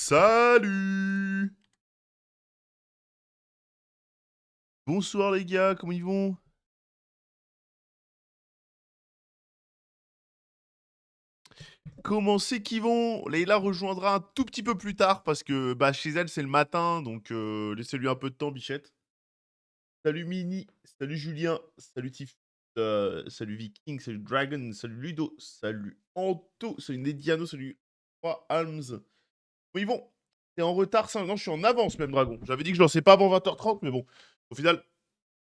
Salut! Bonsoir les gars, comment ils vont? Comment c'est qu'ils vont? Leïla rejoindra un tout petit peu plus tard parce que bah chez elle c'est le matin, donc laissez-lui un peu de temps, bichette. Salut Mini, salut Julien, salut Tiff, salut Viking, salut Dragon, salut Ludo, salut Anto, salut Nediano, salut 3 Alms. Comment ils vont? T'es en retard, ça? Non, je suis en avance même, Dragon. J'avais dit que je lançais pas avant 20h30, mais bon, au final,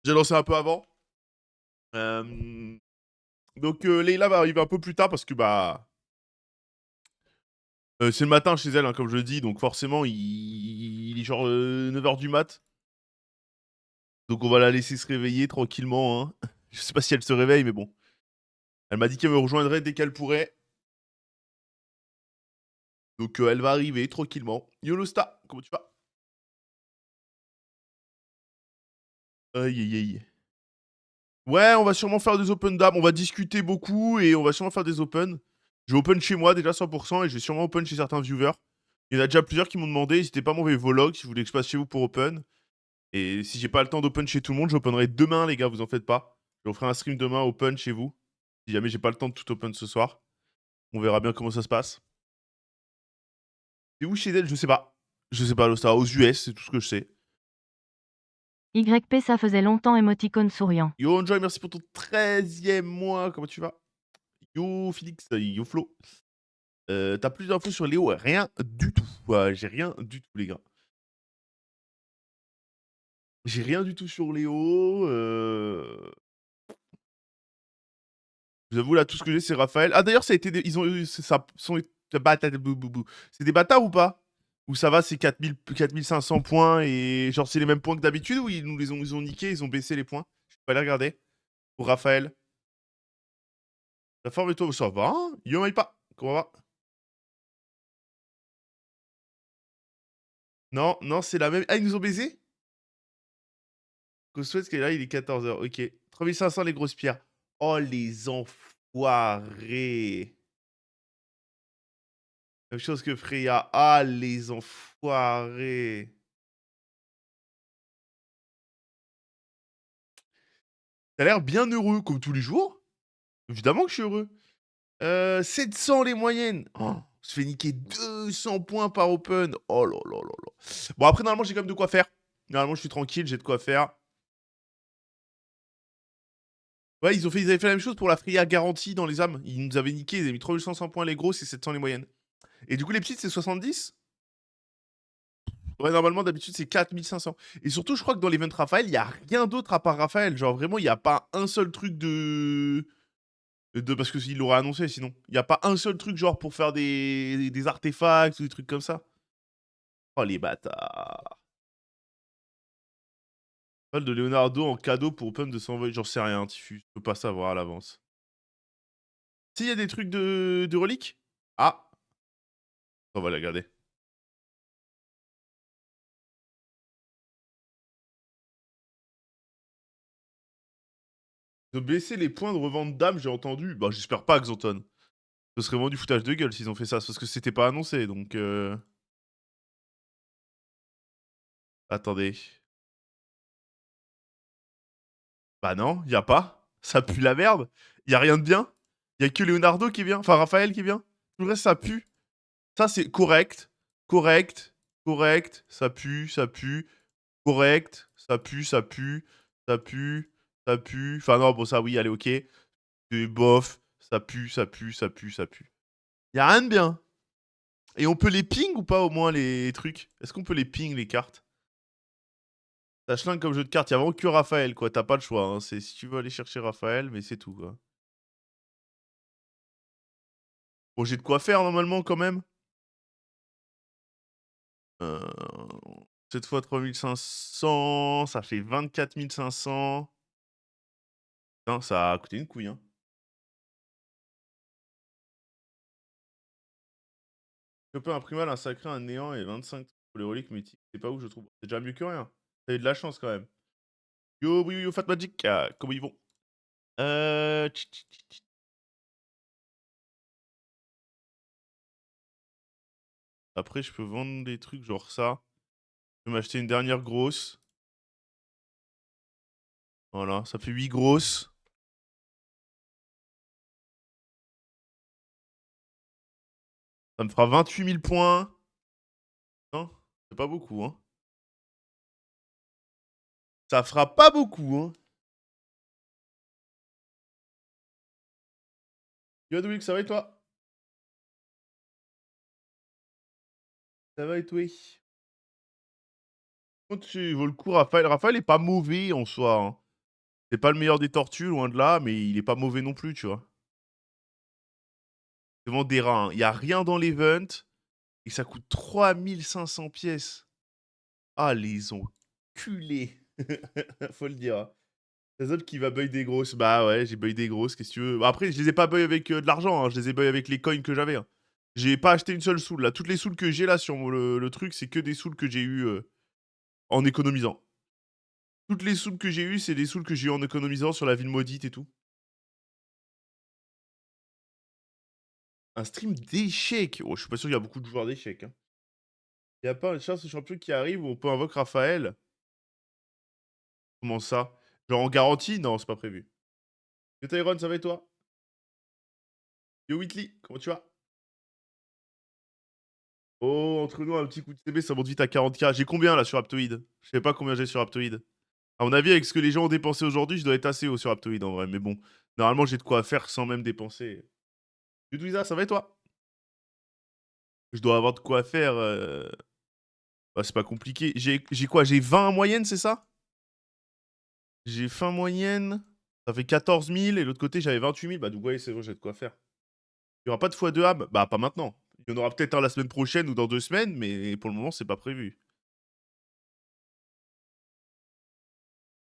j'ai lancé un peu avant. Euh, Donc Leïla va arriver un peu plus tard parce que bah c'est le matin chez elle, hein, comme je le dis, donc forcément il est genre 9h du mat. Donc on va la laisser se réveiller tranquillement, hein. Je sais pas si elle se réveille, mais bon. Elle m'a dit qu'elle me rejoindrait dès qu'elle pourrait. Donc elle va arriver tranquillement. Yolosta, comment tu vas? Aïe aïe aïe. Ouais, on va sûrement faire des open d'âme. On va discuter beaucoup et on va sûrement faire des open. Je vais open chez moi déjà 100% et je vais sûrement open chez certains viewers. Il y en a déjà plusieurs qui m'ont demandé, n'hésitez pas à m'envoyer vos logs si vous voulez que je passe chez vous pour open. Et si j'ai pas le temps d'open chez tout le monde, j'openerai demain, les gars, vous en faites pas. Je ferai un stream demain open chez vous. Si jamais j'ai pas le temps de tout open ce soir. On verra bien comment ça se passe. C'est où chez elle? Je sais pas. Je sais pas, ça aux US, c'est tout ce que je sais. YP, ça faisait longtemps, émoticône souriant. Yo Enjoy, merci pour ton 13e mois. Comment tu vas? Yo Félix, yo Flo. T'as plus d'infos sur Léo? Rien du tout. Ouais, j'ai rien du tout, les gars. J'ai rien du tout sur Léo. Je vous avoue, là, tout ce que j'ai, c'est Raphaël. Ah, d'ailleurs, ça a été ils ont eu. Ça sont. C'est des bâtards ou pas? Ou ça va, c'est 4500 points et genre, c'est les mêmes points que d'habitude ou ils ont niqué, ils ont baissé les points? Je peux pas les regarder. Pour Raphaël. La forme et toi, ça va, hein? Yo, pas. Comment va? Non, non, c'est la même. Ah, ils nous ont baisé? Coswell, que là, il est 14h. Ok. 3500 les grosses pierres. Oh, les enfoirés. Même chose que Freya. Ah, les enfoirés. T'as l'air bien heureux, comme tous les jours. Évidemment que je suis heureux. 700 les moyennes. Oh, on se fait niquer 200 points par open. Oh là là là là. Bon, après, normalement, j'ai quand même de quoi faire. Normalement, je suis tranquille, j'ai de quoi faire. Ouais, ils avaient fait la même chose pour la Freya garantie dans les âmes. Ils nous avaient niqué, ils avaient mis 3500 points les grosses et 700 les moyennes. Et du coup, les petites, c'est 70. Ouais, normalement, d'habitude, c'est 4500. Et surtout, je crois que dans l'event Raphaël, il n'y a rien d'autre à part Raphaël. Genre, vraiment, il n'y a pas un seul truc parce qu'il l'aurait annoncé, sinon. Il n'y a pas un seul truc, genre, pour faire des artefacts ou des trucs comme ça. Oh, les bâtards. Pas de Leonardo en cadeau pour Open de s'envoyer. J'en sais rien, Tifu. Je peux pas savoir à l'avance. S'il y a des trucs de reliques? Ah, on va les regarder. Ils ont baissé les points de revente d'âme, j'ai entendu. Bah, j'espère pas, Xanton. Ce serait vraiment du foutage de gueule s'ils ont fait ça, parce que c'était pas annoncé, donc... Attendez. Bah non, y a pas. Ça pue la merde. Y a rien de bien. Y a que Leonardo qui vient. Enfin, Raphaël qui vient. Tout le reste, ça pue. Ça, c'est correct. Correct. Correct. Ça pue, ça pue. Correct. Ça pue, ça pue. Ça pue. Ça pue. Enfin, non, bon, ça, oui, allez, ok. Et bof. Ça pue, ça pue, ça pue, ça pue. Y a rien de bien. Et on peut les ping ou pas, au moins, les trucs? Est-ce qu'on peut les ping, les cartes? Ça schlingue comme jeu de cartes. Y a vraiment que Raphaël, quoi. T'as pas le choix, hein. C'est si tu veux aller chercher Raphaël, mais c'est tout, quoi. Bon, j'ai de quoi faire normalement quand même. 7 fois 3500, ça fait 24 500. Putain, ça a coûté une couille, hein. Choper un primal, un sacré, un néant et 25 pour les reliques mythiques. C'est pas où je trouve. C'est déjà mieux que rien. T'as eu de la chance quand même. Yo, oui, yo, Fat Magic, comment ils vont? Tch, tch, tch, tch. Après, je peux vendre des trucs genre ça. Je vais m'acheter une dernière grosse. Voilà, ça fait 8 grosses. Ça me fera 28 000 points. Non, c'est pas beaucoup, hein. Ça fera pas beaucoup, hein. Yodwig, ça va et toi? Ça va et toi? Quand tu vaut le coup, Raphaël. Raphaël est pas mauvais en soi, hein. C'est pas le meilleur des tortues, loin de là, mais il est pas mauvais non plus, tu vois. C'est vraiment des rats, hein. Il y a rien dans l'event et ça coûte 3500 pièces. Ah, les enculés. Faut le dire, hein. Chazzup qui va buy des grosses. Bah ouais, j'ai buy des grosses, qu'est-ce que tu veux. Bah après, je les ai pas buy avec de l'argent, hein. Je les ai buy avec les coins que j'avais, hein. J'ai pas acheté une seule soul, là. Toutes les souls que j'ai, là, sur le truc, c'est que des souls que j'ai eu en économisant. Toutes les souls que j'ai eu, c'est des souls que j'ai eu en économisant sur la ville maudite et tout. Un stream d'échecs. Oh, je suis pas sûr qu'il y a beaucoup de joueurs d'échecs, hein. Y a pas une chance de champion qui arrive où on peut invoquer Raphaël? Comment ça? Genre en garantie? Non, c'est pas prévu. Yo Tyron, ça va et toi? Yo Whitley, comment tu vas? Oh, entre nous, un petit coup de CB, ça monte vite à 40K. J'ai combien là sur Aptoid? Je sais pas combien j'ai sur Aptoid. À mon avis, avec ce que les gens ont dépensé aujourd'hui, je dois être assez haut sur Aptoid en vrai. Mais bon, normalement, j'ai de quoi faire sans même dépenser. Yudwiza, ça va et toi? Je dois avoir de quoi faire. Bah, c'est pas compliqué. J'ai quoi? J'ai 20 en moyenne, c'est ça? J'ai fin moyenne. Ça fait 14 000 et l'autre côté, j'avais 28 000. Bah, donc, ouais, c'est bon, j'ai de quoi faire. Il y aura pas de x2 âme? Bah, pas maintenant. Il y en aura peut-être un la semaine prochaine ou dans 2 semaines, mais pour le moment, c'est pas prévu.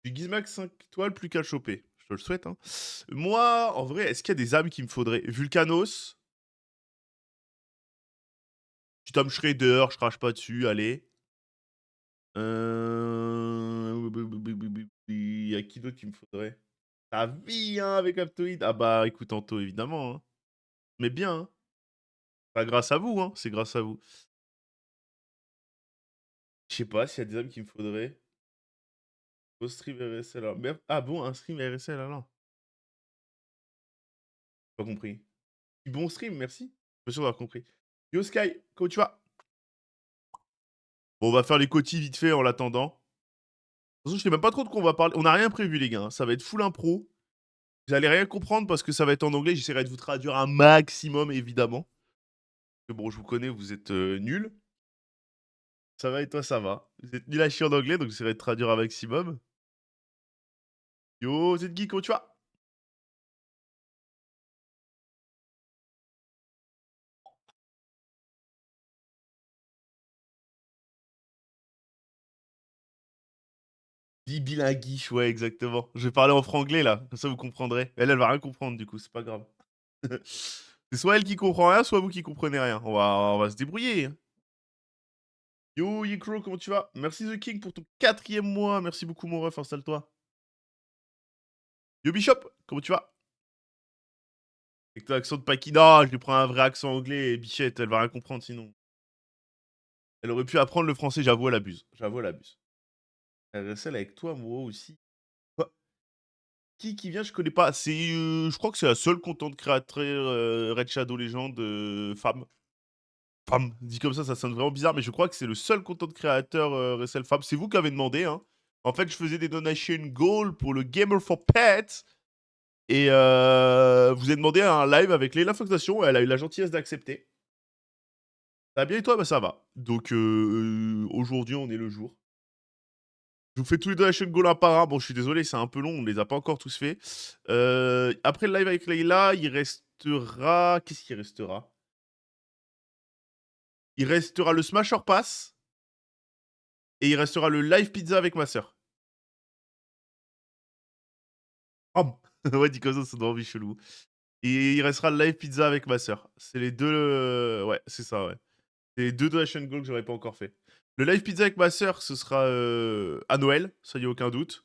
Du Gizmax 5 étoiles, plus qu'à le choper. Je te le souhaite, hein. Moi, en vrai, est-ce qu'il y a des âmes qu'il me faudrait? Vulcanos. Petit âme Shredder, je crache pas dessus, allez. Il y a qui d'autre qu'il me faudrait? Ta vie, hein, avec Aptoid. Ah bah, écoute, Anto, évidemment, hein. Mais bien, hein. Pas grâce à vous, hein, c'est grâce à vous. Je sais pas s'il y a des âmes qu'il me faudrait. Au stream RSL, alors. Ah bon, un stream RSL, alors? Pas compris. Bon stream, merci. Je suis sûr d'avoir compris. Yo Sky, comment tu vas? Bon, on va faire les cotis vite fait en l'attendant. De toute façon, je sais même pas trop de quoi on va parler. On n'a rien prévu, les gars, hein. Ça va être full impro. Vous allez rien comprendre parce que ça va être en anglais. J'essaierai de vous traduire un maximum, évidemment. Mais bon, je vous connais, vous êtes nuls. Ça va et toi, ça va. Vous êtes nuls à chier en anglais, donc j'essaierai de traduire un maximum. Yo, Zedgi, comment tu vas? Bilinguiche, ouais, exactement. Je vais parler en franglais, là. Comme ça, vous comprendrez. Elle va rien comprendre, du coup, c'est pas grave. C'est soit elle qui comprend rien, soit vous qui comprenez rien. On va se débrouiller, hein. Yo, Yikro, comment tu vas? Merci The King pour ton 4e mois. Merci beaucoup, mon ref, installe-toi. Yo, Bishop, comment tu vas? Avec ton accent de Paki. Non, je lui prends un vrai accent anglais, Bichette, elle va rien comprendre sinon. Elle aurait pu apprendre le français, j'avoue, elle abuse. J'avoue, elle abuse. RSL avec toi, moi aussi. Quoi? Qui vient, je connais pas. Je crois que c'est la seule content créatrice Red Shadow Legend femme. Femme. Dit comme ça sonne vraiment bizarre, mais je crois que c'est le seul content créateur RSL femme. C'est vous qui avez demandé, hein. En fait, je faisais des donations goal pour le Gamer for Pets. Et vous avez demandé un live avec Leila Foxation. Elle a eu la gentillesse d'accepter. Ça va bien et toi? Bah ça va. Donc aujourd'hui, on est le jour. Je vous fais tous les donations goal un par un. Bon, je suis désolé, c'est un peu long, on les a pas encore tous faits. Après le live avec Leila, il restera. Qu'est-ce qui restera? Il restera le Smasher Pass et il restera le live pizza avec ma sœur. Oh ouais, dit comme ça doit envie chelou. Et il restera le live pizza avec ma sœur. C'est les deux. Ouais, c'est ça, ouais. C'est les deux donation goal que j'aurais pas encore fait. Le live pizza avec ma sœur, ce sera à Noël, ça y a aucun doute.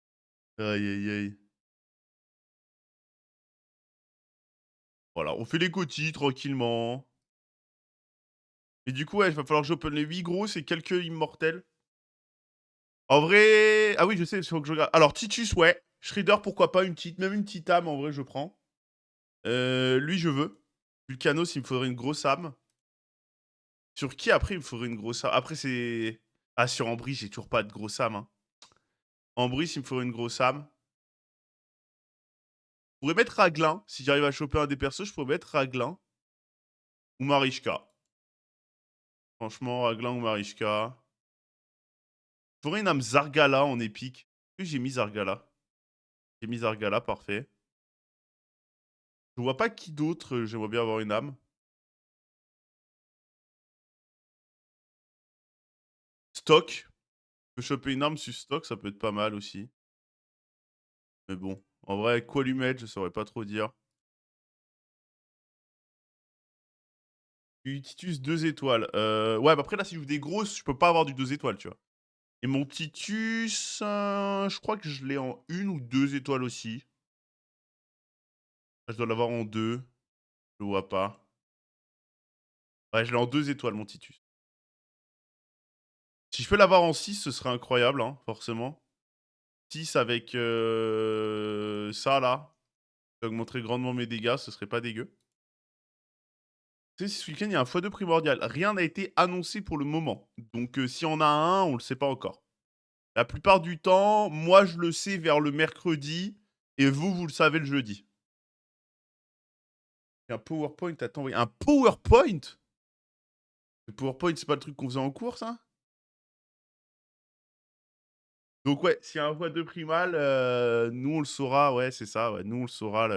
Aïe, aïe, aïe. Voilà, on fait les cotis tranquillement. Et du coup, ouais, il va falloir que j'open les 8 grosses et quelques immortels. En vrai ah oui, je sais, il faut que je regarde. Alors Titus, ouais. Shredder, pourquoi pas, une petite même une petite âme, en vrai, je prends. Lui, je veux. Vulcanos, il me faudrait une grosse âme. Sur qui, après, il me faudrait une grosse âme? Après, c'est ah, sur Ambry, j'ai toujours pas de grosse âme, hein. Ambry, il me faudrait une grosse âme. Je pourrais mettre Raglan. Si j'arrive à choper un des persos, je pourrais mettre Raglan ou Marischka. Franchement, Raglan ou Marischka. Je ferais une âme Zargala en épique. Est-ce que j'ai mis Zargala? J'ai mis Zargala, parfait. Je vois pas qui d'autre, j'aimerais bien avoir une âme. Stock. Je peux choper une arme sur stock, ça peut être pas mal aussi. Mais bon, en vrai, quoi lui mettre, je saurais pas trop dire. Titus 2 étoiles. Ouais, bah après là, si je joue des grosses, je peux pas avoir du 2 étoiles, tu vois. Et mon Titus, je crois que je l'ai en 1 ou 2 étoiles aussi. Ah, je dois l'avoir en 2. Je le vois pas. Ouais, je l'ai en 2 étoiles, mon Titus. Si je peux l'avoir en 6, ce serait incroyable, hein, forcément. 6 avec ça là. Ça augmenterait grandement mes dégâts, ce serait pas dégueu. Tu sais, ce week-end, il y a un x2 primordial. Rien n'a été annoncé pour le moment. Donc, si on a un, on le sait pas encore. La plupart du temps, moi, je le sais vers le mercredi. Et vous, vous le savez le jeudi. Il y a un PowerPoint à t'envoyer. Un PowerPoint? Le PowerPoint, c'est pas le truc qu'on faisait en cours, ça? Donc, ouais, s'il y a un x2 primal, nous, on le saura. Ouais, c'est ça. Ouais, nous, on le saura.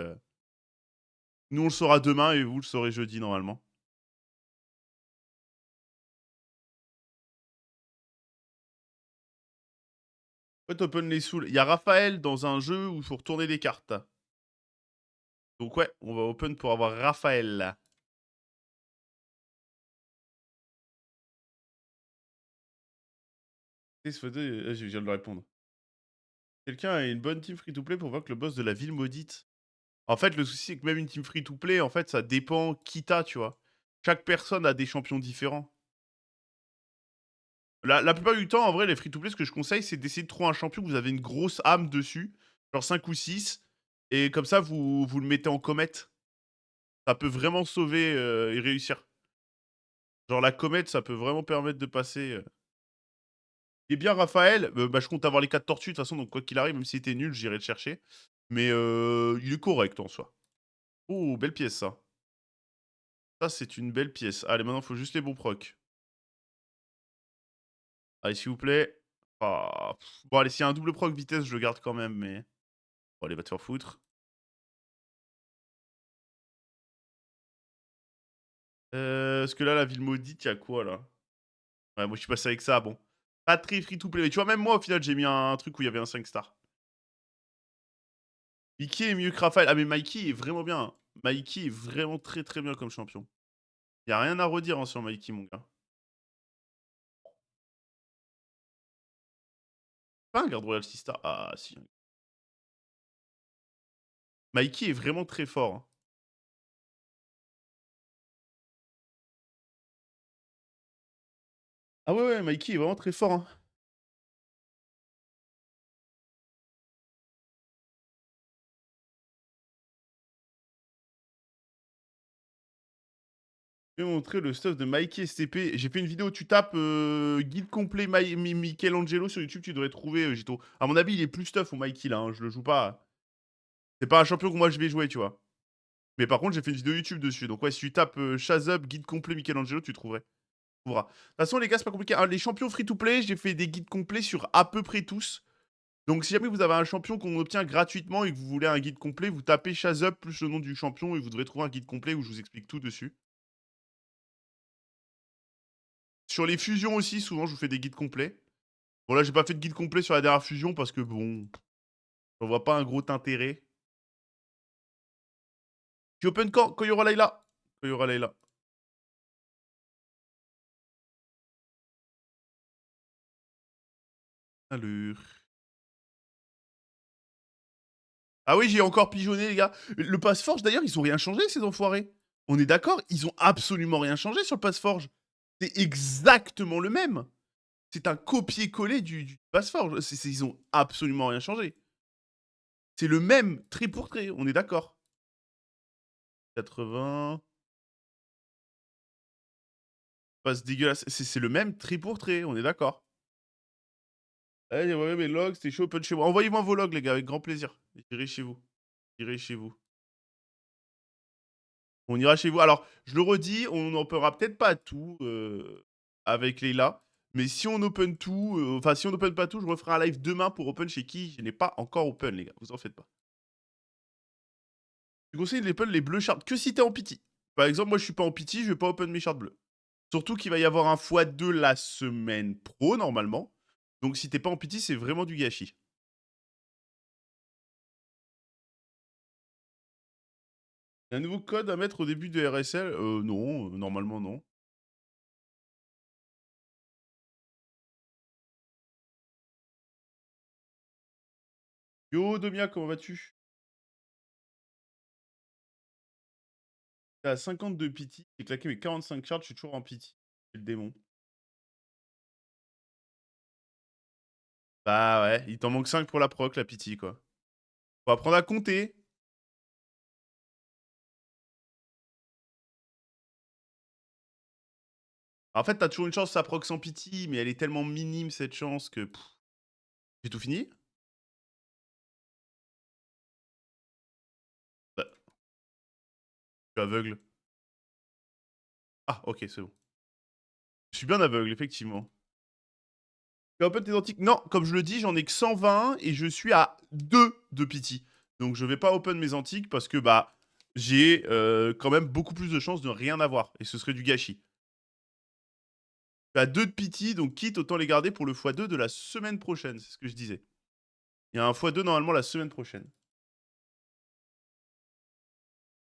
Nous, on le saura demain et vous le saurez jeudi, normalement. Ouais, t'open les souls. Il y a Raphaël dans un jeu où il faut retourner des cartes. Donc, ouais, on va open pour avoir Raphaël. Je viens de le répondre. Quelqu'un a une bonne team free-to-play pour vaincre le boss de la ville maudite. En fait, le souci, c'est que même une team free-to-play, en fait, ça dépend qui t'as, tu vois. Chaque personne a des champions différents. La plupart du temps, en vrai, les free-to-play, ce que je conseille, c'est d'essayer de trouver un champion que vous avez une grosse âme dessus, genre 5 ou 6, et comme ça, vous le mettez en comète. Ça peut vraiment sauver et réussir. Genre la comète, ça peut vraiment permettre de passer. Il est bien, Raphaël. Bah, je compte avoir les 4 tortues, de toute façon, donc quoi qu'il arrive, même s'il était nul, j'irai le chercher. Mais il est correct en soi. Oh, belle pièce, ça. Ça, c'est une belle pièce. Allez, maintenant, il faut juste les bons procs. Allez, s'il vous plaît. Ah, bon, allez, s'il y a un double proc vitesse, je le garde quand même, mais... Bon, allez, va te faire foutre. Parce que là, la ville maudite, il y a quoi, là? Ouais, moi, je suis passé avec ça, bon. Pas très free-to-play. Mais tu vois, même moi, au final, j'ai mis un truc où il y avait un 5 star. Mickey est mieux que Raphaël. Ah, mais Mikey est vraiment bien. Mikey est vraiment très très bien comme champion. Y a rien à redire hein, sur Mikey, mon gars. Pas un garde royal 6 star. Ah, si. Mikey est vraiment très fort, hein. Ah ouais, ouais, Mikey est vraiment très fort, hein. Je vais montrer le stuff de Mikey STP. J'ai fait une vidéo, tu tapes guide complet Michelangelo sur YouTube, tu devrais trouver, Gito. À mon avis, il est plus stuff au Mikey là, hein, je le joue pas. C'est pas un champion que moi je vais jouer, tu vois. Mais par contre, j'ai fait une vidéo YouTube dessus. Donc ouais, si tu tapes Chazzup, guide complet Michelangelo, tu trouverais. Tu trouveras. De toute façon, les gars, c'est pas compliqué. Hein, les champions free-to-play, j'ai fait des guides complets sur à peu près tous. Donc si jamais vous avez un champion qu'on obtient gratuitement et que vous voulez un guide complet, vous tapez Chazzup plus le nom du champion et vous devrez trouver un guide complet où je vous explique tout dessus. Sur les fusions aussi, souvent, je vous fais des guides complets. Bon, là, j'ai pas fait de guide complet sur la dernière fusion parce que, bon, j'en vois pas un gros intérêt. Tu open quand il y aura Layla. Quand il y aura Layla. Alors. Ah oui, j'ai encore pigeonné, les gars. Le Passeforge, d'ailleurs, ils ont rien changé, ces enfoirés. On est d'accord? Ils ont absolument rien changé sur le Passeforge. C'est exactement le même. C'est un copier-coller du Passeforge. Ils ont absolument rien changé. C'est le même, trait pour trait, on est d'accord. 80. Passe dégueulasse. C'est le même, trait pour trait, on est d'accord. Allez, ouais, mes logs, c'était chaud, open chez moi. Envoyez-moi vos logs, les gars, avec grand plaisir. J'irai chez vous. J'irai chez vous. On ira chez vous. Alors, je le redis, on n'en paiera peut-être pas tout avec Leila. Mais si on open tout, enfin, si on open pas tout, je referai un live demain pour open chez qui je n'ai pas encore open, les gars. Vous en faites pas. Je conseille de open les bleus sharp que si t'es en pity. Par exemple, moi, je suis pas en pity, je vais pas open mes shards bleus. Surtout qu'il va y avoir un x2 la semaine pro, normalement. Donc, si t'es pas en pity, c'est vraiment du gâchis. Un nouveau code à mettre au début de RSL Non, normalement non. Yo, Domia, comment vas-tu? T'es à 52 pity, j'ai claqué mes 45 charges, je suis toujours en pity. C'est le démon. Bah ouais, il t'en manque 5 pour la proc, la pity, quoi. Faut apprendre à compter. En fait, t'as toujours une chance, ça proc sans pity, mais elle est tellement minime, cette chance, que... J'ai tout fini? Bah, je suis aveugle. Ah, ok, c'est bon. Je suis bien aveugle, effectivement. Tu as open tes identiques? Non, comme je le dis, j'en ai que 120 et je suis à 2 de pity. Donc je vais pas open mes antiques parce que bah j'ai quand même beaucoup plus de chances de rien avoir. Et ce serait du gâchis. Je suis à 2 de pity, donc quitte, autant les garder pour le x2 de la semaine prochaine. C'est ce que je disais. Il y a un x2 normalement la semaine prochaine.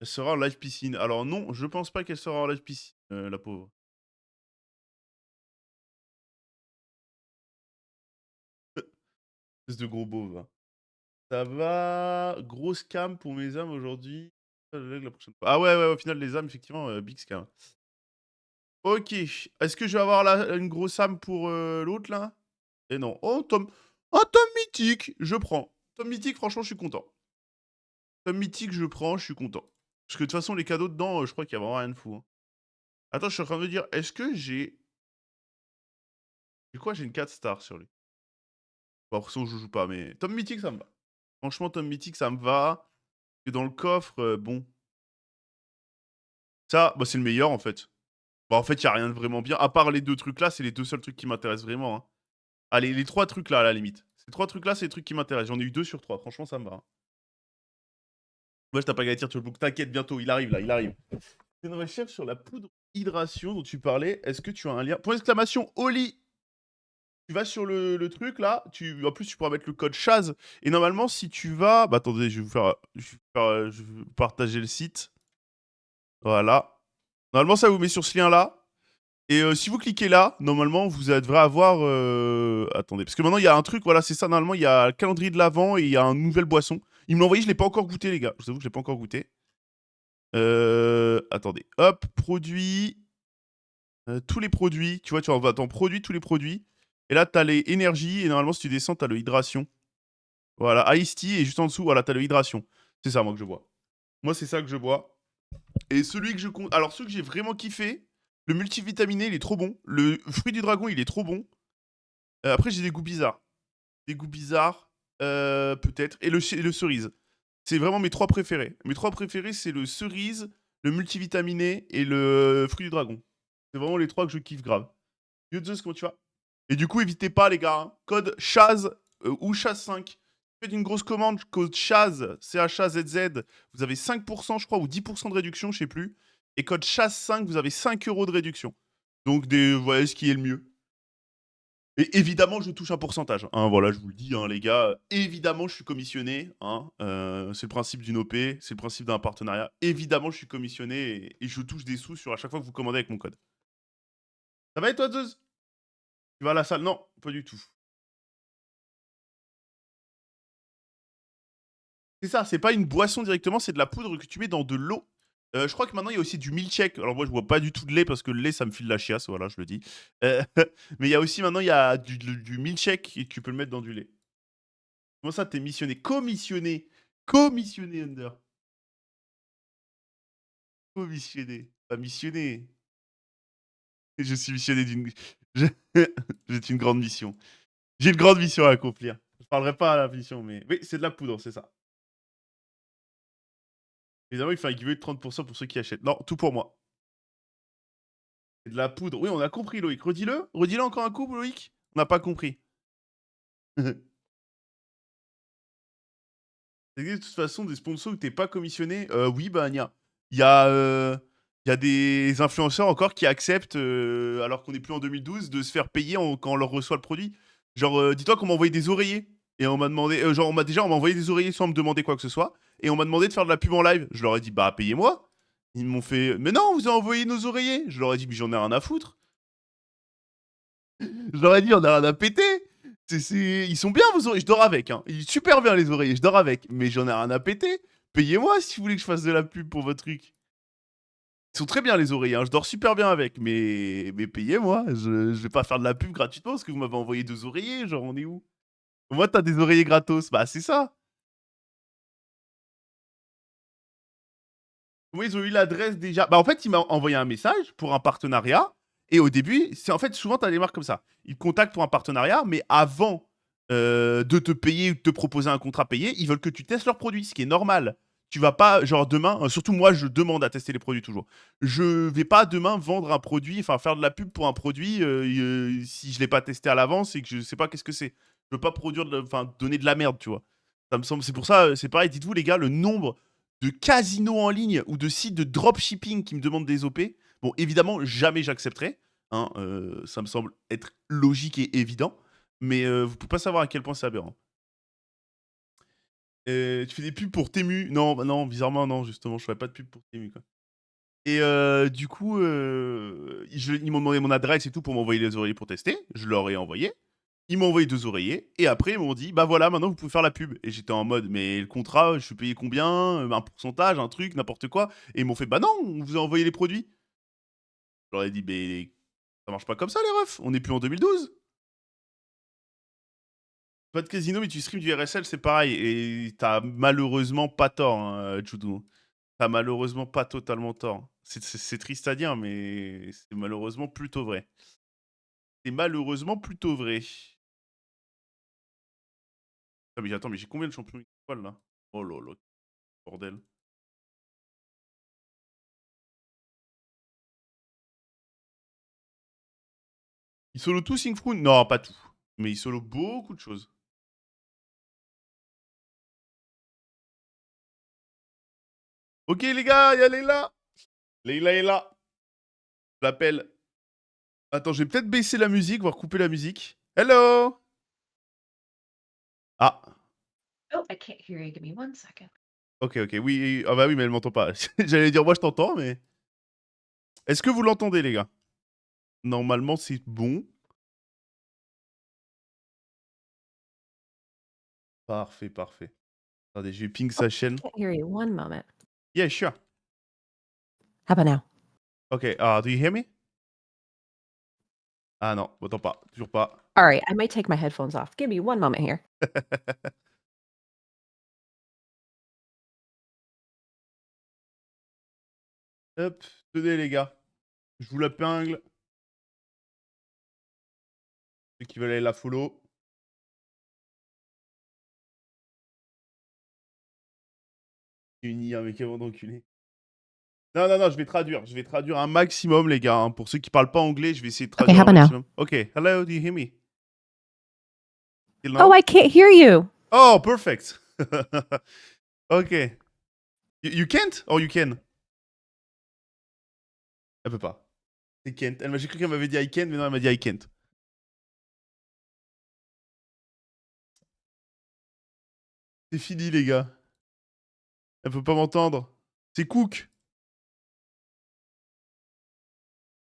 Elle sera en live piscine. Alors non, je pense pas qu'elle sera en live piscine, la pauvre. Espèce de gros beauf, va. Ça va. Grosse cam pour mes âmes aujourd'hui. La prochaine fois. Ah ouais, ouais, au final, les âmes, effectivement, big scam. Ok. Est-ce que je vais avoir une grosse âme pour l'autre, là? Et non. Oh, Tom. Oh, Tom mythique. Je prends. Tom mythique, franchement, je suis content. Tom mythique, je prends, je suis content. Parce que de toute façon, les cadeaux dedans, je crois qu'il y a vraiment rien de fou, hein. Attends, je suis en train de me dire, est-ce que j'ai... J'ai quoi? J'ai une 4 stars sur lui. Bon, après ça, je joue pas, mais... Tom mythique, ça me va. Franchement, Tom mythique, ça me va. Et dans le coffre, bon... Ça, bah, c'est le meilleur, en fait. Bah, en fait, il y a rien de vraiment bien. À part les deux trucs là, c'est les deux seuls trucs qui m'intéressent vraiment, hein. Allez, les trois trucs là, à la limite. Ces trois trucs là, c'est les trucs qui m'intéressent. J'en ai eu 2 sur 3. Franchement, ça me va, hein. Moi, je t'ai pas gagné tir, tu le book. T'inquiète, bientôt. Il arrive là, il arrive. C'est une recherche sur la poudre hydration dont tu parlais. Est-ce que tu as un lien? Point d'exclamation, Oli. Tu vas sur le truc là. En plus, tu pourras mettre le code Chaz. Et normalement, si tu vas. Bah, attendez, je vais vous partager le site. Voilà. Normalement, ça vous met sur ce lien là. Et si vous cliquez là, normalement, vous devrez avoir... Attendez, parce que maintenant, il y a un truc, voilà, c'est ça, normalement, il y a le calendrier de l'Avent et il y a une nouvelle boisson. Il me l'a envoyé, je l'ai pas encore goûté, les gars. Je vous avoue que je l'ai pas encore goûté. Attendez, hop, produits, tous les produits. Tu vois, tu vas dans produits, tous les produits. Et là, t'as les énergies, et normalement, si tu descends, t'as le hydration. Voilà, Ice Tea, et juste en dessous, voilà, t'as le hydration. C'est ça, moi, que je bois. Moi, c'est ça que je bois. Et celui que je compte... Alors, celui que j'ai vraiment kiffé, le multivitaminé, il est trop bon. Le fruit du dragon, il est trop bon. Après, j'ai des goûts bizarres. Des goûts bizarres, peut-être. Et le cerise. C'est vraiment mes trois préférés. Mes trois préférés, c'est le cerise, le multivitaminé et le fruit du dragon. C'est vraiment les trois que je kiffe grave. Yo, Zeus, comment tu vas? Et du coup, évitez pas, les gars, hein. Code Chaz ou Chaz5. Faites une grosse commande, code Chaz, CHAZZ. Vous avez 5%, je crois, ou 10% de réduction, je sais plus. Et code Chaz5, vous avez 5 euros de réduction. Donc, vous voyez ce qui est le mieux. Et évidemment, je touche un pourcentage, hein, voilà, je vous le dis, hein, les gars. Évidemment, je suis commissionné, hein, c'est le principe d'une OP, c'est le principe d'un partenariat. Évidemment, je suis commissionné et je touche des sous sur à chaque fois que vous commandez avec mon code. Ça va et toi, Zeus? Tu vas à la salle? Non, pas du tout. C'est ça, c'est pas une boisson directement, c'est de la poudre que tu mets dans de l'eau. Je crois que maintenant il y a aussi du milkshake. Alors moi je bois pas du tout de lait parce que le lait ça me file la chiasse, voilà, je le dis. Heu, mais il y a aussi maintenant il y a du milkshake et tu peux le mettre dans du lait. Comment ça tu missionné? Commissionné! Commissionné Under. Commissionné, pas missionné. Je suis missionné d'une je j'ai une grande mission. J'ai une grande mission à accomplir. Je parlerai pas à la mission, mais oui, c'est de la poudre, c'est ça. Évidemment, il fait un giveaway de 30 pour ceux qui achètent. Non, tout pour moi. C'est de la poudre. Oui, on a compris, Loïc. Redis-le. Redis-le encore un coup, Loïc. On n'a pas compris. Ça existe de toute façon des sponsors où t'es pas commissionné. Oui, bah, il y a, il y a des influenceurs encore qui acceptent, alors qu'on est plus en 2012, de se faire payer quand on leur reçoit le produit. Genre, dis-toi qu'on m'a envoyé des oreillers. Et on m'a demandé, genre, on m'a envoyé des oreillers sans me demander quoi que ce soit. Et on m'a demandé de faire de la pub en live. Je leur ai dit, bah, payez-moi. Ils m'ont fait, mais non, vous avez envoyé nos oreillers. Je leur ai dit, mais j'en ai rien à foutre. Je leur ai dit, on a rien à péter. Ils sont bien vos oreillers, je dors avec. Hein. Ils sont super bien les oreillers, je dors avec. Mais j'en ai rien à péter. Payez-moi si vous voulez que je fasse de la pub pour votre truc. Ils sont très bien les oreillers, hein. Je dors super bien avec. Mais payez-moi. Je vais pas faire de la pub gratuitement parce que vous m'avez envoyé 2 oreillers. Genre, on est où? Moi, t'as des oreillers gratos. Bah, c'est ça. Moi, ils ont eu l'adresse déjà. Bah, en fait, il m'a envoyé un message pour un partenariat. Et au début, c'est en fait, souvent, tu as des marques comme ça. Ils te contactent pour un partenariat, mais avant de te payer ou de te proposer un contrat payé, ils veulent que tu testes leurs produits, ce qui est normal. Tu vas pas, genre demain, surtout moi, je demande à tester les produits toujours. Je vais pas demain vendre un produit, enfin faire de la pub pour un produit si je l'ai pas testé à l'avance et que je sais pas qu'est-ce que c'est. Je veux pas produire, enfin donner de la merde, tu vois. Ça me semble, c'est pour ça, c'est pareil. Dites-vous les gars, le nombre de casinos en ligne ou de sites de dropshipping qui me demandent des OP, bon, évidemment, jamais j'accepterai. Hein, ça me semble être logique et évident. Mais vous pouvez pas savoir à quel point c'est aberrant. Tu fais des pubs pour Temu? Non, bah non, bizarrement, non, justement, je ferais pas de pub pour Temu, quoi. Et du coup, ils m'ont demandé mon adresse et tout pour m'envoyer les oreillers pour tester. Je leur ai envoyé. Ils m'ont envoyé 2 oreillers. Et après, ils m'ont dit, bah voilà, maintenant vous pouvez faire la pub. Et j'étais en mode, mais le contrat, je suis payé combien? Un pourcentage, un truc, n'importe quoi. Et ils m'ont fait, bah non, on vous a envoyé les produits. Je leur ai dit, mais ça marche pas comme ça, les refs. On est plus en 2012. Pas de casino, mais tu streams du RSL, c'est pareil. Et t'as malheureusement pas tort, hein, Judo. T'as malheureusement pas totalement tort. C'est triste à dire, mais c'est malheureusement plutôt vrai. C'est malheureusement plutôt vrai. Ah, mais attends, mais j'ai combien de champions étoiles là? Oh là là, bordel. Il solo tout Syncfru? Non, pas tout. Mais il solo beaucoup de choses. Ok les gars, y'a Leila. Leila est là. Je l'appelle. Attends, je vais peut-être baisser la musique, voire couper la musique. Hello. Ah, Oh, I can't hear you. Give me 1 second. ok, ok. Oui, ah bah oui, mais elle m'entend pas. J'allais dire, moi je t'entends, mais... Est-ce que vous l'entendez, les gars? Normalement, c'est bon. Parfait, parfait. Attendez, je vais ping sa chaîne. Can't hear you. 1 moment. Yeah, sure. How about now? Ok, do you hear me? Ah non, autant pas. Toujours pas. All right, I might take my headphones off. Give me 1 moment here. Hop, tenez les gars. Je vous la pingle. Ceux qui veulent aller la follow. Uni, un mec avant d'enculer. Non, non, non, je vais traduire. Je vais traduire un maximum, les gars. Hein. Pour ceux qui parlent pas anglais, je vais essayer de Okay, traduire how un about now? maximum. Ok, hello, do you hear me? Still Oh, now? I can't hear you. Oh, perfect. Ok. You can't? Or you can? Elle peut pas. C'est can't. J'ai cru qu'elle m'avait dit I can, mais non, elle m'a dit I can't. C'est fini, les gars. Elle peut pas m'entendre. C'est Cook.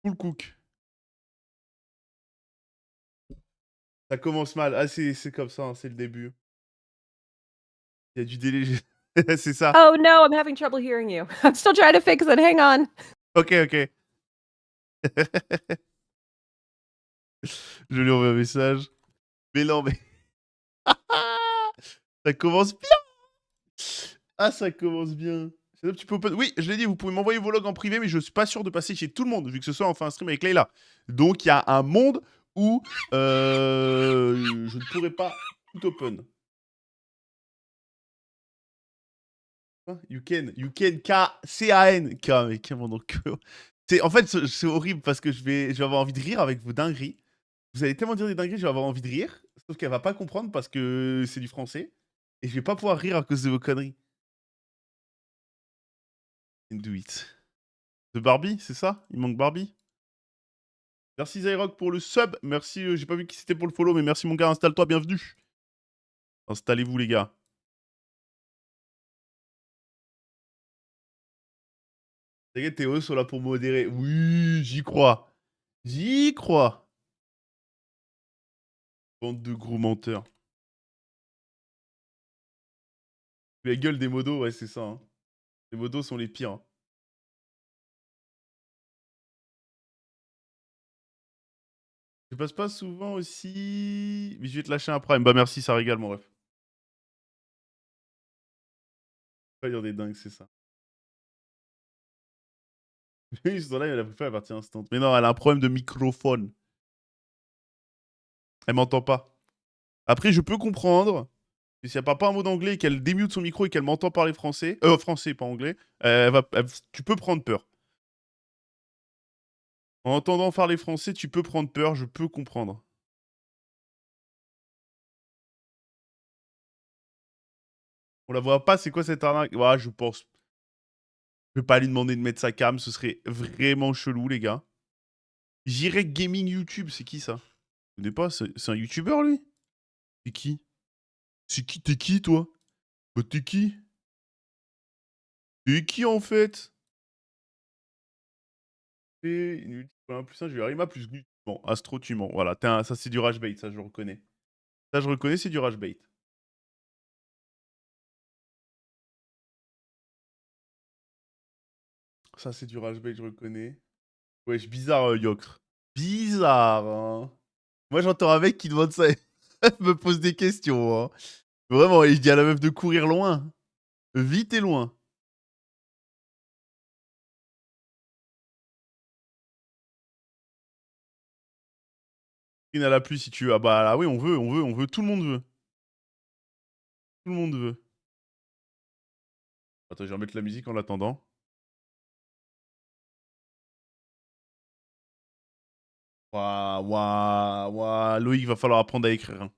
Cool Cook. Ça commence mal. Ah, c'est comme ça, hein, c'est le début. Il y a du délai. C'est ça. Oh no, I'm having trouble hearing you. I'm still trying to fix it. Hang on. OK, OK. Je lui envoie un message. Mais non, mais ça commence bien! Ah, ça commence bien. Chazzup, tu peux open oui, je l'ai dit, vous pouvez m'envoyer vos logs en privé, mais je suis pas sûr de passer chez tout le monde, vu que ce soir on fait un stream avec Leïla. Donc il y a un monde où, je ne pourrais pas tout open. Quoi? You can K-C-A-N. K, mais K, mon donc. C'est en fait, c'est horrible parce que je vais avoir envie de rire avec vos dingueries. Vous allez tellement dire des dingueries, je vais avoir envie de rire, sauf qu'elle va pas comprendre parce que c'est du français et je vais pas pouvoir rire à cause de vos conneries. Do it. De Barbie, c'est ça? Il manque Barbie? Merci Zyrock pour le sub. Merci, j'ai pas vu qui c'était pour le follow, mais merci mon gars, installe-toi, bienvenue. Installez-vous les gars. T'inquiète, Théo sont là pour modérer. Oui, j'y crois. J'y crois. Bande de gros menteurs. La gueule des modos, ouais, c'est ça. Hein. Les modos sont les pires. Hein. Je passe pas souvent aussi. Mais je vais te lâcher un prime. Bah merci, ça régale mon ref. Pas dire des dingues, c'est ça. Oui, ce là elle a préféré la partie instant. Mais non, elle a un problème de microphone. Elle m'entend pas. Après, je peux comprendre. Et si elle parle pas un mot d'anglais et qu'elle démute son micro et qu'elle m'entend parler français, français, pas anglais, tu peux prendre peur. En entendant parler français, tu peux prendre peur, je peux comprendre. On la voit pas, c'est quoi cette arnaque? Ouais, je pense. Je vais pas lui demander de mettre sa cam, ce serait vraiment chelou, les gars. J'irai Gaming YouTube, c'est qui ça? Je connais pas, c'est un YouTuber lui? C'est qui? C'est qui? T'es qui toi? Bah t'es qui? T'es qui en fait? Et un plus 1, je vais Arima plus Gnu. Bon, Astro, tu mens. Voilà, ça c'est du rage bait, ça je reconnais. Ça je reconnais, c'est du rage bait. Ça c'est du rage bait, je reconnais. Wesh, bizarre, Yocre. Bizarre, hein. Moi j'entends un mec qui demande ça et me pose des questions, hein. Vraiment, il dit à la meuf de courir loin. Vite et loin. Il à la pluie si tu veux. Ah bah là, oui, on veut, tout le monde veut. Tout le monde veut. Attends, je vais remettre la musique en l'attendant. Waouh, waouh, waouh. Loïc, va falloir apprendre à écrire. Hein.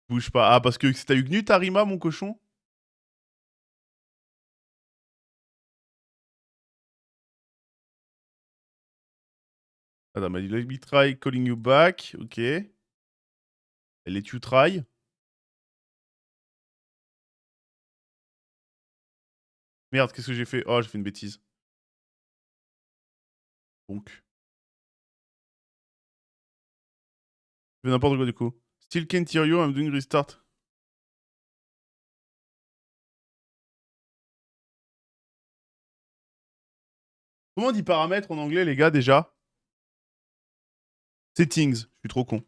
Bouge pas. Ah, parce que t'as eu Gnut, Arima, mon cochon? Attends, m'a dit let me try calling you back. Ok. Let you try. Merde, qu'est-ce que j'ai fait? Oh, j'ai fait une bêtise. Donc. Je fais n'importe quoi du coup. Still can't hear you, I'm doing restart. Comment on dit paramètres en anglais, les gars, déjà? Settings. Je suis trop con.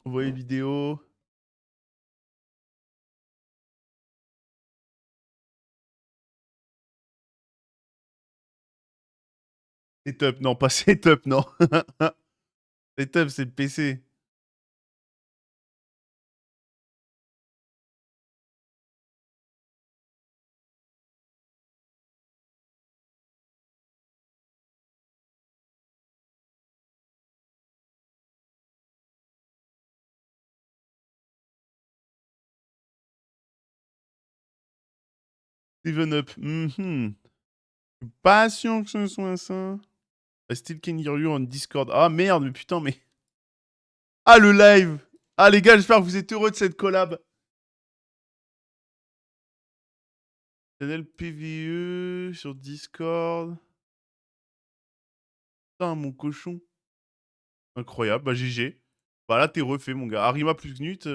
Envoyer vidéo. Setup, non, pas setup, non. Setup, c'est le PC. Steven up. Pas sûr que ce soit ça. I still can hear you on Discord. Ah merde, mais putain, mais. Ah, le live! Ah, les gars, j'espère que vous êtes heureux de cette collab. Channel PVE sur Discord. Putain, mon cochon. Incroyable, bah GG. Bah là, t'es refait, mon gars. Arima plus Knut.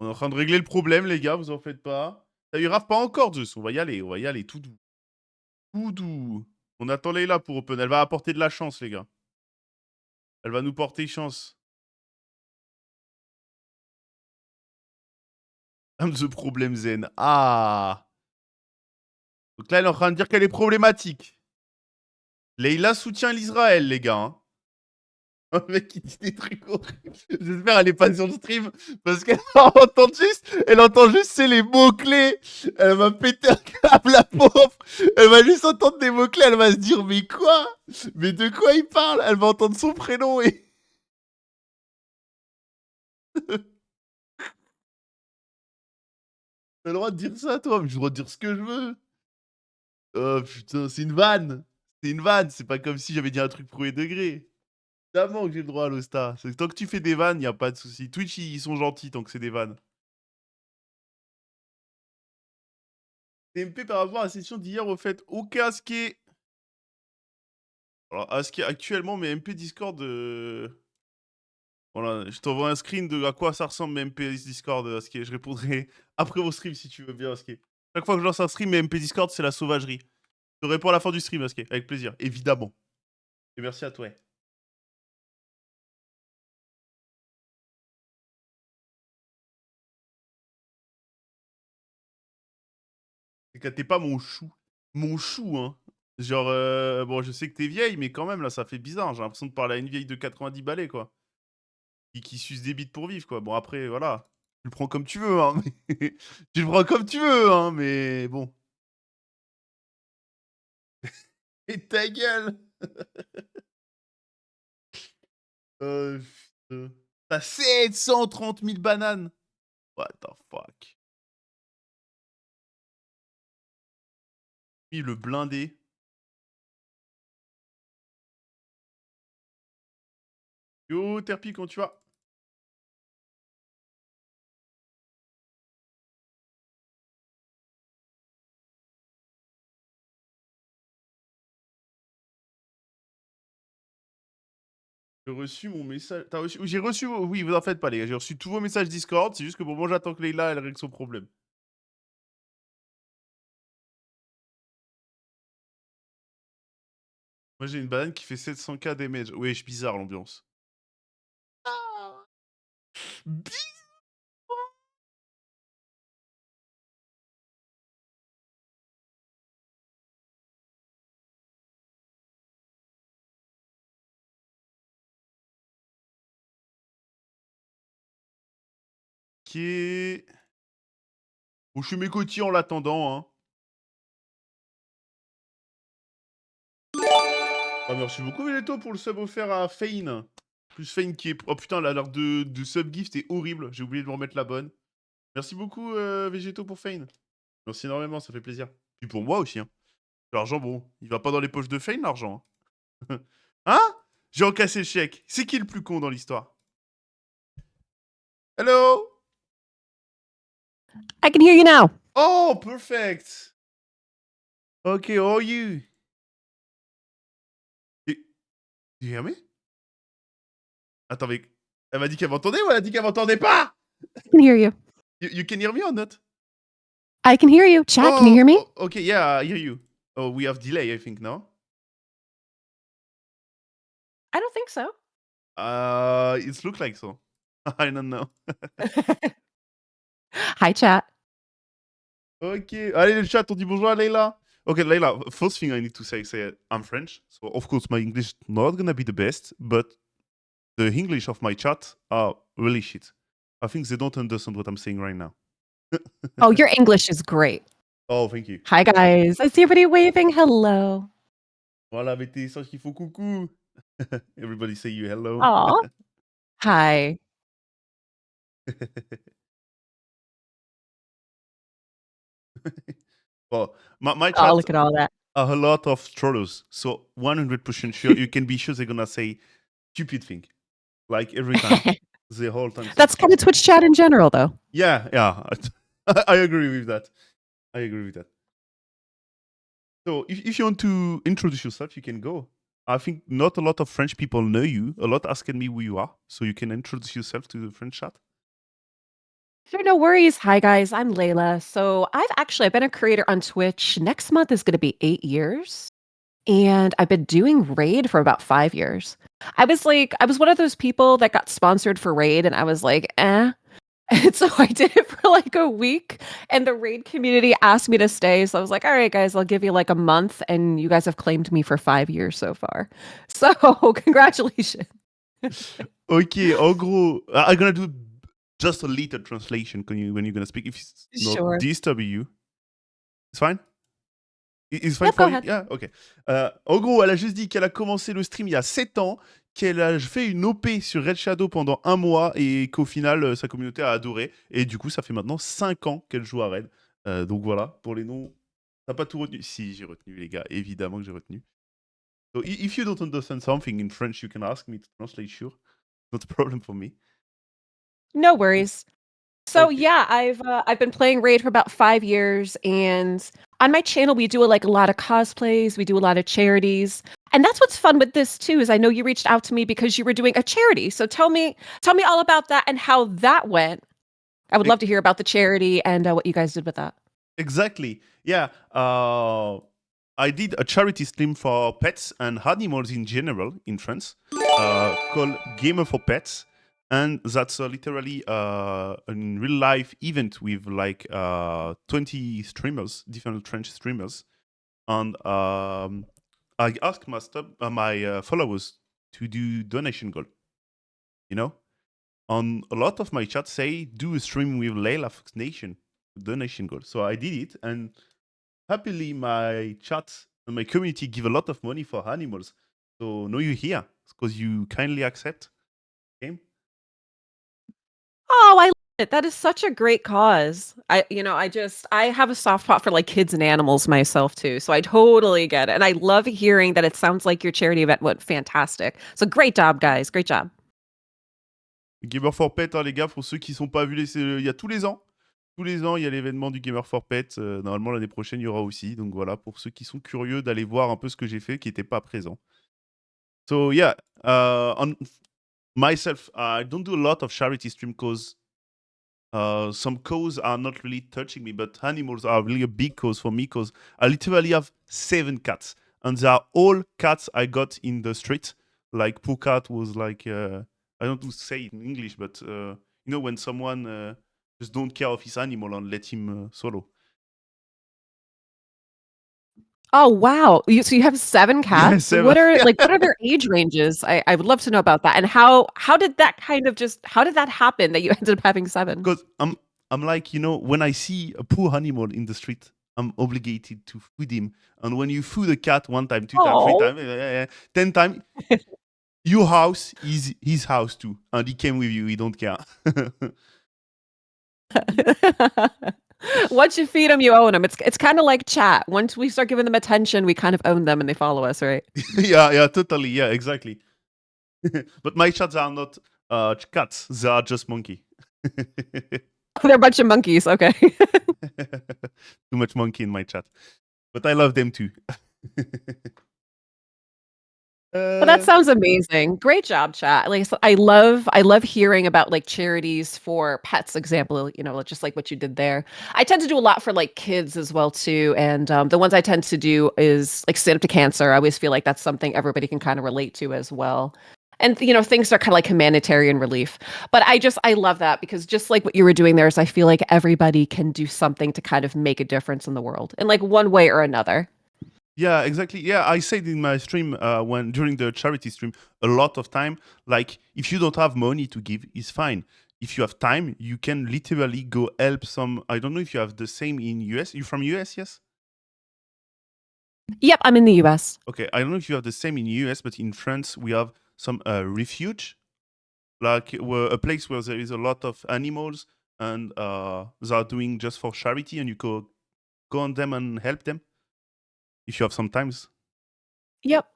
On est en train de régler le problème, les gars, vous en faites pas. Ça lui rave pas encore, Zeus. On va y aller, tout doux. Tout doux. On attend Leila pour open. Elle va apporter de la chance, les gars. Elle va nous porter chance. I'm the problem zen. Ah. Donc là, elle est en train de dire qu'elle est problématique. Leila soutient l'Israël, les gars. Hein. Un mec qui dit des trucs horribles. J'espère qu'elle est pas sur le stream. Parce qu'elle entend juste, c'est les mots-clés. Elle va péter un câble, la pauvre. Elle va juste entendre des mots-clés. Elle va se dire, mais quoi? Mais de quoi il parle? Elle va entendre son prénom et... T'as le droit de dire ça, toi? Mais j'ai le droit de dire ce que je veux. Oh putain, c'est une vanne. C'est une vanne. C'est pas comme si j'avais dit un truc premier degré. Évidemment que j'ai le droit à l'Osta. Tant que tu fais des vannes, y a pas de souci. Twitch, ils sont gentils tant que c'est des vannes. TMP par rapport à la session d'hier, au fait, ok Aske. Alors, Aske, actuellement, mes MP Discord. Voilà, je t'envoie un screen de à quoi ça ressemble mes MP Discord, Aske. Je répondrai après vos streams si tu veux bien, Aske. Chaque fois que je lance un stream, mes MP Discord, c'est la sauvagerie. Je te réponds à la fin du stream, Aske. Avec plaisir, évidemment. Et merci à toi. T'es pas mon chou. Mon chou, hein. Genre, bon, je sais que t'es vieille, mais quand même, là, ça fait bizarre. J'ai l'impression de parler à une vieille de 90 balais, quoi. Qui suce des bites pour vivre, quoi. Bon, après, voilà. Tu le prends comme tu veux, hein. Tu le prends comme tu veux, hein, mais bon. Et ta gueule. Putain. T'as 730 000 bananes. What the fuck. Lui, le blindé. Yo, Terpi, comment tu vas? J'ai reçu mon message. T'as reçu... J'ai reçu. Oui, vous en faites pas, les gars. J'ai reçu tous vos messages Discord. C'est juste que pour moi, j'attends que Leila, elle règle son problème. Moi, j'ai une banane qui fait 700k damage. Ouais, je suis bizarre, l'ambiance. Ok. Bon, je suis mécotier en l'attendant, hein. Ah, merci beaucoup, Vegeto, pour le sub offert à Fane. Plus Fane qui est... Oh putain, l'alerte de sub gift est horrible. J'ai oublié de me remettre la bonne. Merci beaucoup, Vegeto, pour Fane. Merci énormément, ça fait plaisir. Puis pour moi aussi, hein. L'argent, bon, il va pas dans les poches de Fane, l'argent. Hein, hein. J'ai encaissé le chèque. C'est qui le plus con dans l'histoire? Hello. I can hear you now. Oh, perfect. Ok, how are you? You hear me? Attends, mais... Elle m'a dit qu'elle m'entendait ou elle a dit qu'elle m'entendait pas? I can hear you. You can hear me or not? I can hear you. Chat, can you hear me? Okay, yeah, I hear you. Oh, we have delay, I think, no? I don't think so. It looks like so. I don't know. Hi, chat. Ok, allez le chat, on dit bonjour à Leila. Okay, Leila, first thing I need to say, I'm French, so of course my English not gonna be the best, but the English of my chat are really shit. I think they don't understand what I'm saying right now. Oh, your English is great. Oh, thank you. Hi, guys. I see everybody waving. Hello. Voilà, mettez les singes qui font coucou. Everybody say you hello. Aw. Hi. Well, my Oh, chat look at all that. are a lot of trollers, so 100% sure you can be sure they're gonna say stupid thing, like every time, the whole time say That's kind stupid of thing. Twitch chat in general, though. Yeah, yeah, I agree with that. I agree with that. So if you want to introduce yourself, you can go. I think not a lot of French people know you. A lot asking me who you are, so you can introduce yourself to the French chat. Sure, no worries. Hi, guys. I'm Layla. So I've been a creator on Twitch. Next month is going to be 8 years. And I've been doing Raid for about 5 years. I was one of those people that got sponsored for Raid, and I was like, eh. And so I did it for like a week, and the Raid community asked me to stay. So I was like, all right, guys, I'll give you like a month. And you guys have claimed me for 5 years so far. So congratulations. Okay, en gros, I'm gonna do just a little translation when you're gonna speak. If it's not Sure. disturbing you, it's fine. It's fine Yep, go for you? ahead. Yeah, ok. En gros, elle a juste dit qu'elle a commencé le stream il y a 7 ans, qu'elle a fait une OP sur Red Shadow pendant un mois et qu'au final, sa communauté a adoré. Et du coup, ça fait maintenant 5 ans qu'elle joue à Red. Donc voilà, pour les noms, t'as pas tout retenu? Si, j'ai retenu, les gars, évidemment que j'ai retenu. So if you don't understand something in French, you can ask me to translate, sure. Not a problem for me. No worries. So Ok. yeah, I've been playing Raid for about 5 years, and on my channel we do like a lot of cosplays, we do a lot of charities, and that's what's fun with this too. Is I know you reached out to me because you were doing a charity. So tell me all about that and how that went. I would E- love to hear about the charity and what you guys did with that. Exactly. Yeah. I did a charity stream for pets and animals in general in France called Gamer for Pets. And that's literally a real life event with like 20 streamers, different French streamers. And I asked my followers to do donation goal, you know? And a lot of my chat say, do a stream with Layla Fox Nation donation goal. So I did it, and happily my chat and my community give a lot of money for animals. So now you're here because you kindly accept. Okay? Oh, I love it. That is such a great cause. I have a soft spot for like kids and animals myself too. So I totally get it. And I love hearing that it sounds like your charity event went fantastic. So great job, guys. Great job. Gamer for Pet, hein, les gars, pour ceux qui sont pas vus, il y a tous les ans. Tous les ans, il y a l'événement du Gamer for Pet. Normalement, l'année prochaine, il y aura aussi. Donc voilà, pour ceux qui sont curieux d'aller voir un peu ce que j'ai fait, qui n'étaient pas présents. So yeah, on myself, I don't do a lot of charity stream because some cause are not really touching me, but animals are really a big cause for me because I literally have 7 cats, and they are all cats I got in the street. Like Pukat was like I don't know to say it in English, but you know when someone just don't care of his animal and let him solo. Oh, wow. So you have 7 Yeah, cats? 7. What are their age ranges? I would love to know about that, and how did that how did that happen that you ended up having 7? Because I'm like, you know, when I see a poor animal in the street, I'm obligated to feed him. And when you feed a cat 1 time, 2 time, 3 Oh. time, 10 time, your house is his house too, and he came with you. He don't care. Once you feed them, you own them. It's kinda like chat. Once we start giving them attention, we kind of own them and they follow us, right? Yeah, totally. Yeah, exactly. But my chats are not cats. They are just monkey. They're a bunch of monkeys, okay. Too much monkey in my chat, but I love them too. Well, that sounds amazing. Great job, chat. Like, I love hearing about like charities for pets. Example, just like what you did there. I tend to do a lot for like kids as well too, and the ones I tend to do is like stand up to cancer. I always feel like that's something everybody can kind of relate to as well. And things are kind of like humanitarian relief. But I love that because just like what you were doing there is I feel like everybody can do something to kind of make a difference in the world in like one way or another. Yeah, exactly. Yeah, I said in my stream when during the charity stream a lot of time, like if you don't have money to give, it's fine. If you have time, you can literally go help some. I don't know if you have the same in US. You from US? Yes. Yep, I'm in the US. Okay, I don't know if you have the same in US, but in France we have some refuge, like a place where there is a lot of animals and they are doing just for charity, and you go go on them and help them if you have some times? Yep.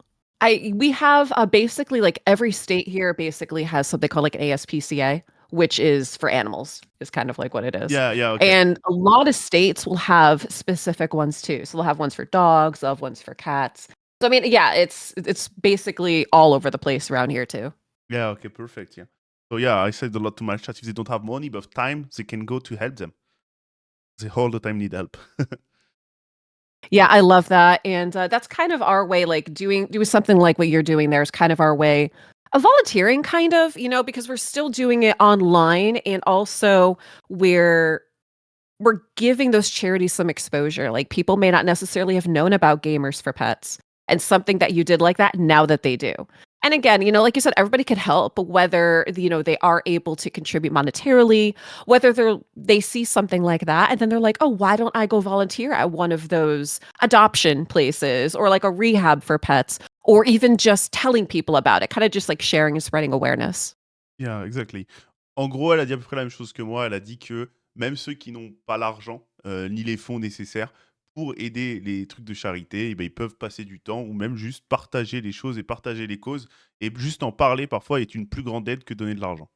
We have basically like every state here basically has something called like an ASPCA, which is for animals, is kind of like what it is. Yeah, okay. And a lot of states will have specific ones too. So they'll have ones for dogs, they'll have ones for cats. So I mean, yeah, it's basically all over the place around here too. Yeah, okay, perfect. Yeah. So yeah, I said a lot to my chat. If they don't have money but time, they can go to help them. They all the time need help. Yeah, I love that, and that's kind of our way, like doing something like what you're doing there is kind of our way of volunteering, kind of, because we're still doing it online, and also we're we're giving those charities some exposure. Like people may not necessarily have known about Gamers for Pets and something that you did like that now that they do. And again, like you said, everybody could help, whether they are able to contribute monetarily, whether they see something like that, and then they're like, oh, why don't I go volunteer at one of those adoption places or like a rehab for pets, or even just telling people about it, kind of just like sharing and spreading awareness. Yeah, exactly. En gros, elle a dit à peu près la même chose que moi. Elle a dit que même ceux qui n'ont pas l'argent, ni les fonds nécessaires pour aider les trucs de charité, eh ben, ils peuvent passer du temps ou même juste partager les choses et partager les causes. Et juste en parler, parfois, est une plus grande aide que donner de l'argent.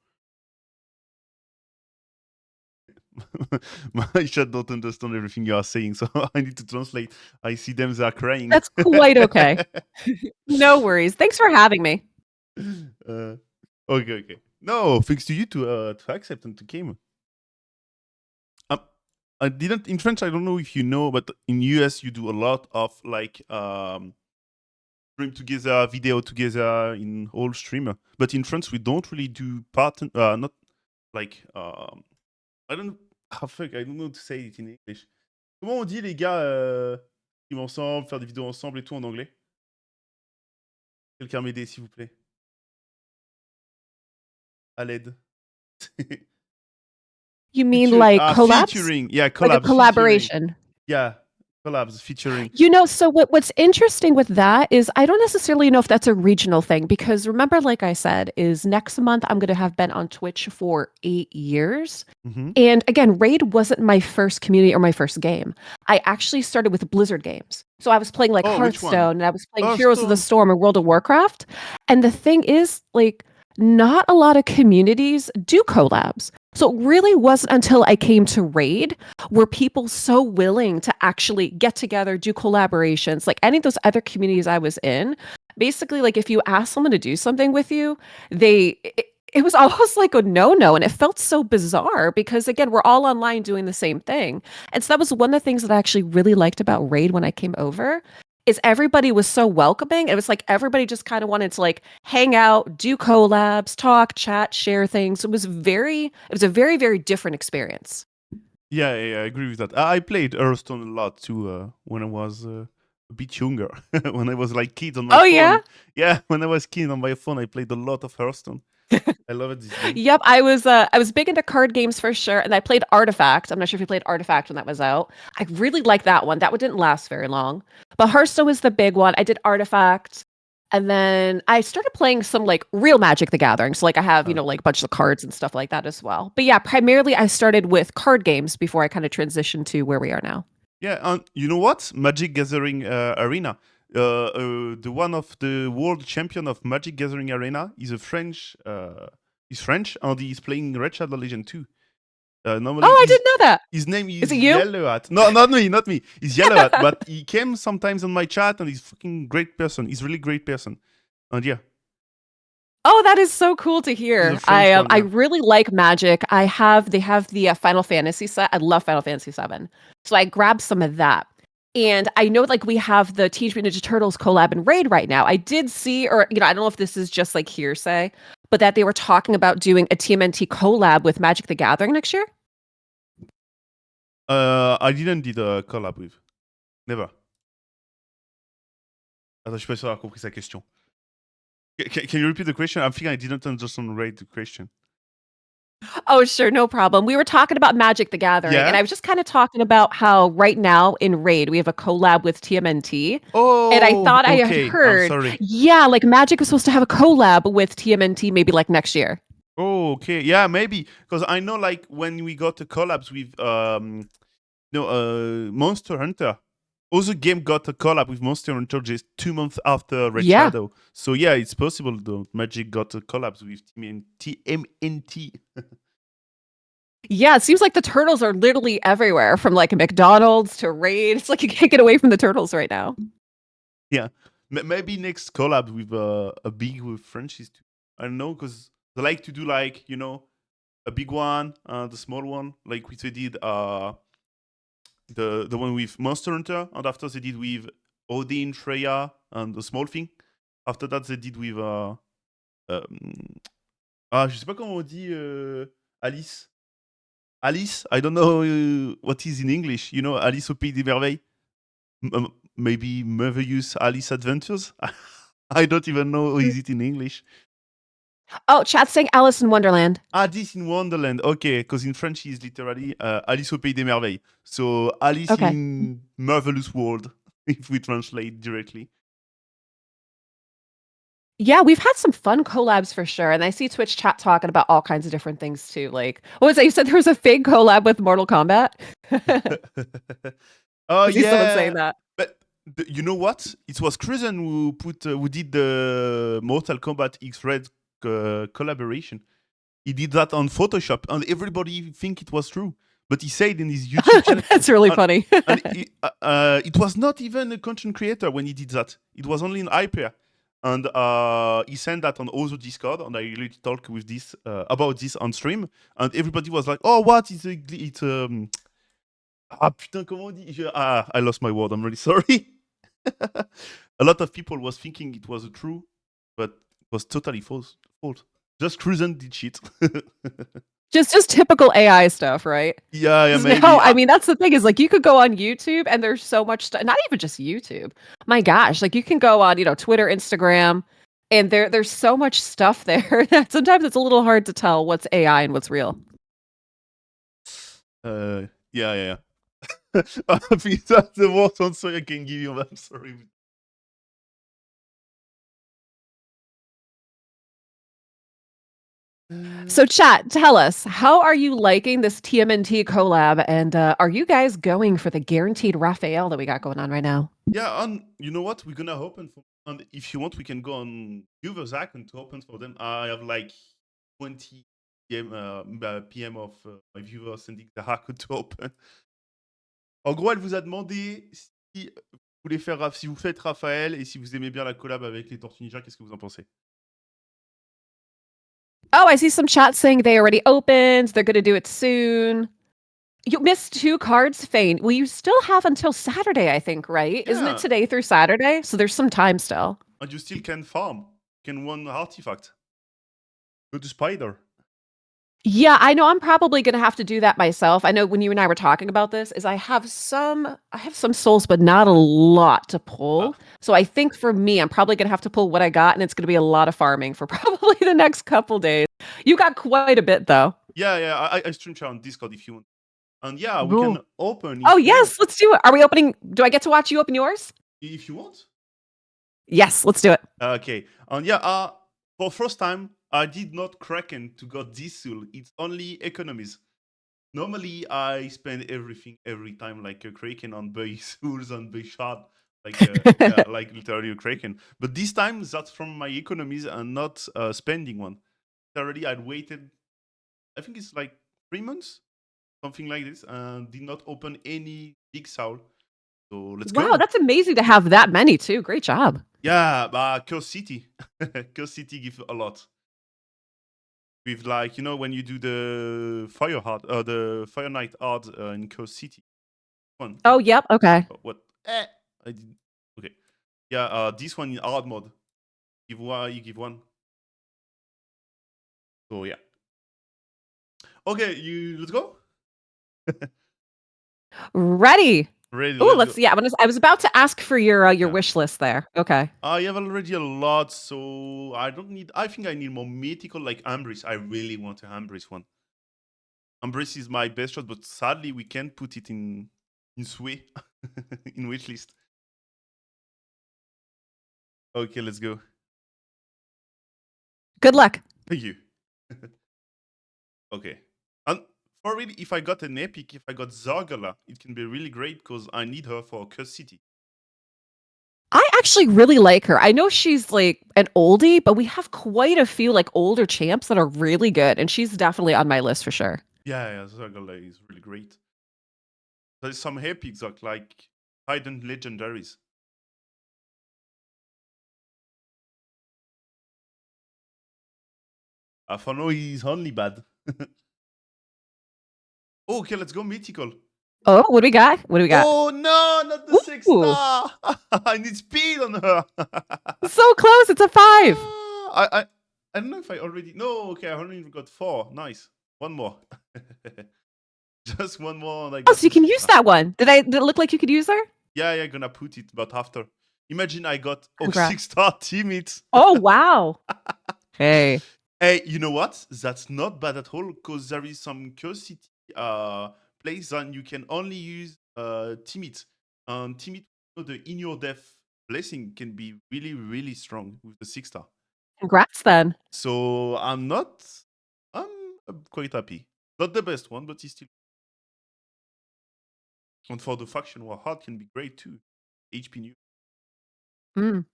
My chat don't understand everything you are saying, so I need to translate. I see them, they are crying. That's quite okay. No worries. Thanks for having me. Okay. No, thanks to you to accept and to came. I didn't in French. I don't know if you know, but in US you do a lot of like stream together, video together in whole stream. But in France we don't really do not like I don't fuck, I don't know how to say it in English. Comment on dit les gars qui vont ensemble, faire des vidéos ensemble et tout en anglais? Quelqu'un m'aider s'il vous plaît. À l'aide. You mean like collabs? Featuring. Yeah, collabs. Like a collaboration. Featuring. Yeah, collabs, featuring. So what's interesting with that is I don't necessarily know if that's a regional thing, because remember, like I said, is next month I'm going to have been on Twitch for 8 years. Mm-hmm. And again, Raid wasn't my first community or my first game. I actually started with Blizzard games. So I was playing like Hearthstone, and I was playing Heroes of the Storm and World of Warcraft. And the thing is, like, not a lot of communities do collabs. So it really wasn't until I came to Raid were people so willing to actually get together, do collaborations. Like any of those other communities I was in, basically, like if you ask someone to do something with you, it was almost like a no-no, and it felt so bizarre because, again, we're all online doing the same thing. And so that was one of the things that I actually really liked about Raid when I came over, is everybody was so welcoming. It was like everybody just kind of wanted to like hang out, do collabs, talk, chat, share things. It was a very, very different experience. Yeah, I agree with that. I played Hearthstone a lot too when I was a bit younger. When I was like kid on my phone. Yeah? Yeah, when I was kid on my phone, I played a lot of Hearthstone. I love it. Yep, I was big into card games for sure, and I played Artifact. I'm not sure if you played Artifact when that was out. I really liked that one. That one didn't last very long. But Hearthstone was the big one. I did Artifact, and then I started playing some like real Magic the Gathering. So like I have, like a bunch of cards and stuff like that as well. But yeah, primarily I started with card games before I kind of transitioned to where we are now. Yeah, and you know what? Magic Gathering Arena. The one of the world champion of Magic Gathering Arena is a French. He's French and he's playing Red Shadow Legend 2. Normally, I didn't know that. His name is it you? Yellow Hat. No, not me. He's Yellow Hat, but he came sometimes on my chat and he's fucking great person. He's really great person. And yeah. Oh, that is so cool to hear. I really like Magic. They have the Final Fantasy set. I love Final Fantasy 7. So I grabbed some of that. And I know like we have the Teenage Mutant Ninja Turtles collab in Raid right now. I did see, or I don't know if this is just like hearsay, but that they were talking about doing a TMNT collab with Magic the Gathering next year. I didn't do a collab with. Never. Attends, je suis pas sûr d'avoir compris sa question. Can you repeat the question? I think I didn't understand right the question. Oh, sure. No problem. We were talking about Magic the Gathering, and I was just kind of talking about how right now in Raid, we have a collab with TMNT. And I thought I had heard, yeah, like Magic was supposed to have a collab with TMNT maybe like next year. Oh, okay. Yeah, maybe. Because I know like when we got the collabs with No, Monster Hunter. Also, game got a collab with Monster Hunter just 2 months after Red Yeah. Shadow. So yeah, it's possible though. Magic got a collab with TMNT. Yeah, it seems like the turtles are literally everywhere, from like McDonald's to Raid. It's like you can't get away from the turtles right now. Yeah, maybe next collab with a big franchise too. I don't know, because they like to do like a big one, the small one, like we did the one with Monster Hunter, and after they did with Odin, Freya, and the small thing. After that, they did with je sais pas comment on dit Alice. Alice, I don't know what is in English. Alice au pays des merveilles. Maybe Marvelous Alice Adventures. I don't even know how is it in English. Oh, chat's saying Alice in Wonderland. Alice in Wonderland. Okay, because in French is literally Alice au pays des merveilles. So Alice Okay. in Marvelous World, if we translate directly. Yeah, we've had some fun collabs for sure. And I see Twitch chat talking about all kinds of different things too. Like, what was that? You said there was a fake collab with Mortal Kombat? Oh I see someone yeah, saying that. but you know what? It was Cruzen who did the Mortal Kombat X-Red collaboration. He did that on Photoshop, and everybody think it was true. But he said in his YouTube channel, That's really funny. and it was not even a content creator when he did that. It was only an hyper, and he sent that on also Discord, and I really talked with this about this on stream, and everybody was like, "Oh, what is it? Ah putain, comment on dit? I lost my word. I'm really sorry." A lot of people was thinking it was true, but it was totally false. Just Cruzen did shit. Just typical AI stuff, right? Yeah, 'Cause maybe. now, I mean, that's the thing is like you could go on YouTube and there's so much stuff. Not even just YouTube. My gosh, like you can go on, Twitter, Instagram, and there's so much stuff there that sometimes it's a little hard to tell what's AI and what's real. Yeah. I think that's the worst answer I can give you. I'm sorry. So chat, tell us, how are you liking this TMNT collab? And are you guys going for the guaranteed Raphael that we got going on right now? Yeah, and you know what? We're gonna open for. And if you want, we can go on viewers account to open for them. I have like 20 PM of my viewers sending the account to open. En gros, elle vous a demandé si vous voulez faire, si vous faites Raphaël et si vous aimez bien la collab avec les Tortues Ninja. Qu'est-ce que vous en pensez? Oh, I see some chat saying they already opened. They're going to do it soon. You missed 2 cards, Fane. Well, you still have until Saturday, I think, right? Isn't it Yeah. today through Saturday? So there's some time still. And you still can farm. Can one artifact. Go to Spider. Yeah, I know I'm probably gonna have to do that myself. I know when you and I were talking about this, is I have some souls, but not a lot to pull. So I think for me, I'm probably gonna have to pull what I got, and it's gonna be a lot of farming for probably the next couple days. You got quite a bit though. Yeah. I stream chat on Discord if you want. And yeah, we Go. can open. Oh if you yes, let's do it. Are we opening? Do I get to watch you open yours? if you want. Yes, let's do it. Okay. And yeah, for first time, I did not Kraken to got this soul. It's only economies. Normally, I spend everything every time like a Kraken on buy souls and buy shard. Like yeah, like literally a Kraken. But this time, that's from my economies and not spending one. Literally, I'd waited. I think it's like 3 months, something like this, and did not open any big soul. So let's Wow, go. that's amazing to have that many too. Great job. Yeah, Curse City. Curse City gives a lot. With like, when you do the the Fire Knight hard in Curse City. One. Oh, yep. Okay. What? I did. Okay. Yeah, this one in hard mode. Give one, you give one. So yeah. Okay, let's go. Ready. Ready? Oh, Let's let's. go. Yeah, I was about to ask for your Yeah. wish list there. Okay. I have already a lot, so I don't need. I think I need more mythical like Ambris. I really want a Ambris one. Ambris is my best shot, but sadly we can't put it in Sway in wishlist. Okay, let's go. Good luck. Thank you. Okay. And Or really, if I got an epic, if I got Zargala, it can be really great because I need her for Curse City. I actually really like her. I know she's like an oldie, but we have quite a few like older champs that are really good, and she's definitely on my list for sure. Yeah, Zargala is really great. There's some epics that like hidden legendaries. For now, he's only bad. Oh, okay, let's go mythical. Oh, what do we got? What do we got? Oh no, not the 6 Ooh, star! I need speed on her. so close. It's a 5. I don't know if I already. No, okay, I only got 4. Nice. One more. Just one more, and I Oh, got so you the can 6 use star. that one. Did it look like you could use her? Yeah, gonna put it, but after. Imagine I got Congrats. 6 star teammates. Oh, wow. Hey. Hey, you know what? That's not bad at all because there is some curiosity place and you can only use Timid. And Timid, the in your death blessing can be really, really strong with the 6 star. Congrats then. So I'm quite happy. Not the best one, but it's still. And for the faction war hard can be great too. HP new. Mm.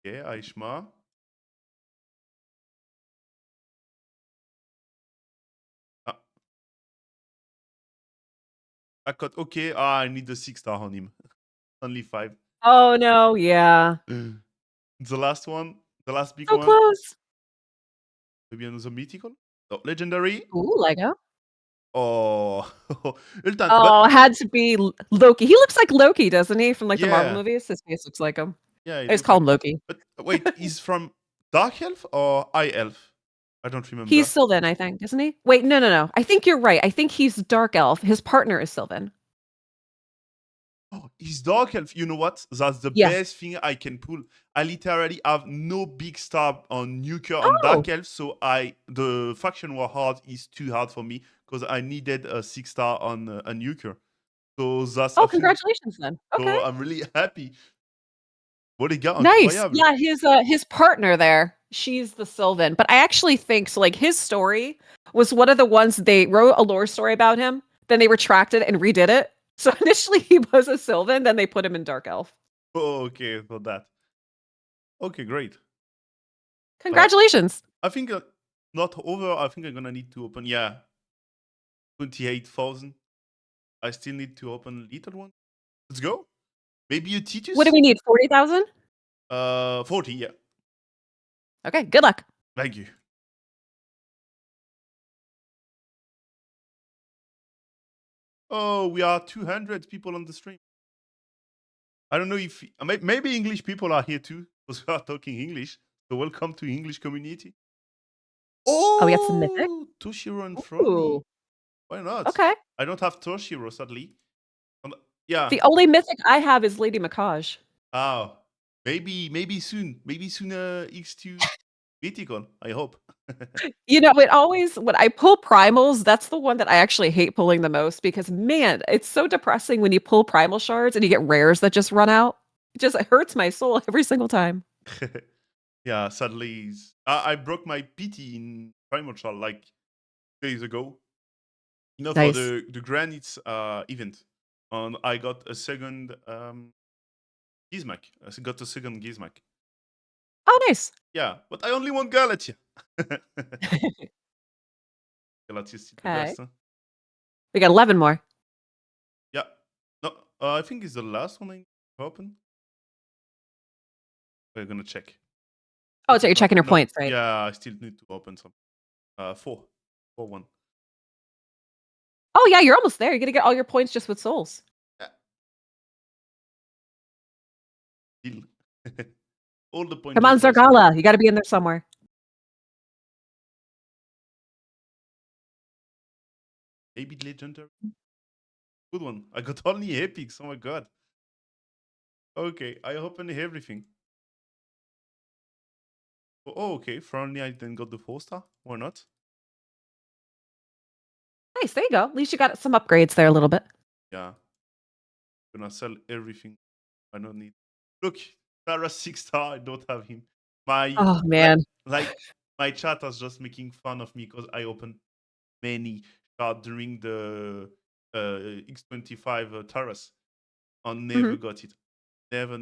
Yeah, Aishma. Ah, I got okay. I need the 6 star on him. Only 5. Oh, no. Yeah. The last one, the last big So one. close. Maybe another mythical? Oh, legendary? Ooh, Lego. Oh, Ultan. But Oh, had to be Loki. He looks like Loki, doesn't he? From like the Marvel yeah, movies. His face looks like him. yeah, it I just looks call like. him Loki. But wait, he's from Dark Elf or High Elf? I don't He's remember. Sylvan, I think, isn't he? Wait, no. I think you're right. I think he's Dark Elf. His partner is Sylvan. Oh, he's Dark Elf. You know what? That's the Yeah. best thing I can pull. I literally have no big star on Nuker on Oh. Dark Elf, so the faction war hard is too hard for me because I needed a 6 star on a Nuker. So that's Oh, I think. congratulations then. Okay. So I'm really happy. What a gars Nice. incroyable. Yeah, his partner there, she's the Sylvan. But I actually think so like his story was one of the ones they wrote a lore story about him, then they retracted and redid it. So initially he was a Sylvan, then they put him in Dark Elf. Oh, okay, for that. Okay, great. Congratulations. I think not over. I think I'm gonna need to open, 28,000. I still need to open little one. Let's go. Maybe a What do Titus? we need? 40,000? 40, yeah. Okay, good luck. Thank you. Oh, we are 200 people on the stream. I don't know if maybe English people are here too because we are talking English. So welcome to English community. Oh, we got some mythic. Oh, Toshiro and Frony. Ooh. Why not? Okay. I don't have Toshiro, sadly. Yeah. The only mythic I have is Lady Macaj. Oh, maybe soon. Maybe soon, X2 Mythical, I hope. You know, it always when I pull primals, that's the one that I actually hate pulling the most because man, it's so depressing when you pull primal shards and you get rares that just run out. It hurts my soul every single time. Yeah, sadly, I broke my PT in Primal Shard like days ago. You know, for Nice. the Granite event. And I got a second Gizmak. I got a second Gizmak. Oh, nice. Yeah, but I only want Galatia. Galatia is still the Okay. best, huh? We got 11 more. Yeah. No, I think it's the last one I open. We're gonna check. Oh, so you're checking your No, points, right? yeah, I still need to open some. 4. 4-1. Oh yeah, you're almost there. You're gonna get all your points just with souls. Yeah, deal. All the points Come on, just by soul. Zargala. You gotta be in there somewhere. Maybe legendary. Good one. I got only epics. Oh my god. Okay, I opened everything. Oh, okay. Finally, I then got the 4-star. Why not? Nice, there you go. At least you got some upgrades there a little bit. Yeah. Gonna sell everything. I don't need. Look, Tara 6-star. I don't have him. My Oh like man. like my chat is just making fun of me because I open many shot during the X25 terrace and never Mhm. got it. Never.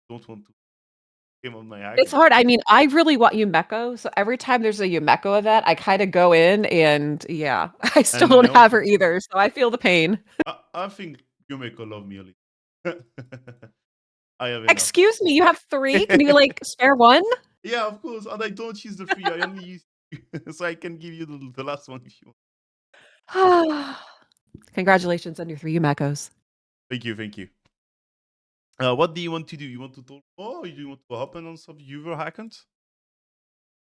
Don't want to. Came on my It's account. hard. I mean, I really want Yumeko, so every time there's a Yumeko event, I kinda go in and yeah, I still And don't Leon have her too. either, so I feel the pain. I think you make a love me a little. I have enough. Excuse me, you have 3? Can you, like, spare 1? Yeah, of course. And I don't use the free. I only use so I can give you the last one if you want. Congratulations on your 3 Yumekos. Thank you. What do you want to do? You want to talk more, or do you want to open on some viewer accounts?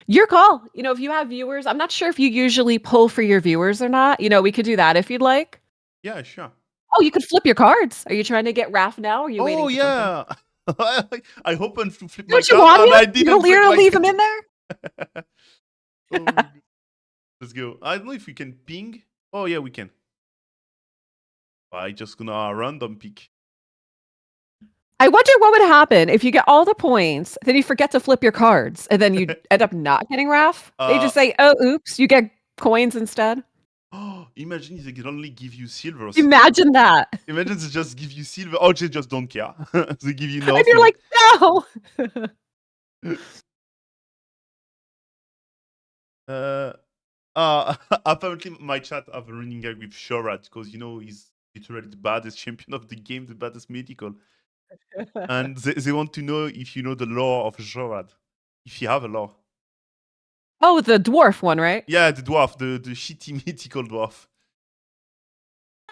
Your call. You know, if you have viewers, I'm not sure if you usually pull for your viewers or not. You know, we could do that if you'd like. Yeah, sure. Oh, you could flip your cards. Are you trying to get Raph now, or are you Oh waiting for something? yeah. I hoped to flip my Don't you card want and him? I You didn't don't flip my leave him card. in there? Oh my god. Let's go. I don't know if we can ping. Oh yeah, we can. I just gonna random pick. I wonder what would happen if you get all the points, then you forget to flip your cards, and then you end up not getting Raph. They just say, "Oh, oops, you get coins instead." Imagine if they can only give you silvers. Imagine that. Imagine they just give you silver. Oh, they just don't care. They give you And you're nothing. like, "No." uh, apparently my chat have a running gag with Shorat because he's literally the baddest champion of the game, the baddest mythical, and they want to know if you know the lore of Shorat, if you have a lore. Oh, the dwarf one, right? Yeah, the dwarf, the shitty mythical dwarf.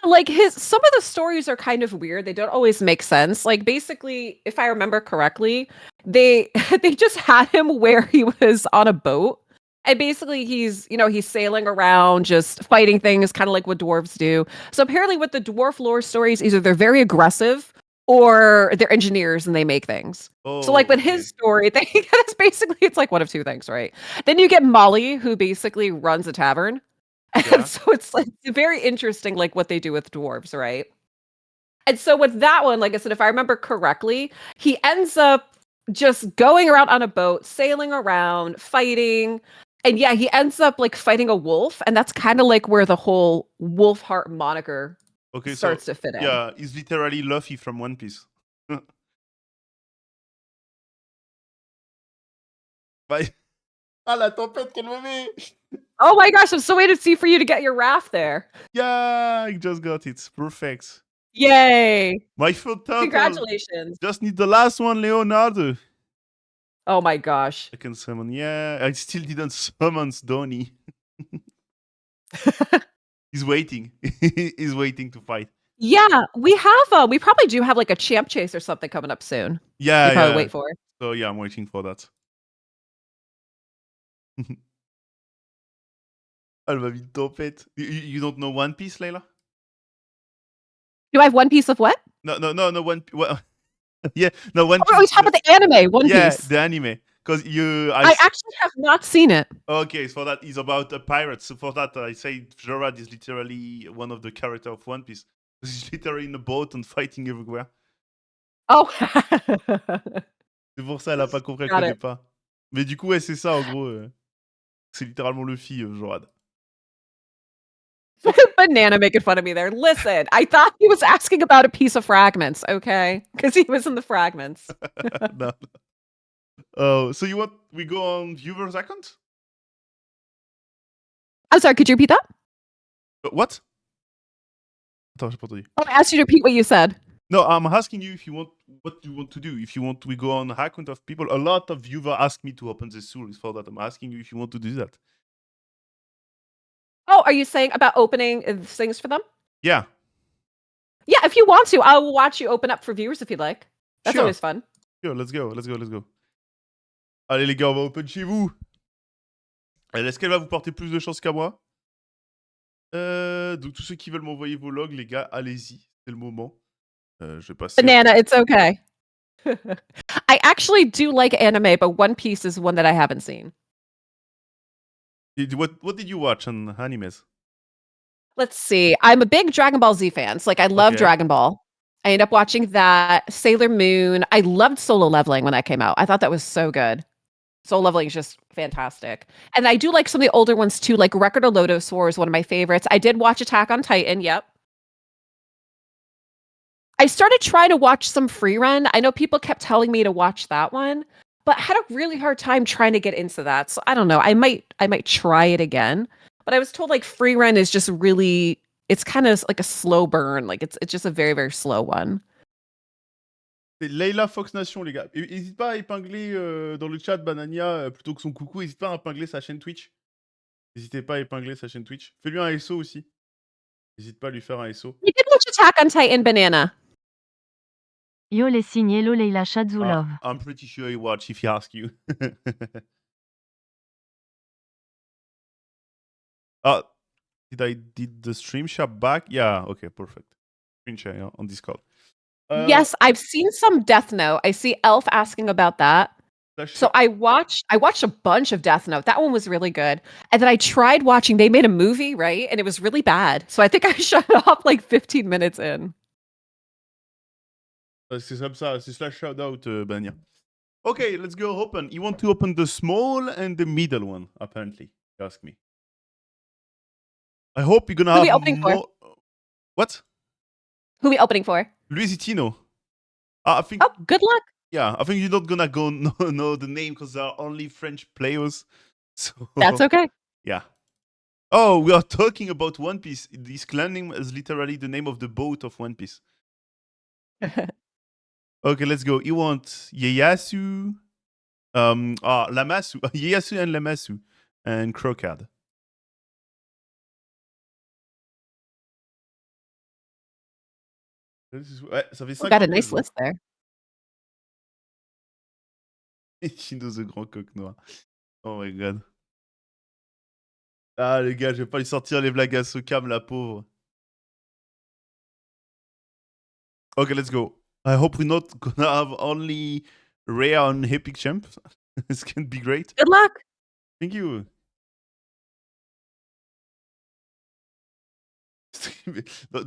Like some of the stories are kind of weird. They don't always make sense. Like basically, if I remember correctly, they they just had him where he was on a boat. And basically he's sailing around just fighting things kind of like what dwarves do. So apparently with the dwarf lore stories, either they're very aggressive or they're engineers and they make things. So Oh, like with okay. his story, that's basically it's like one of two things, right? Then you get Molly, who basically runs a tavern. Yeah. And so it's like very interesting, like what they do with dwarves, right? And so with that one, like I said, if I remember correctly, he ends up just going around on a boat, sailing around, fighting. And yeah, he ends up like fighting a wolf. And that's kind of like where the whole wolf heart moniker Okay, so starts to fit in. yeah, he's literally Luffy from One Piece. Bye. Ah, la tempête, qu'elle me met! Oh my gosh, I'm so waiting to see for you to get your raft there. Yeah, I just got it. Perfect. Yay. My third turtle. Congratulations. Just need the last one, Leonardo. Oh my gosh. I can summon. Yeah, I still didn't summon Donnie. He's waiting. He's waiting to fight. Yeah, we probably do have like a champ chase or something coming up soon. Yeah, You probably yeah. wait for. So yeah, I'm waiting for that. Elle m'a mis une tempête. You don't know One Piece, Layla? Do I have one piece of what? No, One Piece. Well, yeah, no, One Oh, Piece. we talk about the anime, One Yeah, Piece. the anime. Because I actually have not seen it. Okay, so that is about a pirate. So for that, I say Jorad is literally one of the characters of One Piece. He's literally in a boat and fighting everywhere. Oh. C'est pour ça, elle a pas compris, elle Got connaît it. pas. Mais du coup, ouais, c'est ça, en gros. C'est littéralement Luffy, Jorad. Banana making fun of me there. Listen, I thought he was asking about a piece of fragments, okay? Because he was in the fragments. No. Oh, so you want we go on viewers' account? I'm sorry, could you repeat that? What? Attends, j'ai pas entendu. Oh, I asked you to repeat what you said. No, I'm asking you if you want what you want to do. If you want, we go on account of people. A lot of viewers ask me to open the series for that. I'm asking you if you want to do that. Oh, are you saying about opening things for them? Yeah. Yeah, if you want to, I will watch you open up for viewers if you'd like. That's Sure. always fun. Sure, let's go. Allez les gars, on va open chez vous. Est-ce qu'elle va vous porter plus de chance qu'à moi? Donc tous ceux qui veulent m'envoyer vos logs, les gars, allez-y, c'est le moment. Je vais passer. Banana, it's okay. I actually do like anime, but One Piece is one that I haven't seen. What did you watch on animes? Let's see. I'm a big Dragon Ball Z fan. So, like, I love Okay. Dragon Ball. I ended up watching that. Sailor Moon. I loved Solo Leveling when that came out. I thought that was so good. Soul Leveling is just fantastic. And I do like some of the older ones too, like Record of Lodoss War is one of my favorites. I did watch Attack on Titan, yep. I started trying to watch some Free Run. I know people kept telling me to watch that one, but I had a really hard time trying to get into that. So I don't know. I might try it again. But I was told like Free Run is just really it's kind of like a slow burn. Like it's just a very, very slow one. C'est Leila Fox Nation, les gars. N'hésite pas à épingler dans le chat Banania plutôt que son coucou. N'hésite pas à épingler sa chaîne Twitch. N'hésitez pas à épingler sa chaîne Twitch. Fais-lui un SO aussi. N'hésite pas à lui faire un SO. You did watch Attack on Titan, Banana. Yo les signes, hello Leila Chazzup. I'm pretty sure he watch if he asks you. Did the stream share back? Yeah, okay, perfect. Screen share, yeah, on Discord. Yes, I've seen some Death Note. I see Elf asking about that. So I watched a bunch of Death Note. That one was really good. And then I tried watching, they made a movie, right? And it was really bad. So I think I shut it off like 15 minutes in. C'est comme ça, c'est slash shout-out, Bania. Okay, let's go open. You want to open the small and the middle one, apparently. You ask me. I hope you're gonna Who have we opening for? more... What? Who we opening for? Luisitino. I think... Oh, good luck. Yeah, I think you're not gonna go know the name because there are only French players. So That's okay. Yeah. Oh, we are talking about One Piece. This clan name is literally the name of the boat of One Piece. Okay, let's go. You want Ieyasu, Lamasu, Ieyasu and Lamasu, and Crocad. Ça fait 5 Got a nice list there. Shindo the Grand Coq Noir. Oh my god. Ah les gars, je vais pas lui sortir les blagues à Sokam, la pauvre. Okay, let's go. I hope we're not gonna have only rare and epic champs. This can be great. Good luck. Thank you.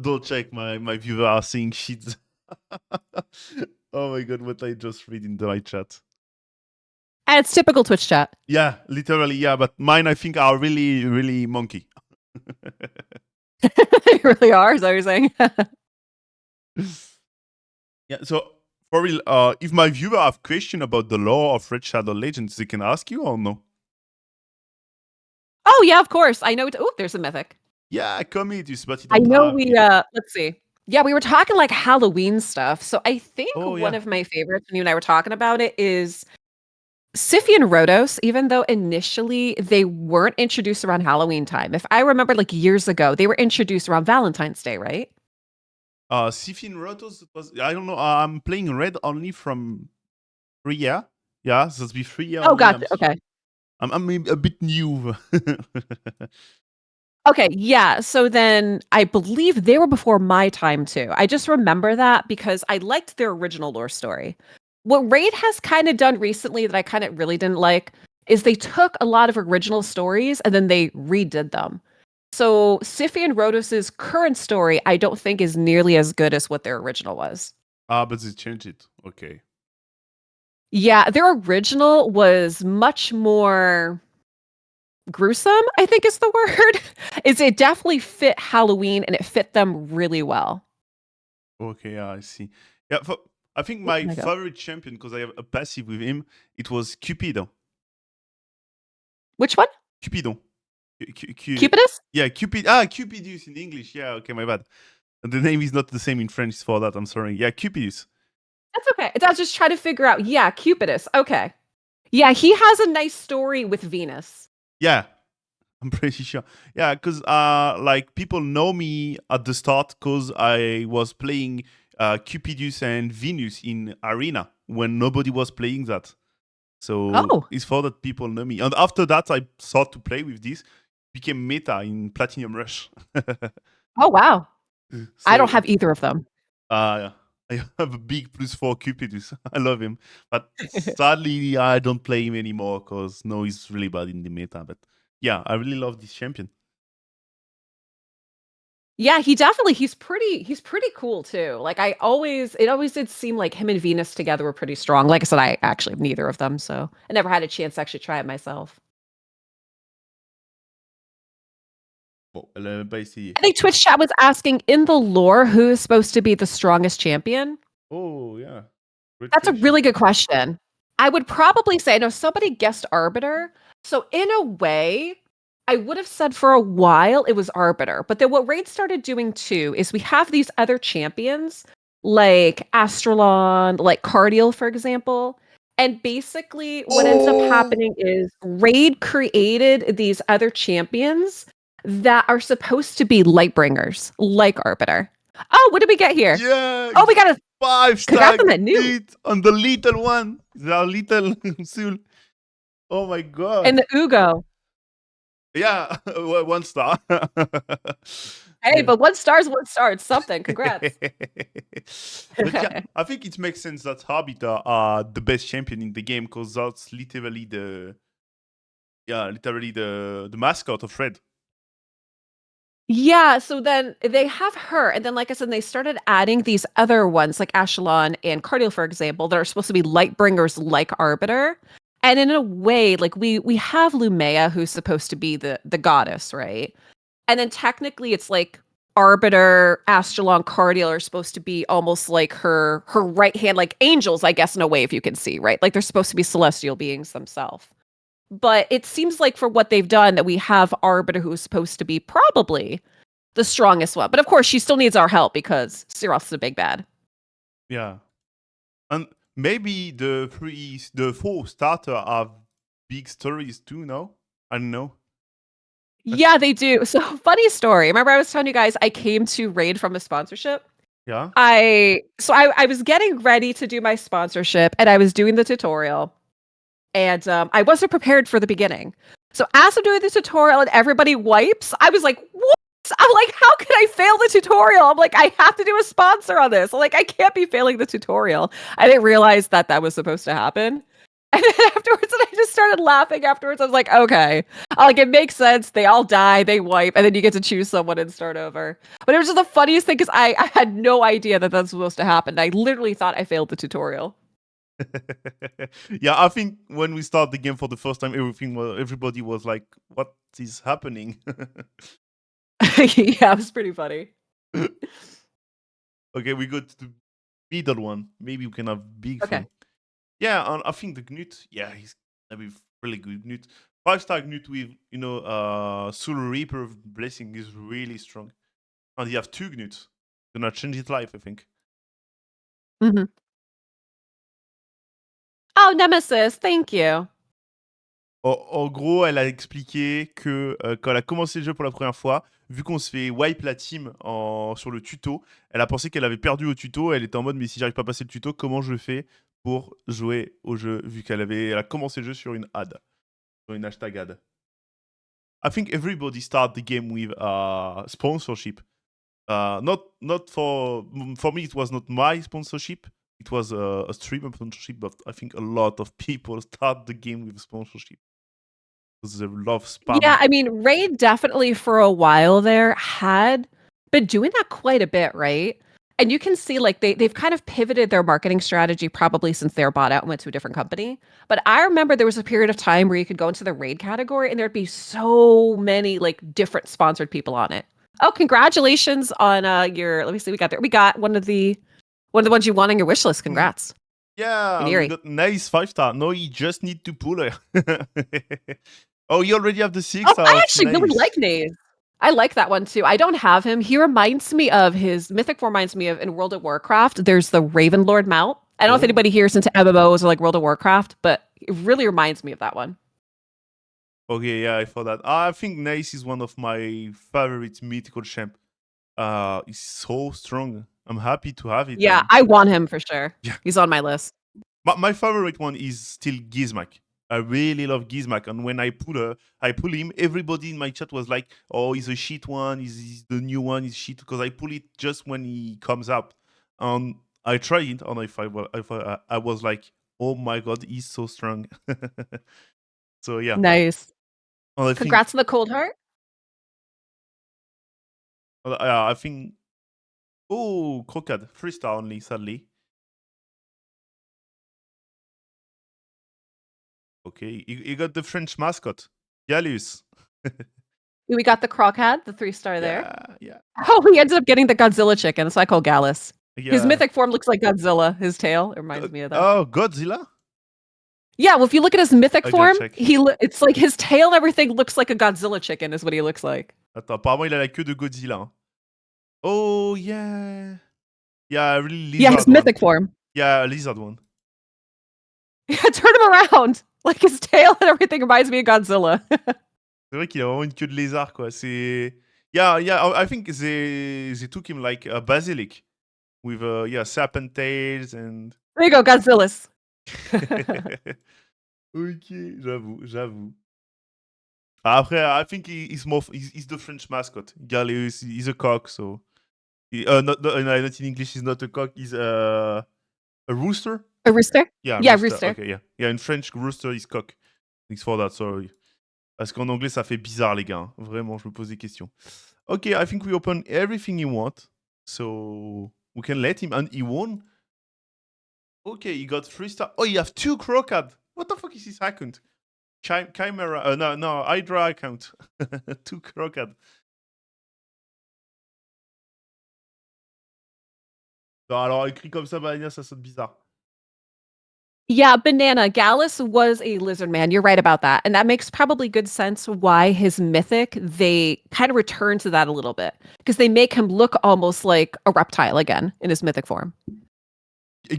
Don't check, my viewers are seeing shit. Oh my god, what I just read in the live chat. And it's typical Twitch chat. Yeah, literally, yeah, but mine I think are really, really monkey. They really are, is that what you're saying? Yeah, so for real, if my viewer have question about the lore of Red Shadow Legends, they can ask you or no? Oh yeah, of course. I know. Oh, there's a mythic. Yeah, commit, but I know we let's see. Yeah, we were talking like Halloween stuff. So I think one of my favorites, when you and I were talking about it, is Siphi and Rhodos, even though initially they weren't introduced around Halloween time. If I remember like years ago, they were introduced around Valentine's Day, right? Siphi and Rhodos was, I don't know, I'm playing red only from 3 years. Yeah, so it's be 3 years. Oh, gotcha. Okay. I'm a bit new. Okay, yeah. So then I believe they were before my time too. I just remember that because I liked their original lore story. What Raid has kind of done recently that I kind of really didn't like is they took a lot of original stories and then they redid them. So Siphi and Rhodos' current story, I don't think is nearly as good as what their original was. But they changed it. Okay. Yeah, their original was much more gruesome, I think is the word. It definitely fit Halloween and it fit them really well. Okay, yeah, I see. Yeah, I think my favorite champion, because I have a passive with him, it was Cupido. Which one? Cupido. Cupidus? Yeah, Cupidus in English. Yeah, okay, my bad. The name is not the same in French for that. I'm sorry. Yeah, Cupidus. That's okay. I was just trying to figure out. Yeah, Cupidus. Okay. Yeah, he has a nice story with Venus. Yeah, I'm pretty sure. Yeah, because like people know me at the start because I was playing Cupidus and Venus in Arena when nobody was playing that. So it's for that people know me. And after that, I started to play with this. Became meta in Platinum Rush. Oh, wow. So, I don't have either of them. Yeah. I have a big +4 Cupidus. I love him. But sadly, I don't play him anymore because no, he's really bad in the meta. But yeah, I really love this champion. Yeah, he's pretty cool too. Like it always did seem like him and Venus together were pretty strong. Like I said, I actually have neither of them, so I never had a chance to actually try it myself. Bon, elle a même pas essayé. I think Twitch chat was asking in the lore who is supposed to be the strongest champion. Oh, yeah. Great That's a question. really good question. I would probably say, I know somebody guessed Arbiter. So in a way, I would have said for a while it was Arbiter. But then what Raid started doing too is we have these other champions like Astralon, like Cardiel, for example. And basically what ends up Oh! happening is Raid created these other champions that are supposed to be Lightbringers, like Arbiter. Oh, what did we get here? Yeah! Oh, we got a 5-star congrats on that new beat on the little one. The little Sul. Oh my god. and the Ugo. Yeah, 1 star. Hey, Yeah. but 1 star is 1 star. It's something. Congrats. But yeah, I think it makes sense that Arbiter are the best champion in the game because that's literally the mascot of Red. Yeah, so then they have her, and then, like I said, they started adding these other ones, like Ashelon and Cardiel, for example, that are supposed to be Lightbringers like Arbiter. And in a way, like we have Lumea, who's supposed to be the goddess, right? And then technically it's like Arbiter, Astralon, Cardiel are supposed to be almost like her right hand, like angels, I guess, in a way, if you can see, right? Like they're supposed to be celestial beings themselves. But it seems like for what they've done that we have Arbiter who is supposed to be probably the strongest one. But of course, she still needs our help because Siroth's a big bad. Yeah. And maybe the 4 starter have big stories too, no? I don't know. Yeah, they do. So funny story. Remember I was telling you guys I came to Raid from a sponsorship? Yeah? I was getting ready to do my sponsorship and I was doing the tutorial. And I wasn't prepared for the beginning. So as I'm doing the tutorial and everybody wipes, I was like, what? I'm like, how could I fail the tutorial? I'm like, I have to do a sponsor on this. I'm like, I can't be failing the tutorial. I didn't realize that that was supposed to happen. And then afterwards, and I just started laughing afterwards. I was like, okay. Like, it makes sense. They all die, they wipe, and then you get to choose someone and start over. But it was just the funniest thing because I had no idea that that's supposed to happen. I literally thought I failed the tutorial. Yeah, I think when we start the game for the first time, everybody was like, "What is happening?" Yeah, it was pretty funny. Okay, we go to the middle one. Maybe we can have big Okay. fun. Yeah, and I think the Gnut, yeah, he's gonna be really good. Gnut, 5-star Gnut with Soul Reaper of Blessing is really strong, and you have 2 Gnuts. Gonna change his life, I think. Mhm. Oh, Nemesis, thank you. En gros, elle a expliqué que quand elle a commencé le jeu pour la première fois, vu qu'on se fait wipe la team sur le tuto, elle a pensé qu'elle avait perdu au tuto. Elle était en mode, mais si j'arrive pas à passer le tuto, comment je fais pour jouer au jeu, vu elle a commencé le jeu sur une ad, sur une hashtag ad. I think everybody start the game with sponsorship. Not for me, it was not my sponsorship. It was a streamer sponsorship, but I think a lot of people start the game with sponsorship. Because they love spam. Yeah, I mean, Raid definitely for a while there had been doing that quite a bit, right? And you can see like they've kind of pivoted their marketing strategy probably since they were bought out and went to a different company. But I remember there was a period of time where you could go into the Raid category and there'd be so many like different sponsored people on it. Oh, congratulations on your let me see, we got one of the ones you want on your wish list. Congrats. Yeah, and we Iniri. got nice 5-star. No, you just need to pull her. Oh, you already have the 6 Oh, star I of actually really like nice. Naze. I like that one too. I don't have him. He reminds me of his Mythic form reminds me of in World of Warcraft. There's the Ravenlord mount. I don't know if Oh. anybody here is into MMOs or like World of Warcraft, but it really reminds me of that one. Okay, yeah, I thought that. I think Nice is one of my favorite mythical champ. He's so strong. I'm happy to have it. Yeah, And I want him for sure. yeah, He's on my list. but my favorite one is still Gizmak. I really love Gizmak, and when I pull him. Everybody in my chat was like, "Oh, he's a shit one. He's the new one. He's shit." Because I pull it just when he comes out, and I tried it, and I was like, "Oh my god, he's so strong." So yeah, Nice. and I think Congrats on the cold heart. I think. Oh, Crocad. 3-star only, sadly. Okay, you got the French mascot, Gallus. We got the Crocad, the 3-star there. Yeah. Oh, he ended up getting the Godzilla chicken, so I call Gallus. His Yeah. mythic form looks like Godzilla. His tail, it reminds me of that. Oh, Godzilla? Yeah, well, if you look at his mythic I form, gotta check. it's like his tail, everything looks like a Godzilla chicken is what he looks like. Attends, apparemment, il a la queue de Godzilla. Hein. Oh, yeah. Yeah, a really lizard Yeah, his one. mythic form. Yeah, a lizard one. Yeah, turn him around. Like his tail and everything reminds me of Godzilla. C'est vrai qu'il a vraiment une queue de lézard, quoi. C'est... Yeah, I think they took him like a basilic. With, serpent tails and... There you go, Godzilla's. Ok, j'avoue. Après, I think he's the French mascot. Gallus, he's a cock, so... not in English, he's not a cock, he's a rooster? A rooster? Yeah, Yeah, rooster. rooster. Okay, yeah. Yeah, in French, rooster is cock. Thanks for that, sorry. Parce qu'en anglais, ça fait bizarre, les gars. Vraiment, je me pose des questions. Okay, I think we open everything you want. So, we can let him. And he won. Okay, he got 3-star. Oh, you have 2 Crocad. What the fuck is his account? Chimera. No, Hydra account. 2 Crocad. Non, alors, écrit comme ça, Banania, ça sonne bizarre. Yeah, Banana. Gallus was a lizard man. You're right about that. And that makes probably good sense why his mythic, they kind of return to that a little bit. Because they make him look almost like a reptile again in his mythic form.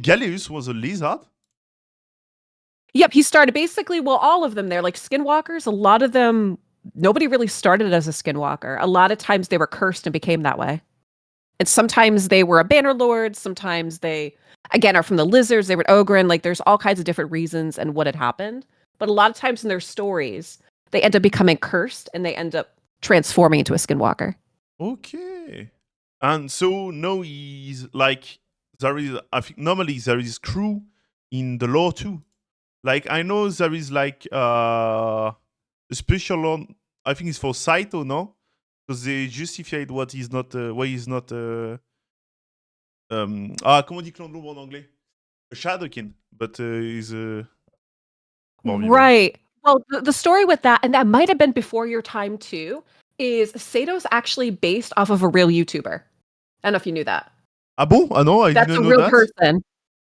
Gallus was a lizard? Yep, he started basically, well, all of them, they're like skinwalkers. A lot of them, nobody really started as a skinwalker. A lot of times they were cursed and became that way. And sometimes they were a banner lord. Sometimes they, again, are from the lizards. They were Ogren. Like there's all kinds of different reasons and what had happened. But a lot of times in their stories, they end up becoming cursed and they end up transforming into a skinwalker. Okay. And so now he's like, I think normally there is crew in the lore too. Like I know there is like a special one, I think it's for Saito, no? Because they justified what he's not, why he's not. Comment on dit clan de l'ombre en anglais? A Shadowkin, but he's Right. Well, the story with that, and that might have been before your time too, is Sato's actually based off of a real YouTuber. I don't know if you knew that. Ah bon? Ah non, I That's didn't a know real that. person.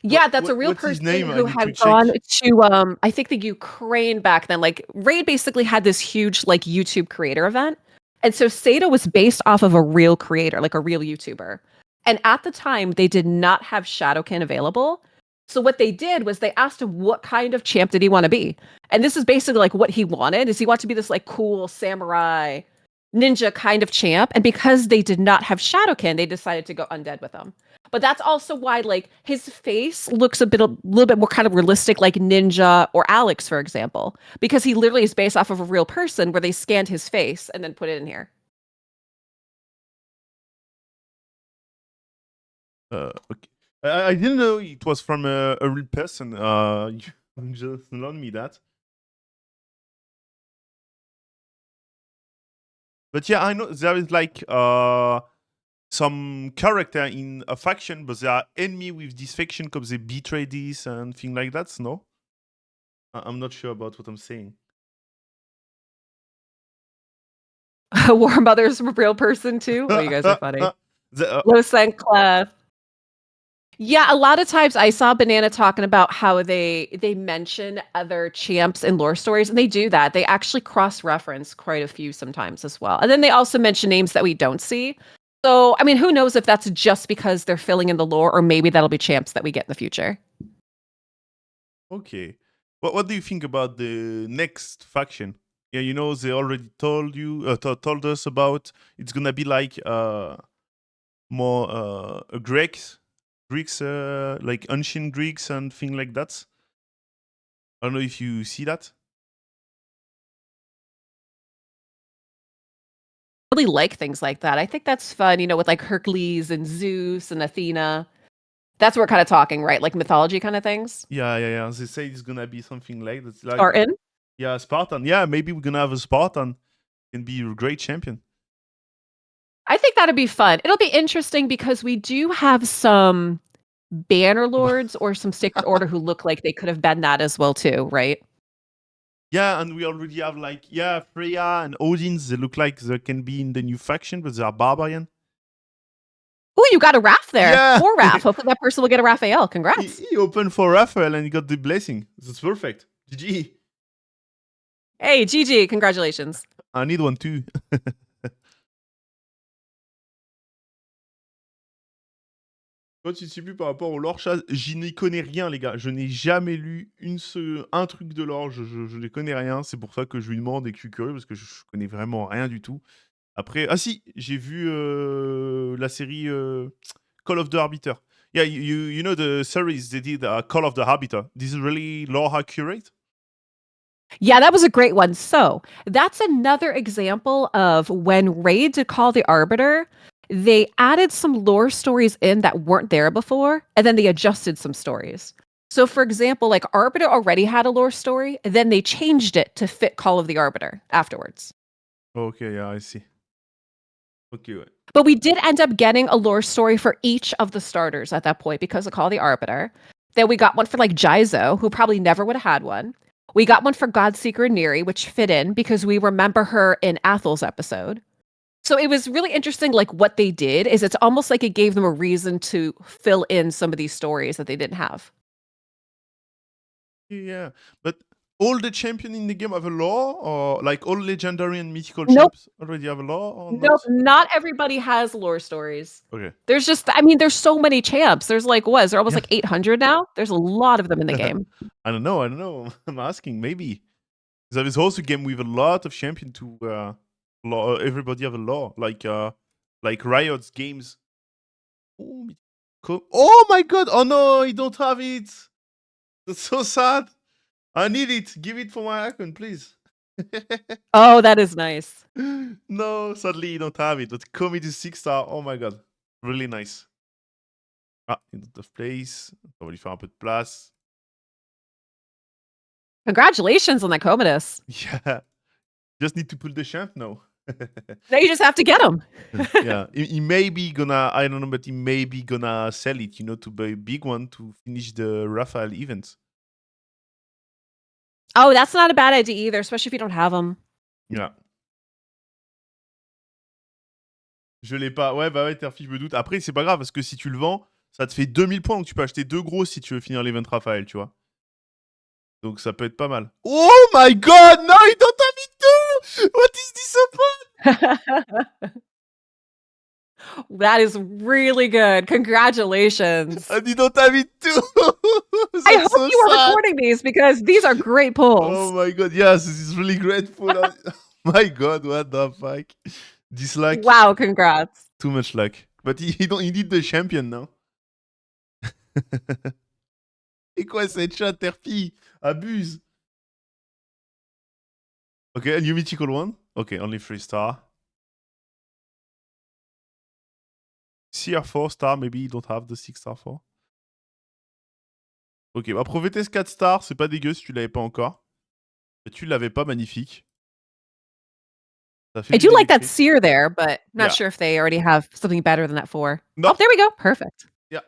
Yeah, that's a real what's his person name? I who need had to check. gone to I think the Ukraine back then. Like Raid basically had this huge like YouTube creator event. And so Sato was based off of a real creator, like a real YouTuber. And at the time they did not have Shadowkin available. So what they did was they asked him what kind of champ did he want to be. And this is basically like what he wanted is he wanted to be this like cool samurai ninja kind of champ. And because they did not have Shadowkin, they decided to go undead with him. But that's also why, like, his face looks a little bit more kind of realistic, like Ninja or Alex, for example, because he literally is based off of a real person where they scanned his face and then put it in here. Okay. I didn't know it was from a real person. You just learned me that. But yeah, I know there is like some character in a faction, but they are enemy with this faction because they betray this and things like that. No, I'm not sure about what I'm saying. War Mother's a real person too. Oh, you guys are funny. Los Saint-Clair. Yeah, a lot of times I saw Banana talking about how they mention other champs in lore stories, and they do that. They actually cross-reference quite a few sometimes as well. And then they also mention names that we don't see. So, I mean, who knows if that's just because they're filling in the lore, or maybe that'll be champs that we get in the future. Okay. What do you think about the next faction? Yeah, you know, they already told you, told us about it's gonna be like more Greeks, like ancient Greeks and things like that. I don't know if you see that. Really like things like that. I think that's fun, you know, with like Hercules and Zeus and Athena. That's what we're kind of talking, right? Like mythology kind of things. Yeah. They say it's gonna be something like that. Like, Spartan. Yeah, Spartan. Yeah, maybe we're gonna have a Spartan. Can be a great champion. I think that'd be fun. It'll be interesting because we do have some banner lords or some Sacred Order who look like they could have been that as well too, right? Yeah, and we already have like, yeah, Freya and Odin's. They look like they can be in the new faction, but they are barbarian. Ooh, you got a Raph there. Yeah! More Raph. Hopefully that person will get a Raphael. Congrats. He opened for Raphael and he got the blessing. That's perfect. GG. Hey, GG. Congratulations. I need one too. Quand tu sais plus par rapport au lore, j'y n'y connais rien, les gars. Je n'ai jamais lu un truc de lore. Je n'y connais rien. C'est pour ça que je lui demande et que je suis curieux parce que je connais vraiment rien du tout. Après, ah si, j'ai vu la série Call of the Arbiter. Yeah, you know the series they did, Call of the Arbiter. This is really lore accurate? Yeah, that was a great one. So that's another example of when Raid did Call the Arbiter, they added some lore stories in that weren't there before, and then they adjusted some stories. So, for example, like Arbiter already had a lore story, and then they changed it to fit Call of the Arbiter afterwards. Okay, yeah, I see. Ok, ouais. But we did end up getting a lore story for each of the starters at that point because of Call the Arbiter. Then we got one for like Jaizo, who probably never would have had one. We got one for Godseeker Neri, which fit in because we remember her in Athel's episode. So it was really interesting, like what they did is it's almost like it gave them a reason to fill in some of these stories that they didn't have. Yeah, but all the champions in the game have a lore, or like all legendary and mythical Nope. champs already have a lore, or Nope. not? Not everybody has lore stories. Okay. There's just, I mean, there's so many champs. There's like, what? Is there almost Yeah. like 800 now? There's a lot of them in the game. I don't know. I'm asking, maybe. There is also a game with a lot of champion to everybody have a lore, like Riot's games. Oh, oh my god! Oh no, I don't have it. That's so sad. I need it. Give it for my icon, please. Oh, that is nice. No, sadly you don't have it. But Comedy 6-star, oh my god. Really nice. Ah, in the place. On va lui faire un peu de place. Congratulations on that Commodus. Yeah. Just need to pull the champ now. Now you just have to get them. Yeah. He may be gonna, I don't know, but he may be gonna sell it, to buy a big one to finish the Raphael event. Oh, that's not a bad idea either, especially if you don't have them. Yeah. Je l'ai pas. Ouais, bah ouais, Terfi, je me doute. Après, c'est pas grave parce que si tu le vends, ça te fait 2000 points. Donc tu peux acheter 2 gros si tu veux finir l'event Raphaël, tu vois. Donc ça peut être pas mal. Oh my god! No, you don't have it too! What is this about? That is really good. Congratulations. And you don't have it too! I That's hope so you are sad. recording these because these are great Oh pulls. my god, yes, this is really grateful. Oh my god, what the fuck? Dislike. Wow, congrats. Too much luck. But he need the champion now. Et quoi cette chat, Terfi? Abuse. Okay, a new mythical one. Okay, only 3-star. CR4 star, maybe you don't have the 6-star 4. Ok, bah Prophétesse 4 stars, c'est pas dégueu si tu l'avais pas encore. Et tu l'avais pas, magnifique. Ça fait I du do like that dégâts. seer there, but not Yeah. sure if they already have something better than that 4. No. Oh, there we go. Perfect. Yeah.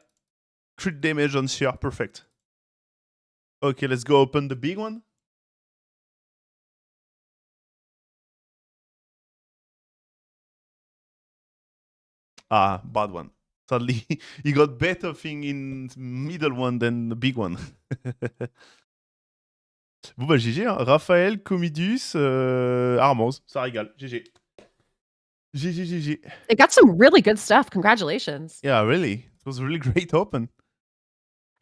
Crit damage on CR, perfect. Okay, let's go open the big one. Ah, bad one. Suddenly, he got better thing in middle one than the big one. Bon bah GG, hein. Raphaël, Comidus, Armance, ça régale. GG. GG, GG. They got some really good stuff. Congratulations. Yeah, really. It was a really great open.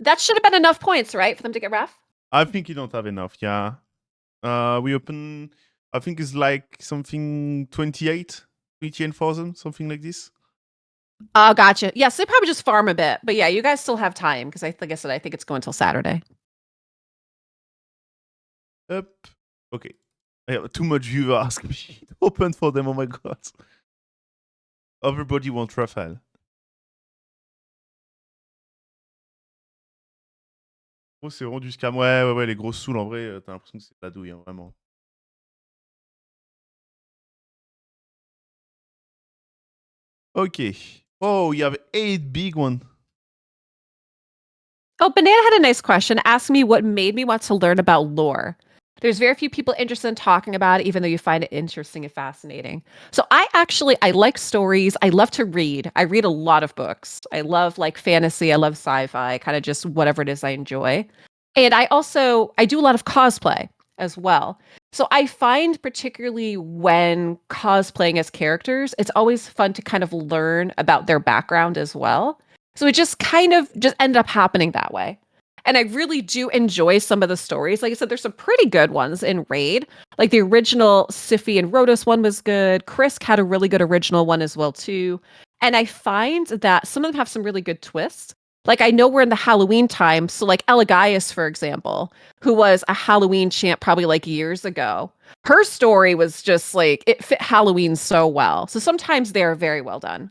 That should have been enough points, right, for them to get Raph? I think you don't have enough, yeah. We open, I think it's like something 28,000, something like this. Oh, gotcha. Yes, they probably just farm a bit. But yeah, you guys still have time because like I said, I think it's going until Saturday. Up. Okay. I have too much viewer ask me to open for them, oh my god. Everybody wants Raphael. Oh, c'est vraiment du scam. Ouais, les grosses souls, en vrai, t'as l'impression que c'est de la douille, hein, vraiment. OK. Oh, you have 8 big one. Oh, Banana had a nice question. Asked me what made me want to learn about lore. There's very few people interested in talking about it, even though you find it interesting and fascinating. So I like stories. I love to read. I read a lot of books. I love like fantasy. I love sci-fi, kind of just whatever it is I enjoy. And I do a lot of cosplay as well. So I find particularly when cosplaying as characters, it's always fun to kind of learn about their background as well. So it just kind of just ended up happening that way. And I really do enjoy some of the stories. Like I said, there's some pretty good ones in Raid. Like the original Siphi and Rhodos one was good. Chris had a really good original one as well too. And I find that some of them have some really good twists. Like I know we're in the Halloween time, so like Elagaius, for example, who was a Halloween champ probably like years ago. Her story was just like it fit Halloween so well. So sometimes they're very well done.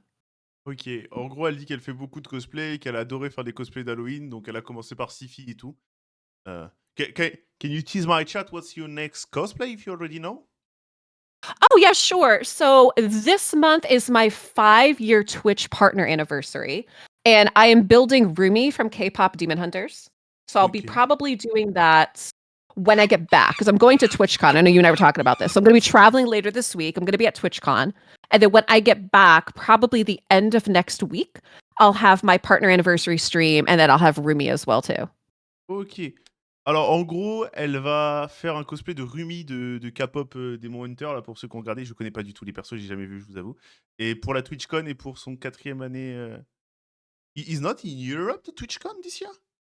OK. En gros, elle dit qu'elle fait beaucoup de cosplay, qu'elle adorait faire des cosplays d'Halloween, donc elle a commencé par Sci-Fi et tout. Can you tease my chat what's your next cosplay if you already know? Oh, yeah, sure. So this month is my 5-year Twitch partner anniversary, and I am building Rumi from K-pop Demon Hunters. So I'll be OK. probably doing that when I get back because I'm going to TwitchCon. I know you and I were talking about this. So I'm going to be traveling later this week. I'm going to be at TwitchCon. And then when I get back, probably the end of next week, I'll have my partner anniversary stream and then I'll have Rumi as well too. OK. Alors, en gros, elle va faire un cosplay de Rumi de K-pop Demon Hunter, là, pour ceux qui ont regardé. Je connais pas du tout les persos, j'ai jamais vu, je vous avoue. Et pour la TwitchCon et pour son 4e année. Is not in Europe, the TwitchCon this year?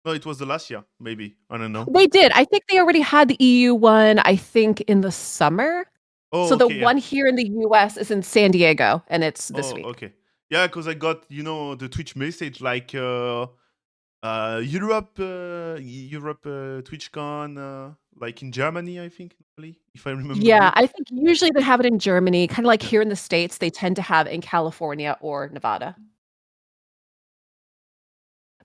No, it was the last year, maybe. I don't know. They did. I think they already had the EU one, I think, in the summer. Oh, So the okay, yeah. one here in the US is in San Diego, and it's this Oh, week. okay. Yeah, because I got, the Twitch message like Europe, TwitchCon, like in Germany, I think, Italy, if I remember Yeah, good. I think usually they have it in Germany, kind of like here in the States, they tend to have it in California or Nevada.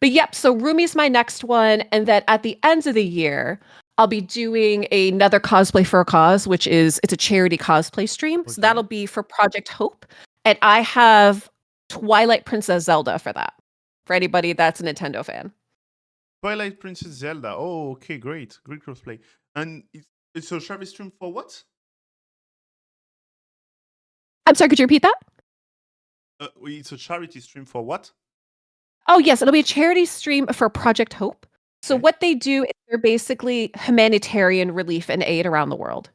But yep, so Rumi's my next one, and then at the end of the year, I'll be doing another cosplay for a cause, it's a charity cosplay stream. So Okay. that'll be for Project Hope, and I have Twilight Princess Zelda for that. For anybody that's a Nintendo fan. Twilight Princess Zelda. Oh, okay, great. Great crossplay. And it's a Travis stream for what? I'm sorry, could you repeat that? It's a charity stream for what? Oh, yes, it'll be a charity stream for Project Hope. So Okay. what they do is they're basically humanitarian relief and aid around the world.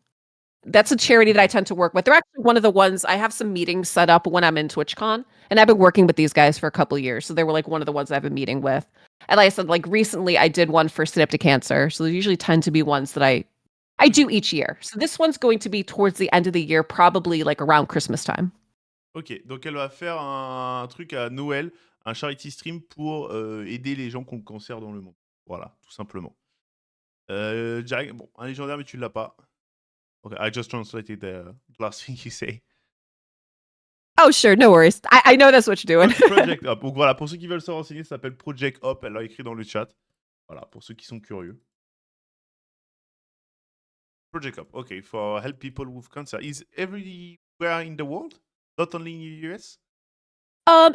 That's a charity that I tend to work with. They're actually one of the ones I have some meetings set up when I'm in TwitchCon, and I've been working with these guys for a couple of years. So they were like one of the ones I have a meeting with. And like I said, like recently I did one for synaptic cancer. So they usually tend to be ones that I do each year. So this one's going to be towards the end of the year, probably like around Christmas time. Ok, donc elle va faire un truc à Noël, un charity stream pour aider les gens qui ont le cancer dans le monde. Voilà, tout simplement. Bon, un légendaire, mais tu l'as pas. Ok, I just translated the last thing you say. Oh, sure, no worries. I know that's what you're doing. Project Up. Donc voilà, pour ceux qui veulent se renseigner, ça s'appelle Project Up. Elle l'a écrit dans le chat. Voilà, pour ceux qui sont curieux. Project Up, okay, for help people with cancer. Is everywhere in the world? Not only in the US?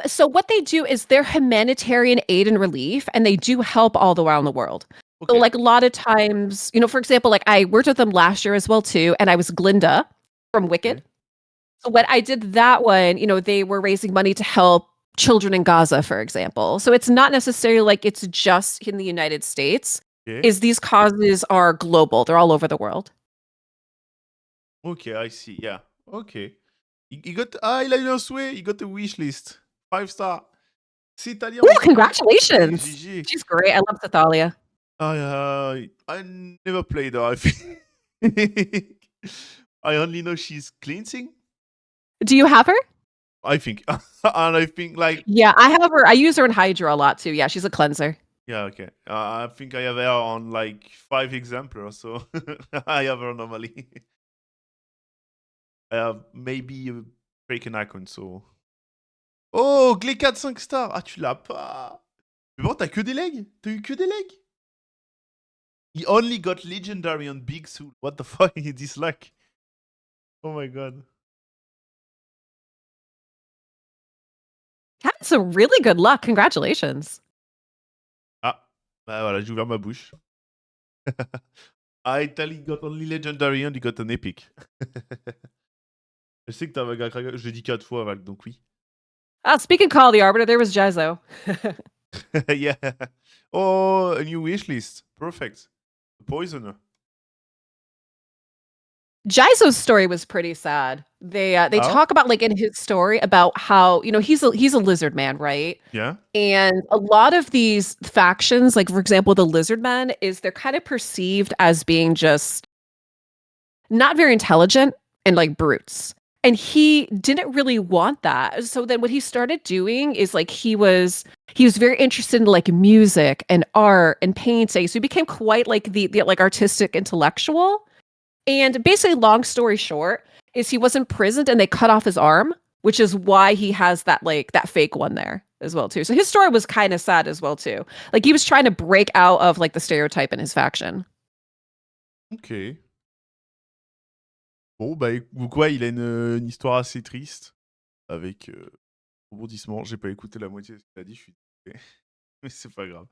So what they do is they're humanitarian aid and relief, and they do help all around the world. So Okay. like a lot of times, for example, like I worked with them last year as well too, and I was Glinda from Wicked. Okay. So when I did that one, they were raising money to help children in Gaza, for example. So it's not necessarily like it's just in the United States. Okay. Is these causes are global. They're all over the world. Okay, I see. Yeah. Okay. Il a eu un souhait. He got a wish list. 5 star. C'est italien Oh, aussi. congratulations. GG. She's great. I love Thalia. I never played her, I think. I only know she's cleansing. Do you have her? I think. And I think like... Yeah, I have her. I use her in Hydra a lot too. Yeah, she's a cleanser. Yeah, okay. I think I have her on like 5 exemplars, so I have her normally. I have maybe a break icon, so... Oh, Glécat 5 stars. Ah, tu l'as pas. Mais bon, t'as que des legs. T'as eu que des legs. He only got legendary on Big Soul. What the fuck is this luck? Oh my god. So really good luck. Congratulations. Ah, bah voilà, j'ai ouvert ma bouche. Ah, Italy got only legendary and he got an epic. Je sais que t'as Vaga Kraga, je l'ai dit 4 fois, Val, donc oui. Speaking Call of the Arbiter, there was Jaizo. Yeah. Oh, a new wish list. Perfect. Poisoner. Jaizo's story was pretty sad. They Oh? talk about like in his story about how, he's a lizard man, right? Yeah? And a lot of these factions, like for example, the lizard men, they're kind of perceived as being just not very intelligent and like brutes. And he didn't really want that. So then what he started doing is like he was very interested in like music and art and painting. So he became quite like the like artistic intellectual. And basically, long story short, is he was imprisoned and they cut off his arm, which is why he has that fake one there as well too. So his story was kind of sad as well too. Like he was trying to break out of like the stereotype in his faction. Ok. Bon, bah, ou quoi, il a une histoire assez triste. Avec rebondissement. J'ai pas écouté la moitié de ce qu'il a dit, je suis désolé. Mais c'est pas grave.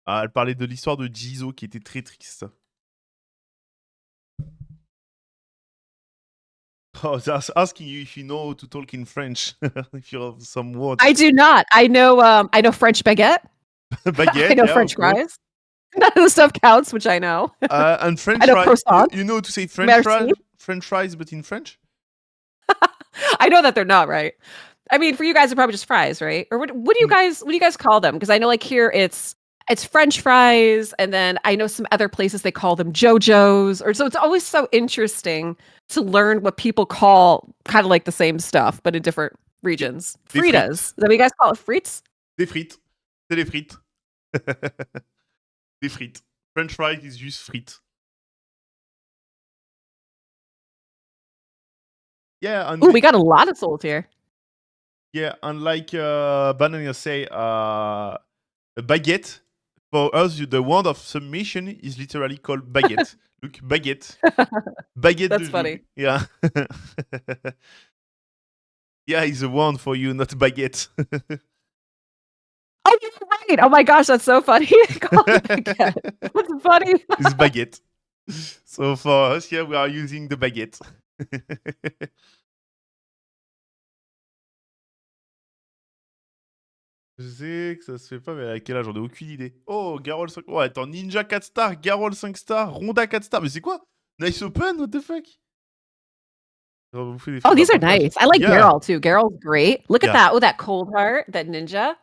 Ah, elle parlait de l'histoire de Jizo qui était très triste. Oh, just asking you if you know to talk in French. If you have some words. I do not. I know French baguette. Baguette, I know yeah, French of course. fries. None of the stuff counts, which I know. And French I know fries. croissant. You know to say Merci. French fries, but in French? I know that they're not right. I mean, for you guys, they're probably just fries, right? Or what do you guys call them? Because I know like here it's French fries, and then I know some other places they call them JoJo's, or so it's always so interesting to learn what people call kind of like the same stuff, but in different regions. Des Fritas. frites. Is that what you guys call it? Frites? Des frites. C'est des frites. Des frites. French fries is juste frites. Yeah, and Ooh, we got a lot of souls here. yeah, and like Banana say, a baguette. For us, the word of submission is literally called baguette. Look, baguette. Baguette That's de funny. jour. Yeah. Yeah, it's a word for you, not baguette. Oh, you're right. Oh my gosh, that's so funny. Call it baguette. That's funny. It's baguette. So for us, here we are using the baguette. Je sais que ça se fait pas, mais à quel âge? J'en ai aucune idée. Oh, Garol 5... Oh, attends, Ninja 4 stars, Garol 5 stars, Ronda 4 stars. Mais c'est quoi? Nice Open, what the fuck? On va bouffer des Oh, fruits these d'un are partage. nice. I like Yeah. Geralt too. Geralt's great. Look at Yeah. that. Oh, that cold heart, that ninja.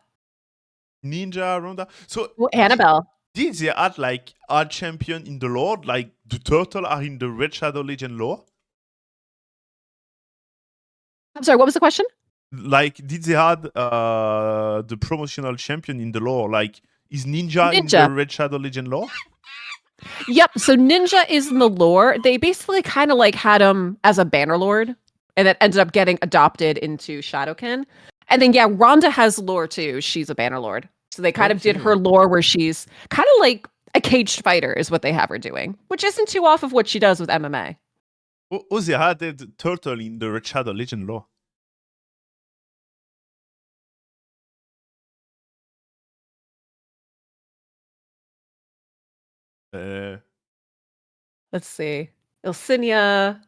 Ninja, Ronda. So, Oh, Annabelle. did they add like a champion in the lore? Like the turtle are in the Red Shadow Legend lore? I'm sorry, what was the question? Like, did they add the promotional champion in the lore? Like, is Ninja in Ninja. the Red Shadow Legend lore? Yep. So Ninja is in the lore. They basically kind of like had him as a Bannerlord, and that ended up getting adopted into Shadowkin. And then yeah, Rhonda has lore too. She's a Bannerlord. So they kind of did Okay. her lore where she's kind of like a caged fighter is what they have her doing, which isn't too off of what she does with MMA. Oh, they added turtle in the Red Shadow Legend lore. Let's see. Ilsinia.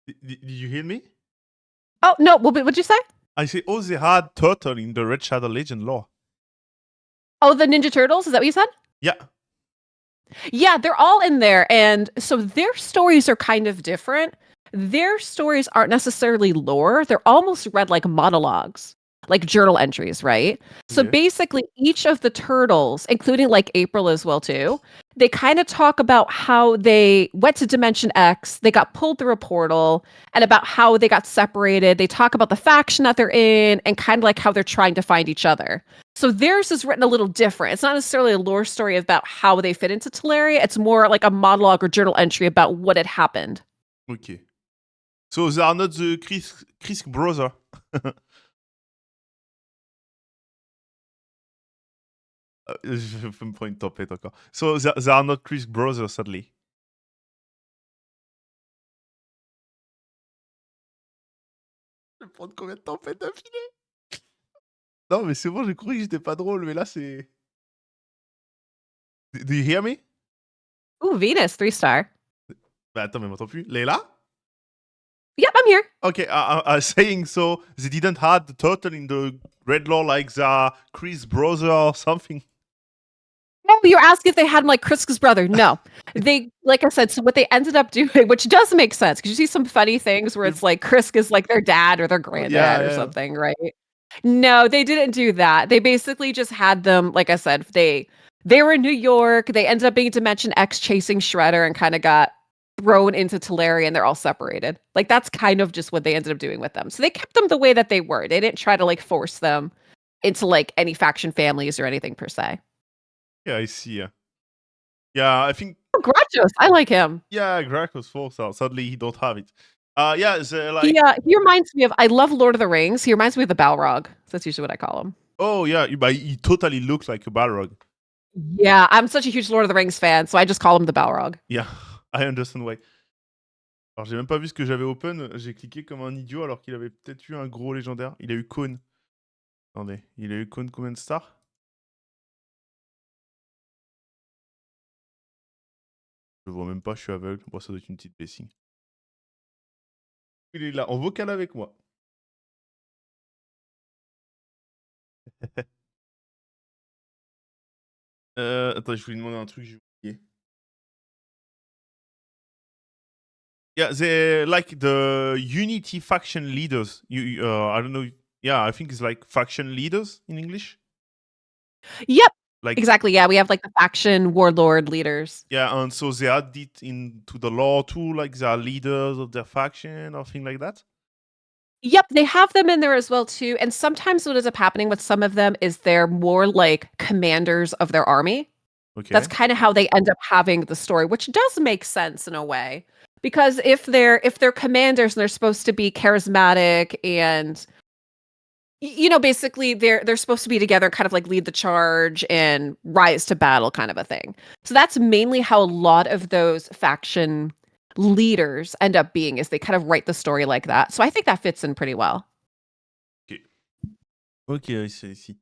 Did you hear me? Oh, no. What'd you say? I say, oh, they had turtle in the Red Shadow Legend lore. Oh, the Ninja Turtles? Is that what you said? Yeah. Yeah, they're all in there. And so their stories are kind of different. Their stories aren't necessarily lore, they're almost read like monologues, like journal entries, right? So Yeah. basically, each of the turtles, including like April as well, too, they kind of talk about how they went to Dimension X, they got pulled through a portal, and about how they got separated. They talk about the faction that they're in and kind of like how they're trying to find each other. So theirs is written a little different. It's not necessarily a lore story about how they fit into Teleria. It's more like a monologue or journal entry about what had happened. Okay. So they are not the Chris brother. Je vais me prendre une tempête encore. So they are not Chris brothers, sadly. Je vais prendre combien de tempêtes d'affilée? Non, mais c'est bon, j'ai compris que j'étais pas drôle, mais là, c'est do you hear me? Ooh, Venus, 3-star. Bah, attends, mais m'entends plus? Leila? Yep, I'm here. Okay, I saying so they didn't have the turtle in the red law like the Chris brother or something. No, you're asking if they had him like Kriska's brother. No. They like I said, so what they ended up doing, which does make sense, because you see some funny things where Yep. it's like Kriska's like their dad or their Yeah, granddad or yeah. something, right? No, they didn't do that. They basically just had them, like I said, they were in New York. They ended up being Dimension X chasing Shredder and kind of got thrown into Tularia and they're all separated. Like that's kind of just what they ended up doing with them. So they kept them the way that they were. They didn't try to like force them into like any faction families or anything per se. Yeah, I see, yeah. Yeah, I think Oh, Grachos, I like him. yeah, Gracchus 4 star. Sadly, he don't have it. Yeah, the like He reminds me of I love Lord of the Rings. He reminds me of the Balrog. So that's usually what I call him. oh, yeah, but he totally looks like a Balrog. Yeah, I'm such a huge Lord of the Rings fan, so I just call him the Balrog. Yeah, I understand why. Alors, j'ai même pas vu ce que j'avais open, j'ai cliqué comme un idiot alors qu'il avait peut-être eu un gros légendaire. Il a eu Cône. Attendez, il a eu Cône combien de stars? Je vois même pas, je suis aveugle. Bon, ça doit être une petite blessing. Il est là, en vocal avec moi. Attends, je voulais demander un truc, j'ai oublié. Yeah, they like the Unity faction leaders. I don't know. Yeah, I think it's like faction leaders in English. Yep, Like, exactly. Yeah, we have like the faction warlord leaders. yeah, and so they add it into the law too, like they are leaders of their faction or thing like that. Yep, they have them in there as well too. And sometimes what ends up happening with some of them is they're more like commanders of their army. That's Okay. kind of how they end up having the story, which does make sense in a way. Because if they're commanders and they're supposed to be charismatic and you know, basically they're supposed to be together, kind of like lead the charge and rise to battle kind of a thing. So that's mainly how a lot of those faction leaders end up being is they kind of write the story like that. So I think that fits in pretty well. Okay. Okay, I see.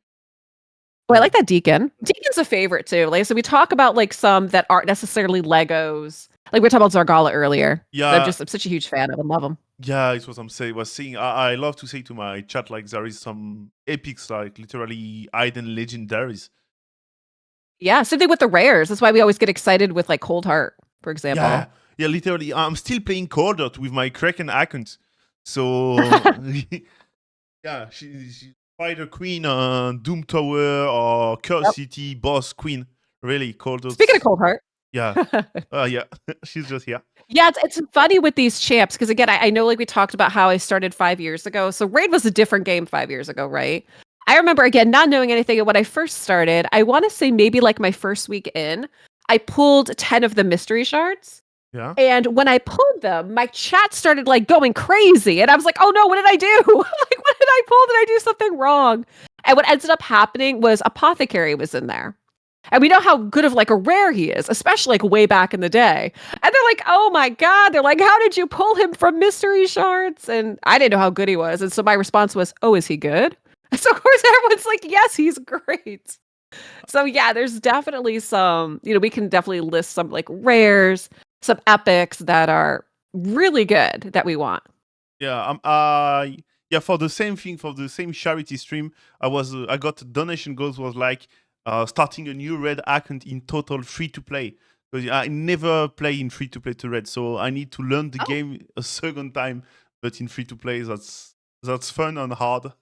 Oh, I like that Deacon. Deacon's a favorite too. Like, so we talk about like some that aren't necessarily Legos. Like we were talking about Zargala earlier. Yeah, I'm such a huge fan of and love them. yeah, it's what I'm saying. Was saying. I love to say to my chat like there is some epics like literally hidden legendaries. Yeah, same thing with the rares. That's why we always get excited with like Cold Heart, for example. Yeah, yeah, literally. I'm still playing Cold Heart with my Kraken account. So yeah, she's Spider Queen on Doom Tower or Curse Yep. City Boss Queen. Really, Cold Heart. Speaking of Cold Heart. Yeah, yeah, she's just here. Yeah, it's funny with these champs because again, I know like we talked about how I started 5 years ago. So Raid was a different game 5 years ago, right? I remember again not knowing anything when I first started. I want to say maybe like my first week in, I pulled 10 of the mystery shards. Yeah. And when I pulled them, my chat started like going crazy. And I was like, oh no, what did I do? Like, what did I pull? Did I do something wrong? And what ended up happening was Apothecary was in there. And we know how good of like a rare he is, especially like way back in the day. And they're like, oh my God. They're like, how did you pull him from mystery shards? And I didn't know how good he was. And so my response was, oh, is he good? And so of course everyone's like, yes, he's great. So yeah, there's definitely some, you know, we can definitely list some like rares, some epics that are really good that we want. Yeah, yeah, for the same thing, for the same charity stream, I got donation goals was like starting a new red account in total free to play. Because I never play in free to play to red, so I need to learn the Oh. game a second time. But in free to play, that's fun and hard.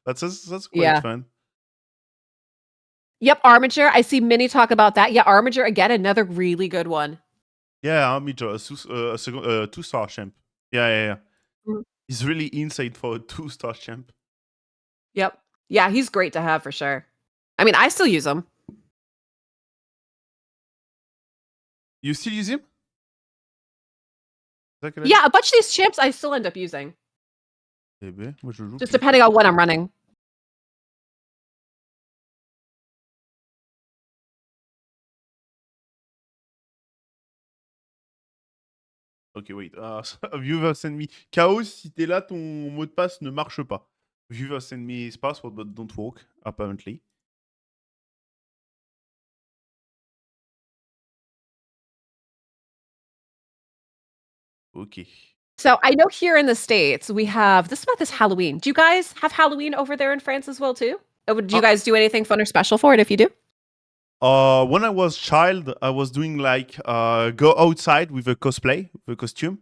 That's quite Yeah. fun. Yep, Armature. I see many talk about that. Yeah, Armature again, another really good one. Yeah, Armiger, a second, 2-star champ. Yeah. Mm. He's really insane for a 2-star champ. Yep. Yeah, he's great to have for sure. I mean, I still use him. You still use him? Yeah, a bunch of these champs I still end up using. Eh ben, moi je joue. Just depending on what I'm running. Ok, wait. A viewer send me. Chaos, si t'es là, ton mot de passe ne marche pas. Viewer sent me his password, but don't work, apparently. Okay. So I know here in the States we have this about this Halloween. Do you guys have Halloween over there in France as well too? Do you Uh, guys do anything fun or special for it if you do? when I was child, I was doing like go outside with a cosplay, with a costume,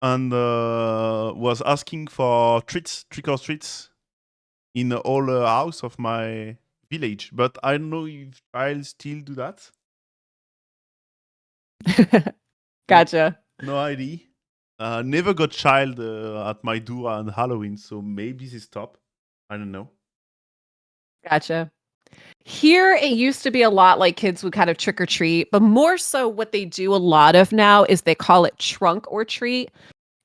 and was asking for treats, trick or treats, in all house of my village. But I don't know if child still do that. No, Gotcha. no idea. Never got child at my door on Halloween, so maybe they stop. I don't know. Gotcha. Here, it used to be a lot like kids would kind of trick or treat, but more so what they do a lot of now is they call it trunk or treat.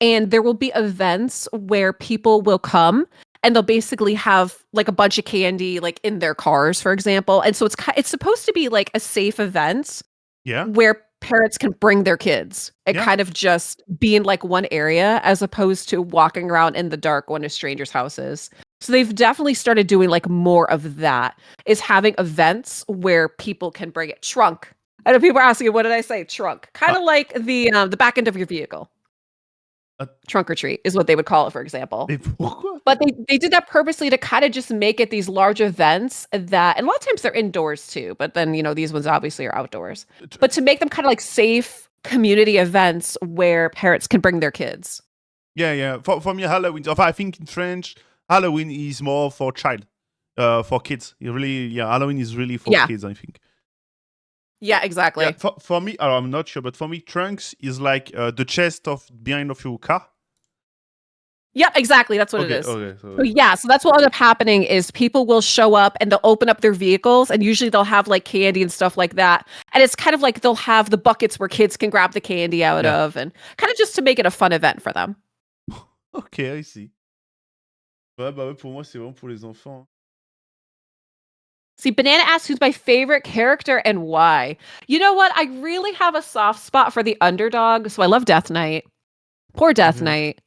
And there will be events where people will come and they'll basically have like a bunch of candy like in their cars, for example. And so it's supposed to be like a safe event Yeah, where parents can bring their kids and yeah. kind of just be in like one area as opposed to walking around in the dark going to strangers' houses. So they've definitely started doing like more of that, is having events where people can bring it. Trunk. I know people are asking, what did I say? Trunk. Kind Uh, of like the back end of your vehicle. uh, Trunk or treat is what they would call it, for example. mais pourquoi? But they did that purposely to kind of just make it these large events that, and a lot of times they're indoors too, but then, these ones obviously are outdoors. But to make them kind of like safe community events where parents can bring their kids. Yeah, yeah. For me, Halloween. I think in French, Halloween is more for child, for kids. It really, yeah. Halloween is really for Yeah. kids, I think. Yeah, Yeah. exactly. For me, I'm not sure, but for me, trunks is like the chest of behind of your car. Yeah, exactly. That's what it Okay, is. okay. So yeah, so that's what will end up happening is people will show up and they'll open up their vehicles and usually they'll have like candy and stuff like that. And it's kind of like they'll have the buckets where kids can grab the candy out Yeah. of and kind of just to make it a fun event for them. Okay, I see. Ouais, bah ouais, pour moi, c'est vraiment pour les enfants. See, Banana asks who's my favorite character and why. You know what? I really have a soft spot for the underdog, so I love Death Knight. Poor Death Okay. Knight.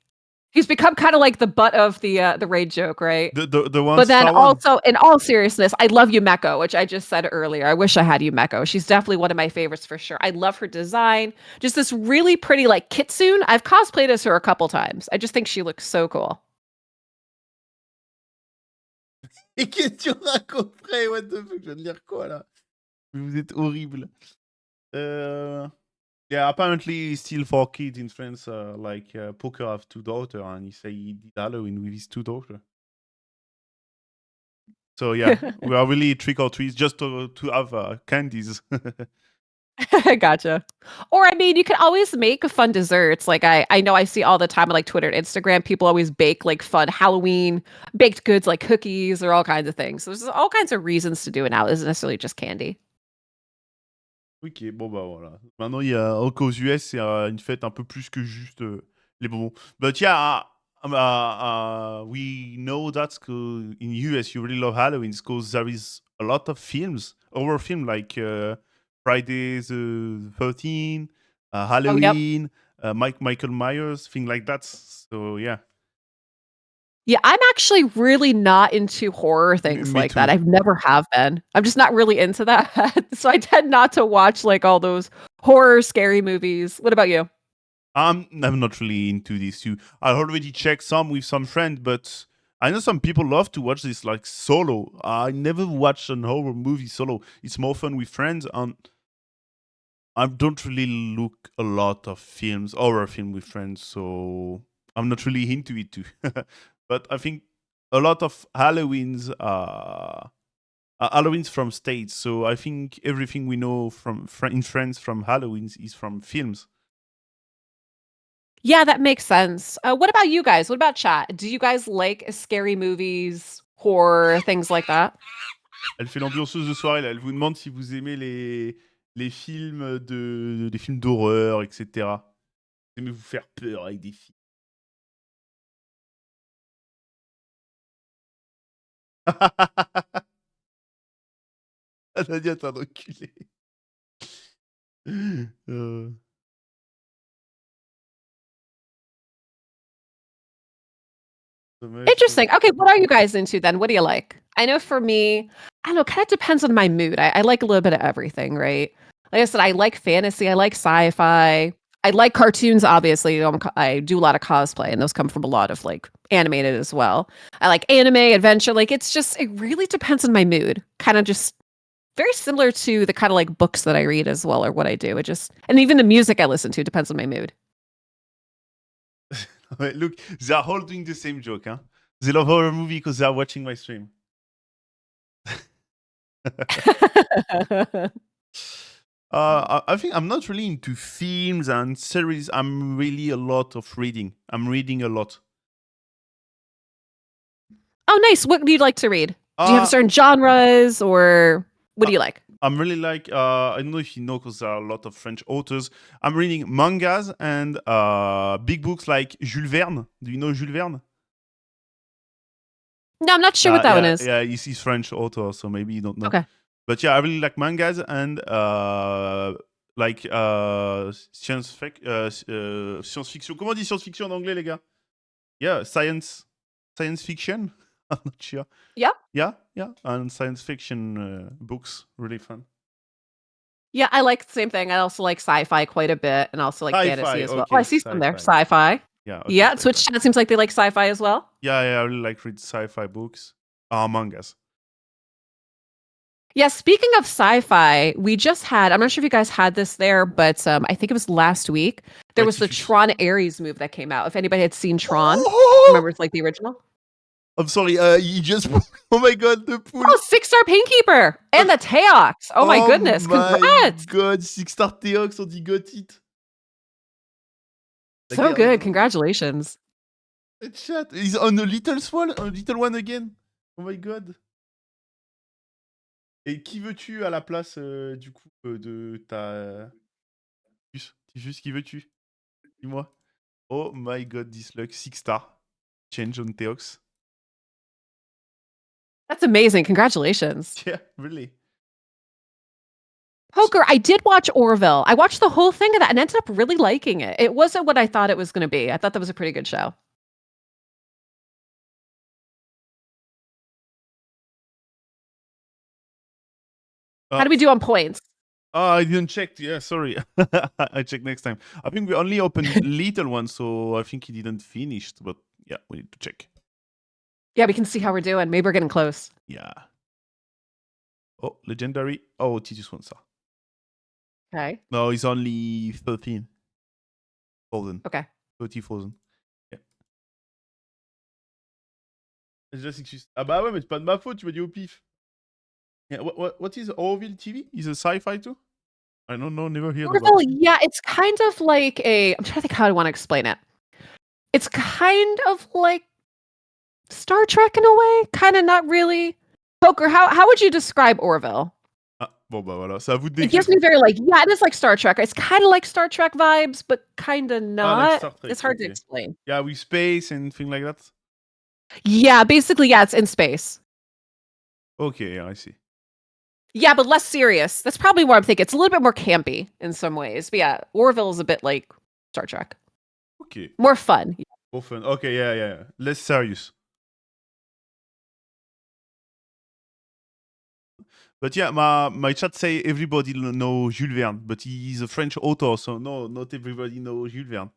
He's become kind of like the butt of the raid joke, right? The one But then star one. also, in all seriousness, I love Yumeko, which I just said earlier. I wish I had Yumeko. She's definitely one of my favorites for sure. I love her design. Just this really pretty, like, kitsune. I've cosplayed as her a couple times. I just think she looks so cool. Et question d'un coffret, what the fuck, je viens de lire quoi là? Vous êtes horrible. Yeah, apparently still for kids in France, like Poker have two daughters, and he say he did Halloween with his two daughters. So yeah, we are really trick or treats just to have candies. Gotcha. Or I mean, you can always make fun desserts. Like I know I see all the time on like Twitter and Instagram, people always bake like fun Halloween baked goods like cookies or all kinds of things. So there's all kinds of reasons to do it now. It isn't necessarily just candy. Ok, bon bah voilà. Maintenant, qu'aux US, c'est une fête un peu plus que juste les bonbons. But yeah, we know that in US you really love Halloween because there is a lot of films, horror film like Friday the 13th, Oh, yep. Halloween, Michael Myers, thing like that. So yeah, Yeah, I'm actually really not into horror things me like that. too. I've never have been. I'm just not really into that. So I tend not to watch like all those horror scary movies. What about you? I'm not really into this too. I already checked some with some friends, but I know some people love to watch this like solo. I never watched an horror movie solo. It's more fun with friends, and I don't really look a lot of films, horror film with friends, so I'm not really into it too. But I think a lot of Halloween's from States, so I think everything we know from in France from Halloween's is from films. Yeah, that makes sense. What about you guys? What about chat? Do you guys like scary movies, horror, things like that? Elle fait l'ambianceuse de soirée, là. Elle vous demande si vous aimez les films des films d'horreur, etc. Vous aimez vous faire peur avec des films. Ah, Nadia, t'es un enculé. Euh, Interesting. Okay, what are you guys into then? What do you like? I know for me, I don't know, kind of depends on my mood. I like a little bit of everything, right? Like I said, I like fantasy, I like sci-fi, I like cartoons, obviously. I do a lot of cosplay, and those come from a lot of like animated as well. I like anime, adventure. Like it really depends on my mood. Kind of just very similar to the kind of like books that I read as well, or what I do. And even the music I listen to depends on my mood. Look, they are all doing the same joke, huh? They love horror movie because they are watching my stream. I think I'm not really into films and series. I'm really a lot of reading. I'm reading a lot. Oh, nice. What do you like to read? Do you have Uh, certain genres, or what do you like? I'm really like, I don't know if you know, because there are a lot of French authors. I'm reading mangas and big books like Jules Verne. Do you know Jules Verne? No, I'm not sure what that one is. Yeah, he's French author, so maybe you don't know. Okay. But yeah, I really like mangas and like science-fiction. Comment on dit science-fiction en anglais, les gars? Yeah, science fiction. I'm not sure. Yeah. Yeah, and science fiction books, really fun. Yeah, I like the same thing. I also like sci-fi quite a bit, and also like fantasy Sci-fi, as well. Oh, okay, I see some there. sci-fi. Sci-fi. Yeah, okay, Yeah, sci-fi. Twitch chat seems like they like sci-fi as well. Yeah, I really like read sci-fi books. Mangas. Yeah, speaking of sci-fi, we just had, I'm not sure if you guys had this there, but I think it was last week. There was the Tron Ares movie that came out. If anybody had seen Tron, remember it's like the original? I'm sorry, you just... Oh my god, the pool! Oh, 6-star Painkeeper! And the Teox! Oh my goodness, congrats! My god, 6-star Teox, on dit got it! So good, congratulations. Chat, he's on a little one again. Oh my god. Et qui veux-tu à la place, du coup, de ta... Juste, qui veux-tu? Dis-moi. Oh my god, this luck, 6-star. Change on Teox. That's amazing, congratulations. Yeah, really. Poker, I did watch Orville. I watched the whole thing of that and ended up really liking it. It wasn't what I thought it was going to be. I thought that was a pretty good show. How do we do on points? I didn't check. Yeah, sorry. I check next time. I think we only opened little one, so I think he didn't finish. But yeah, we need to check. Yeah, we can see how we're doing. Maybe we're getting close. Yeah. Oh, legendary. Oh, Titus wants that. Okay. No, he's only 13,000. Okay. 30,000. Yeah. Déjà, c'est que ah bah ouais, mais c'est pas de ma faute, tu m'as dit au pif. Yeah, what is Orville TV? Is a sci-fi too? I don't know, never heard about Orville, it. yeah, it's kind of like I'm trying to think how I want to explain it. It's kind of like Star Trek in a way, kind of not really. Poker, how would you describe Orville? Ah, bon bah voilà, c'est à vous de It décrire. gives me very like, yeah, it is like Star Trek. It's kind of like Star Trek vibes, but kind of not. Like Star Trek, It's hard to okay. explain. Yeah, with space and things like that? Yeah, basically, yeah, it's in space. Okay, yeah, I see. Yeah, but less serious. That's probably what I'm thinking. It's a little bit more campy in some ways. But yeah, Orville is a bit like Star Trek. Okay. More fun. More fun. Okay, yeah. Less serious. But yeah, my chat say everybody know Jules Verne, but he's a French author, so no, not everybody knows Jules Verne.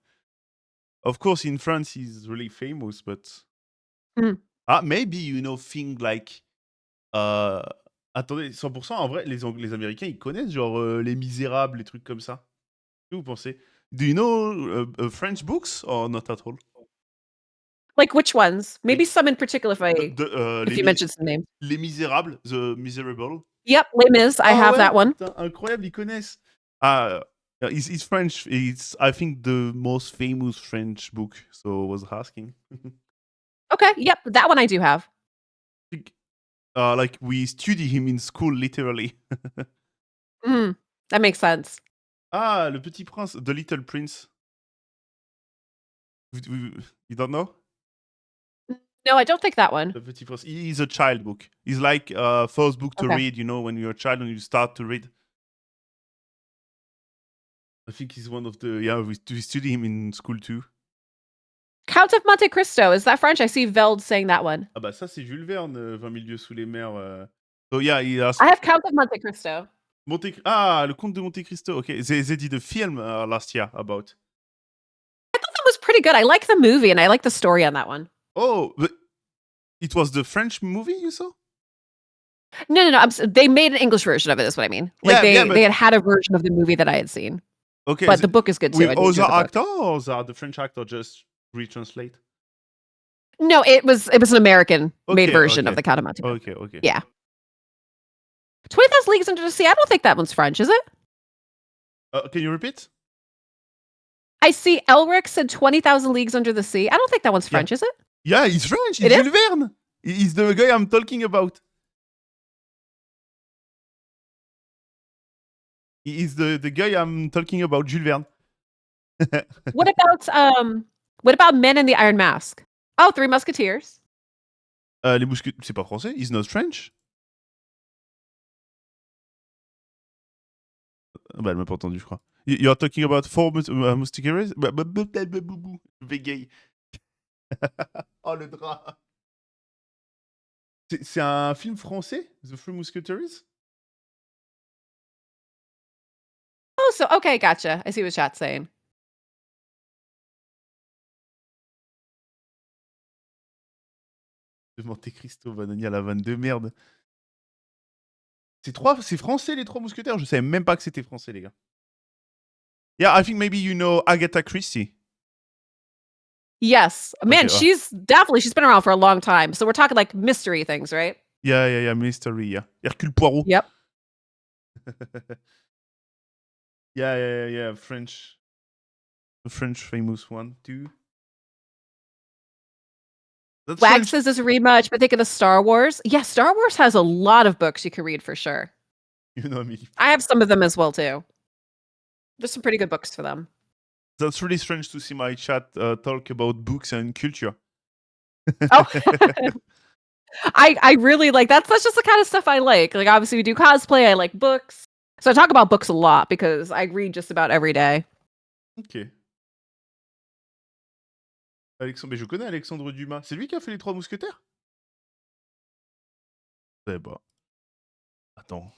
Of course, in France, he's really famous, but... maybe, you know, thing like... Attendez, 100%, en vrai, les Américains, ils connaissent, genre, Les Misérables, les trucs comme ça. Qu'est-ce que vous pensez? Do you know French books, or not at all? Like which ones? Maybe some in particular if you mentioned some names. Les Misérables, The Miserable. Yep, Les Mis, I have that one. Putain, incroyable, ils connaissent. He's French. It's, I think, the most famous French book, so I was asking. Okay, yep, that one I do have. Like, we study him in school, literally. That makes sense. Ah, Le Petit Prince, The Little Prince. You don't know? No, I don't think that one. The Petit Prince. He's a child book. He's like first book to read, you know, when you're a child and you start to read. I think he's one of the... Yeah, we study him in school too. Count of Monte Cristo. Is that French? I see Veld saying that one. Ah bah ça, c'est Jules Verne, 20 000 lieues sous les mers. So yeah, he has I have Count of Monte Cristo. le Comte de Monte Cristo. Okay, they did a film last year about. I thought that was pretty good. I like the movie and I like the story on that one. Oh, but it was the French movie you saw? No. They made an English version of it. Is what I mean. Like they had a version of the movie that I had seen. Okay, but the book is good too. With other actors, or the French actor just retranslate? No, it was an American made version of the Count of Monte Cristo. Okay. Yeah. 20,000 Leagues Under the Sea. I don't think that one's French, is it? Can you repeat? I see Elric said 20,000 Leagues Under the Sea. I don't think that one's French, is it? Yeah, he's French. He's Jules Verne. He's the guy I'm talking about. He's the guy I'm talking about, Jules Verne. What about Men in the Iron Mask? Oh, Three Musketeers. Les Mousquetaires, c'est pas français. He's not French. Bah, elle m'a pas entendu, je crois. You're talking about Four Musketeers? Bégaye. Oh, le drap. C'est un film français, The Three Musketeers? Oh, so okay, gotcha. I see what chat's saying. De Monte Cristo, Vanania, la vanne de merde. C'est français, les Trois Mousquetaires? Je savais même pas que c'était français, les gars. Yeah, I think maybe you know Agatha Christie. Yes. Man, she's been around for a long time. So we're talking like mystery things, right? Yeah, mystery, yeah. Hercule Poirot. Yep. Yeah, French. The French famous one, too. Wag says this rematch, but think of the Star Wars. Yeah, Star Wars has a lot of books you can read for sure. You know me. I have some of them as well, too. There's some pretty good books for them. That's really strange to see my chat talk about books and culture. Oh, I really like that's just the kind of stuff I like. Like, obviously, we do cosplay. I like books. So I talk about books a lot because I read just about every day. Ok. Mais je connais Alexandre Dumas. C'est lui qui a fait les Trois Mousquetaires? Je sais pas. Attends.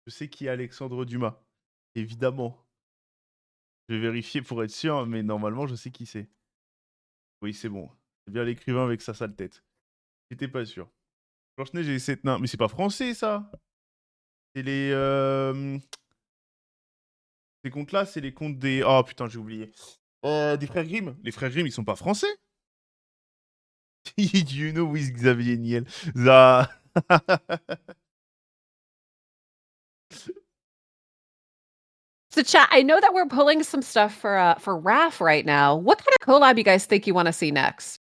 Je sais qui est Alexandre Dumas. Évidemment. Je vais vérifier pour être sûr, mais normalement, je sais qui c'est. Oui, c'est bon. C'est bien l'écrivain avec sa sale tête. J'étais pas sûr. Blanche-Neige et les 7 nains. Mais c'est pas français, ça. C'est les... Ces contes-là, c'est les contes des... Oh, putain, j'ai oublié. Des frères Grimm. Les frères Grimm, ils sont pas français? You know with Xavier Niel. Ça... So chat, I know that we're pulling some stuff for RAF right now. What kind of collab you guys think you want to see next?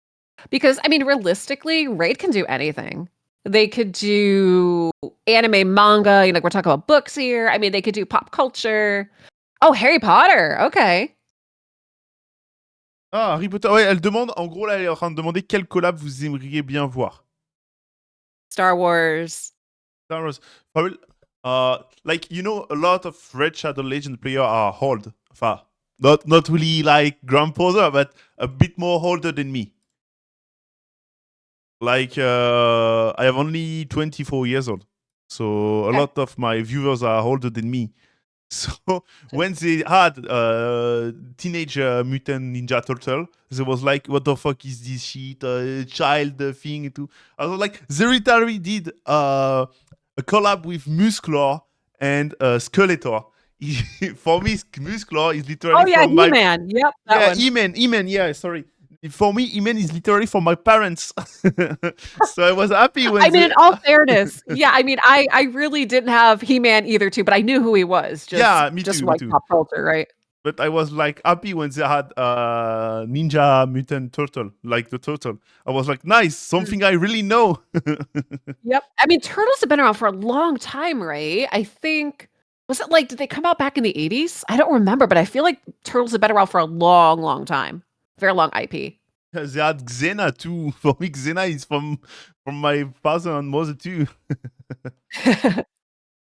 Because I mean, realistically, Raid can do anything. They could do anime, manga, like we're talking about books here. I mean, they could do pop culture. Oh, Harry Potter. Okay. Ah, Harry Potter. Ouais, elle demande, en gros, là, elle est en train de demander quel collab vous aimeriez bien voir. Star Wars. Star Wars. Like, you know, a lot of Red Shadow Legend players are old. Enfin, not really like grandfather, but a bit more older than me. Like, I have only 24 years old. So a lot of my viewers are older than me. So when they had Teenage Mutant Ninja Turtle, they was like, what the fuck is this shit? Child thing too. I was like, they literally did a collab with Musclor and Skeletor. For me, Musclor is literally from He-Man. Yep, that one. He-Man, yeah, sorry. For me, He-Man is literally from my parents. So I was happy when in all fairness, yeah, I mean, I really didn't have He-Man either too, but I knew who he was. Me just too, like me too. pop culture, right? But I was like happy when they had Ninja Mutant Turtle, like the turtle. I was like, nice, something I really know. Yep. I mean, turtles have been around for a long time, right? I think, was it like, did they come out back in the 80s? I don't remember, but I feel like turtles have been around for a long, long time. Very long IP. They had Xena too. For me, Xena is from my father and mother too.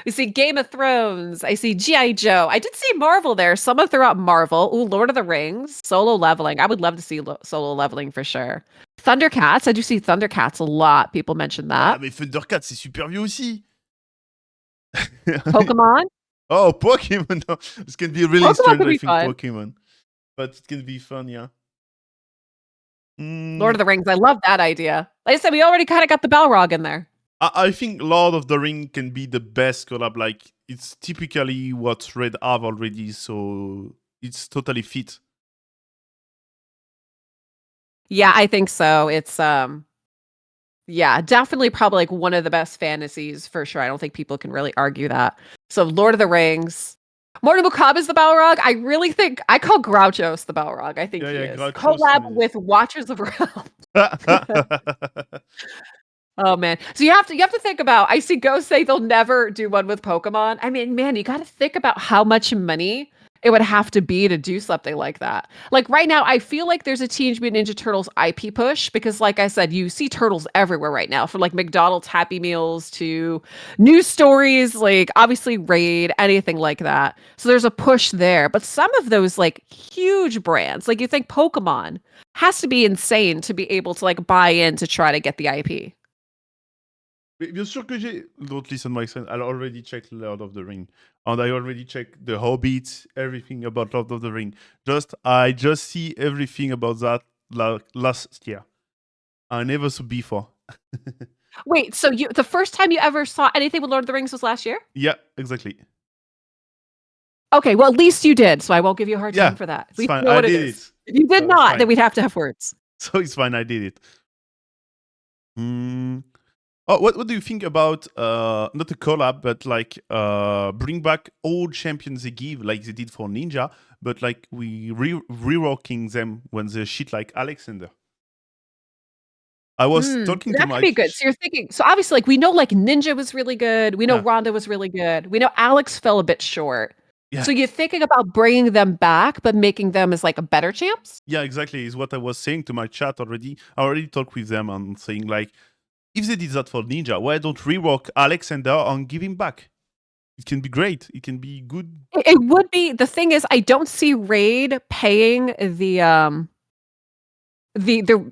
We see Game of Thrones. I see G.I. Joe. I did see Marvel there. Someone threw out Marvel. Ooh, Lord of the Rings. Solo Leveling. I would love to see Solo Leveling for sure. Thundercats. I do see Thundercats a lot. People mention Ouais, that. mais Thundercat, c'est super vieux aussi. Pokemon. Oh, Pokemon. No. This can be really Pokemon strange, could I be think, fun. Pokemon. But it can be fun, yeah. Lord Mm, of the Rings. I love that idea. Like I said, we already kind of got the Balrog in there. I think Lord of the Ring can be the best collab. Like, it's typically what Red have already, so it's totally fit. Yeah, I think so. It's yeah, definitely probably like one of the best fantasies for sure. I don't think people can really argue that. So Lord of the Rings. Mortal Kombat is the Balrog. I really think I call Grouchos the Balrog. I think Yeah, he yeah, is. Groucho's Collab is. with Watchers of Realm. Oh man. So you have to think about I see Ghost say they'll never do one with Pokemon. I mean, man, you got to think about how much money it would have to be to do something like that. Like right now, I feel like there's a Teenage Mutant Ninja Turtles IP push because like I said, you see turtles everywhere right now, from like McDonald's Happy Meals to news stories, like obviously Raid, anything like that. So there's a push there. But some of those like huge brands, like you think Pokemon has to be insane to be able to like buy in to try to get the IP. Mais bien sûr que j'ai. Don't listen, my son. I already checked Lord of the Ring, and I already checked the Hobbits, everything about Lord of the Ring. I just see everything about that last year. I never saw before. Wait, so you the first time you ever saw anything with Lord of the Rings was last year? Yeah, exactly. Okay, well, at least you did, so I won't give you a hard time Yeah, for that. At it's least fine. you know I what it did is. it, If you did so it's not, then fine. we'd have to have words. So it's fine. I did it. Mm. Oh, what do you think about not a collab, but like bring back old champions they give, like they did for Ninja, but like we reworking them when they shit like Alexander. I was talking to That could be Mike. good. So you're thinking so obviously, like, we know, like, Ninja was really good. We know Yeah, Ronda was really good. We know Alex fell a bit short. yeah, So you're thinking about bringing them back, but making them as, like, a better champs? yeah, exactly. Is what I was saying to my chat already. I already talked with them and saying like, if they did that for Ninja, why don't rework Alexander and give him back? It can be great. It can be good. It would be the thing is I don't see Raid paying the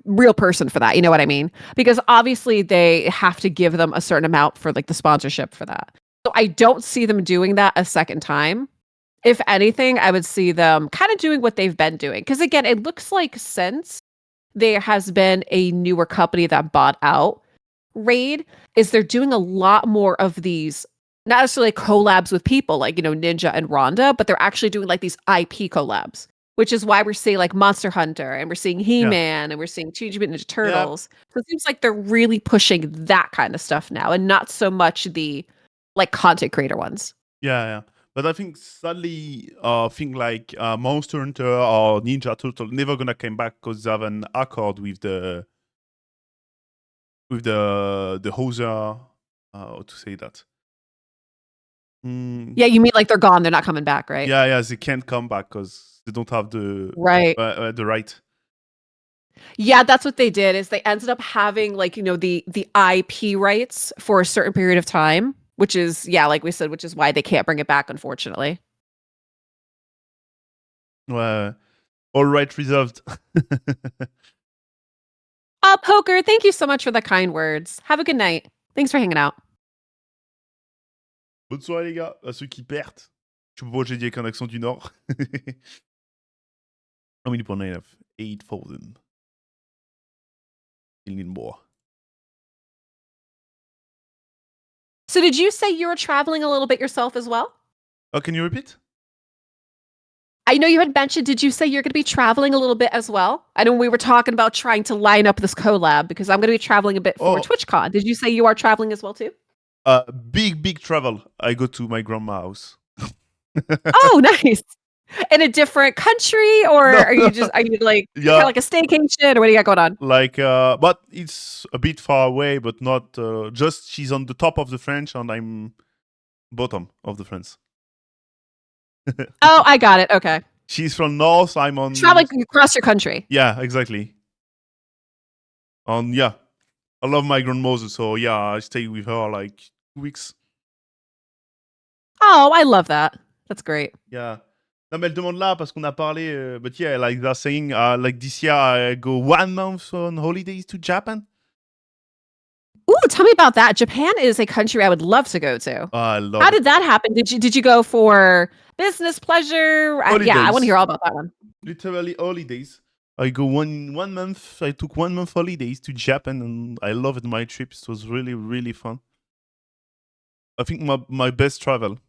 real person for that, you know what I mean? Because obviously they have to give them a certain amount for like the sponsorship for that. So I don't see them doing that a second time. If anything, I would see them kind of doing what they've been doing. Because again, it looks like since there has been a newer company that bought out Raid, is they're doing a lot more of these, not necessarily collabs with people like, you know, Ninja and Ronda, but they're actually doing like these IP collabs, which is why we're seeing like Monster Hunter and we're seeing Yeah, He-Man and we're seeing Teenage Mutant Ninja yeah, Turtles. So it seems like they're really pushing that kind of stuff now and not so much the like content creator ones. yeah, yeah. But I think sadly, thing like Monster Hunter or Ninja Turtle never gonna come back because they have an accord with the hoser. How to say that? Mm, Yeah, you mean like they're gone, they're not coming back, right? yeah, yeah, they can't come back because they don't have Right. the right. Yeah, that's what they did is they ended up having like, you know, the IP rights for a certain period of time, which is yeah, like we said, which is why they can't bring it back unfortunately. Ouais, all right reserved. Poker, thank you so much for the kind words. Have a good night. Thanks for hanging out. Bonne soirée les gars, à ceux qui perdent. Je sais pas pourquoi j'ai dit avec un accent du Nord. I'm in point of 8,000. Il need more. So did you say you were traveling a little bit yourself as well? Oh, can you repeat? I know you had mentioned, did you say you're going to be traveling a little bit as well? I know we were talking about trying to line up this collab because I'm going to be traveling a bit for Oh, TwitchCon. Did you say you are traveling as well too? big travel. I go to my grandma's house. Oh, nice. In a different country, or No, are you like kind of yeah, like a staycation, or what do you got going on? like, but it's a bit far away, but not just she's on the top of the French and I'm bottom of the France. Oh, I got it. Okay. She's from north, I'm on. Traveling across your country. Yeah, exactly. Yeah, I love my grandmother, so yeah, I stay with her like 2 weeks. Oh, I love that. That's great. Yeah. Non, mais elle demande là parce qu'on a parlé. But yeah, like they're saying, like this year I go 1 month on holidays to Japan. Ooh, tell me about that. Japan is a country I would love to go to. I love How it. did that happen? Did you go for business, pleasure? Yeah, I want to Holidays. hear all about that one. Literally holidays. I go 1 month. I took 1 month holidays to Japan, and I loved my trips. It was really, really fun. I think my best travel.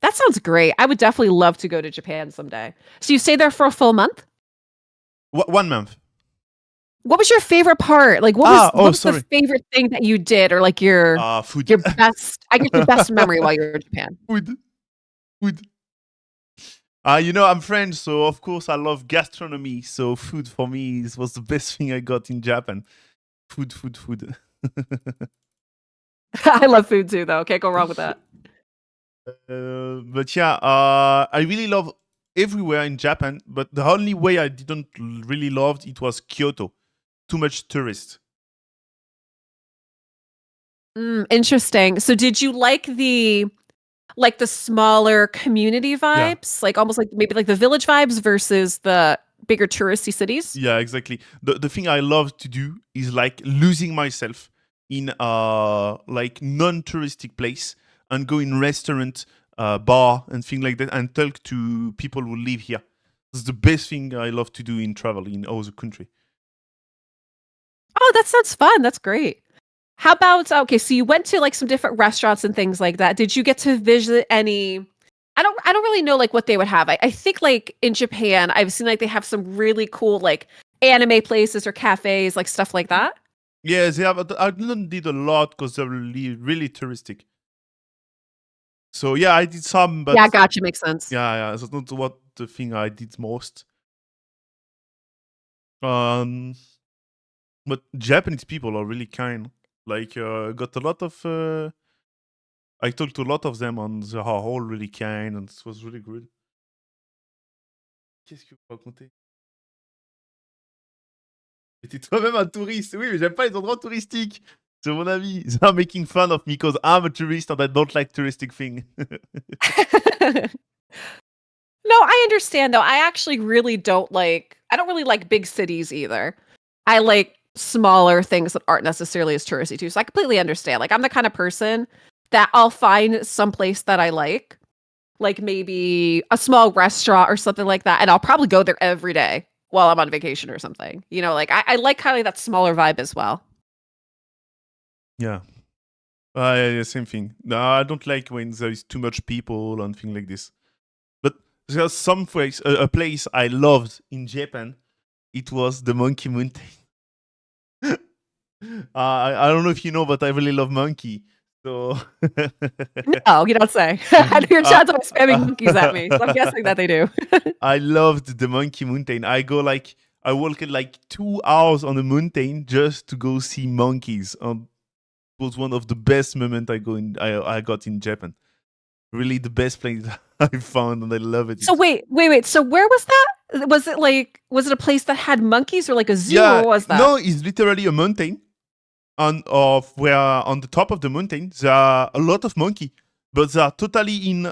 That sounds great. I would definitely love to go to Japan someday. So you stay there for a full month? 1 month. What was your favorite part? Like what was the Sorry. favorite thing that you did, or like your Food. best, I guess your best memory while you were in Japan? Food. I'm French, so of course I love gastronomy. So food for me was the best thing I got in Japan. Food. I love food too, though. Can't go wrong with that. But yeah, I really love everywhere in Japan. But the only way I didn't really love it was Kyoto. Too much tourists. Interesting. So did you like the smaller community vibes? Like almost like maybe like the village vibes versus the bigger touristy cities? Yeah, exactly. The thing I love to do is like losing myself in like non-touristic place and go in restaurant, bar and things like that and talk to people who live here. It's the best thing I love to do in travel in other country. Oh, that sounds fun. That's great. How about okay, so you went to like some different restaurants and things like that. Did you get to visit any I don't really know like what they would have. I think like in Japan, I've seen like they have some really cool like anime places or cafes, like stuff like that. Yeah, they have. I didn't did a lot because they're really, really touristic. So yeah, I did some, but Yeah, gotcha. Makes sense. yeah, that's not what the thing I did most. But Japanese people are really kind. Like, got a lot of. I talked to a lot of them, and they are all really kind, and it was really good. Qu'est-ce que vous racontez? T'es toi-même un touriste. Oui, mais j'aime pas les endroits touristiques. C'est mon avis. They're making fun of me because I'm a tourist and I don't like touristic thing. No, I understand though. I actually really don't like I don't really like big cities either. I like smaller things that aren't necessarily as touristy too. So I completely understand. Like I'm the kind of person that I'll find some place that I like maybe a small restaurant or something like that, and I'll probably go there every day while I'm on vacation or something. You know, like I like kind of that smaller vibe as well. Yeah. Yeah, same thing. No, I don't like when there is too much people and things like this. But there's some place, a place I loved in Japan. It was the Monkey Mountain. I don't know if you know, but I really love monkey. So No, you don't say. I know your chat's always spamming monkeys at me, so I'm guessing that they do. I loved the Monkey Mountain. I walked like 2 hours on the mountain just to go see monkeys. It was one of the best moments I got in Japan. Really the best place I found, and I love it. So wait. So where was that? Was it a place that had monkeys or like a zoo? Yeah, or what was that? no, it's literally a mountain. On the top of the mountain there are a lot of monkey, but they are totally in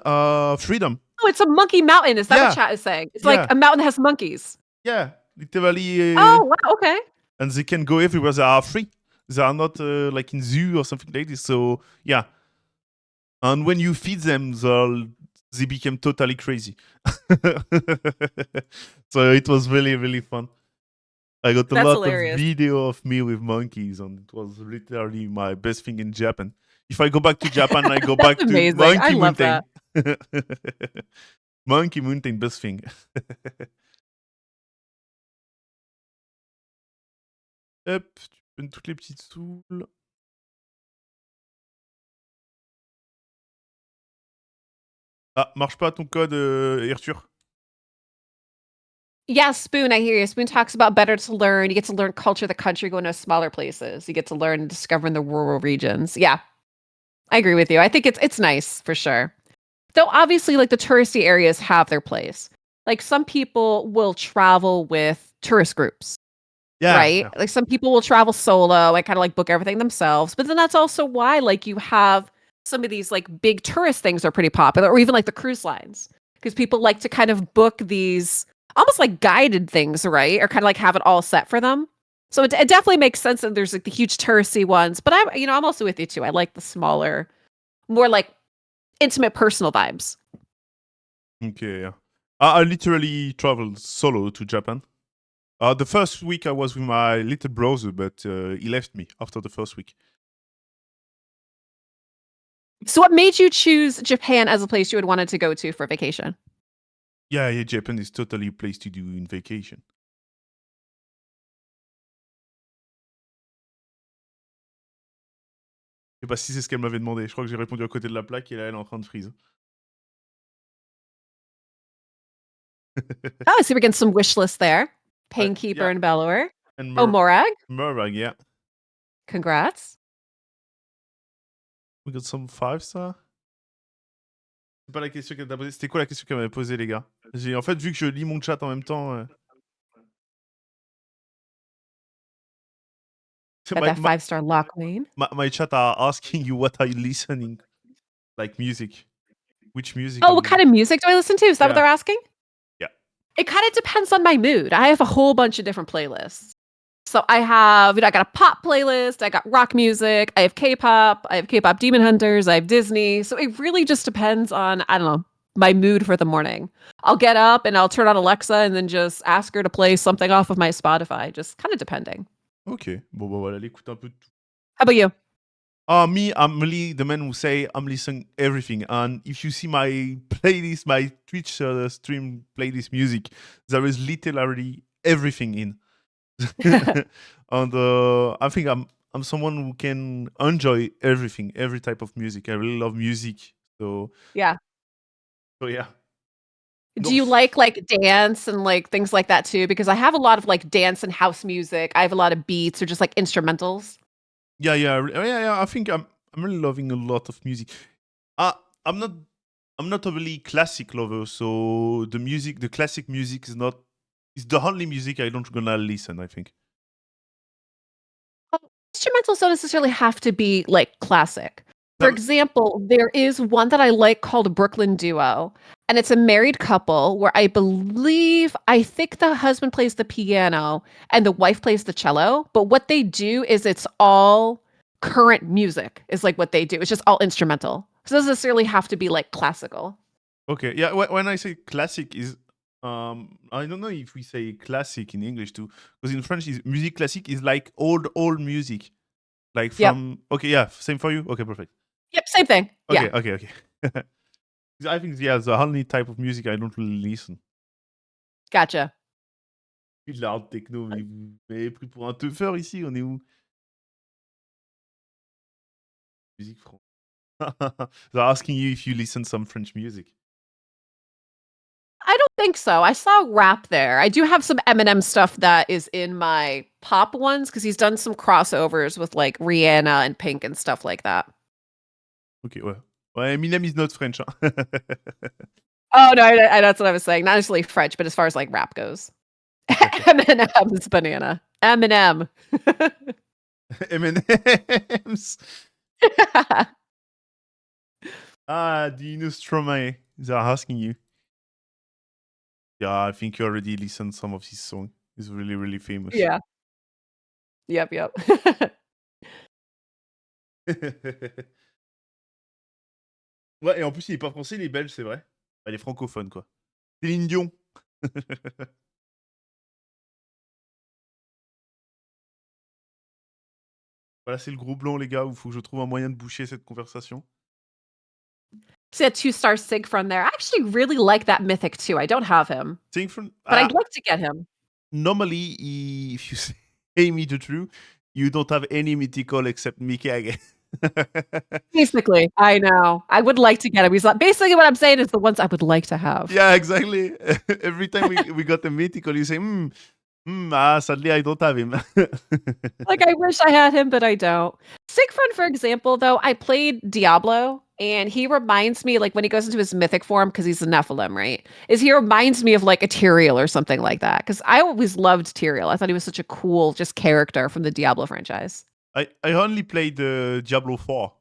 freedom. Oh, it's a monkey mountain. Is that Yeah. what chat is saying? It's Yeah. like a mountain that has monkeys. Yeah, literally. Oh, wow, okay. And they can go everywhere. They are free. They are not like in zoo or something like this. So yeah. And when you feed them, they become totally crazy. So it was really, really fun. I got a That's lot hilarious. of video of me with monkeys, and it was literally my best thing in Japan. If I go back to Japan, I go back to amazing. Monkey I love Mountain. Monkey Mountain, best thing. Hop, tu donnes toutes les petites soules. Ah, marche pas ton code, Arthur. Yes, Spoon, I hear you. Spoon talks about better to learn. You get to learn culture of the country going to smaller places. You get to learn and discover in the rural regions. Yeah. I agree with you. I think it's nice for sure. Though obviously like the touristy areas have their place. Like some people will travel with tourist groups. Yeah, right? yeah. Like some people will travel solo and kind of like book everything themselves. But then that's also why like you have some of these like big tourist things are pretty popular, or even like the cruise lines, because people like to kind of book these almost like guided things, right? Or kind of like have it all set for them. So it definitely makes sense that there's like the huge touristy ones. But I'm also with you too. I like the smaller, more like intimate, personal vibes. Okay, yeah. I literally traveled solo to Japan. The first week I was with my little brother, but he left me after the first week. So what made you choose Japan as a place you had wanted to go to for vacation? Yeah, yeah, Japan is totally a place to do in vacation. Je sais pas si c'est ce qu'elle m'avait demandé. Je crois que j'ai répondu à côté de la plaque et là, elle est en train de freeze. Oh, I see we're getting some wish lists there. Painkeeper Yeah, and Bellower. and Oh, Morag. Murag, yeah. Congrats. We got some 5-star. C'est pas la question qu'elle t'a posée. C'était quoi la question qu'elle m'avait posée, les gars? En fait, vu que je lis mon chat en même temps... Got that 5-star lock lane. My chat are asking you what are you listening? Like music. Which music? Oh, what kind of music do I listen to? Is that what Yeah. they're asking? Yeah. It kind of depends on my mood. I have a whole bunch of different playlists. So I got a pop playlist, I got rock music, I have K-pop, I have K-pop Demon Hunters, I have Disney. So it really just depends on, I don't know, my mood for the morning. I'll get up and I'll turn on Alexa and then just ask her to play something off of my Spotify, just kind of depending. Ok. Bon, bah voilà, elle écoute un peu de tout. How about you? Me, I'm really the man who say I'm listening everything. And if you see my playlist, my Twitch stream playlist music, there is literally everything in. And I think I'm someone who can enjoy everything, every type of music. I really love music. So Yeah. yeah. Do you like dance and like things like that too? Because I have a lot of like dance and house music. I have a lot of beats or just like instrumentals. Yeah. I think I'm really loving a lot of music. I'm not a really classic lover, so the classic music is the only music I don't gonna listen, I think. Well, instrumentals don't necessarily have to be like classic. For No, example, there is one that I like called Brooklyn Duo, and it's a married couple where I think the husband plays the piano and the wife plays the cello, but what they do is it's all current music is like what they do. It's just all instrumental. So it doesn't necessarily have to be like classical. okay, yeah. When I say classic is I don't know if we say classic in English too, because in French is musique classique is like old music, like Yep. from okay, yeah, same for you. Okay, perfect. Yep, same thing. Okay, Yeah. okay. I think yeah, the only type of music I don't really listen. Gotcha. Puis de la hard techno, mais vous m'avez pris pour un teufeur ici, on est où? Musique française. They're asking you if you listen some French music. I don't think so. I saw rap there. I do have some Eminem stuff that is in my pop ones because he's done some crossovers with like Rihanna and Pink and stuff like that. Ok, ouais. Ouais, Eminem is not French. Hein. Oh no, that's what I was saying. Not necessarily French, but as far as like rap goes, Eminem's banana. Eminem. M&M's. Do you know Stromae? They're asking you. Yeah, I think you already listened some of his songs. He's really, really famous. Yeah. Yep. Ouais, et en plus, il est pas français, il est belge, c'est vrai. Il est francophone, quoi. Céline Dion. Voilà, c'est le gros blanc, les gars, où il faut que je trouve un moyen de boucher cette conversation. See a 2-star Sig from there. I actually really like that mythic too. I don't have him, but I'd like to get him. Normally, if you say me the truth, you don't have any mythical except Mickey again. Basically, I know. I would like to get him. He's like, basically what I'm saying is the ones I would like to have. Yeah, exactly. Every time we got a mythical, you say, sadly I don't have him. Like, I wish I had him, but I don't. Siegfried, for example, though, I played Diablo, and he reminds me, like, when he goes into his mythic form, because he's a Nephilim, right? Is he reminds me of like a Tyrael or something like that? Because I always loved Tyrael. I thought he was such a cool just character from the Diablo franchise. I only played Diablo 4.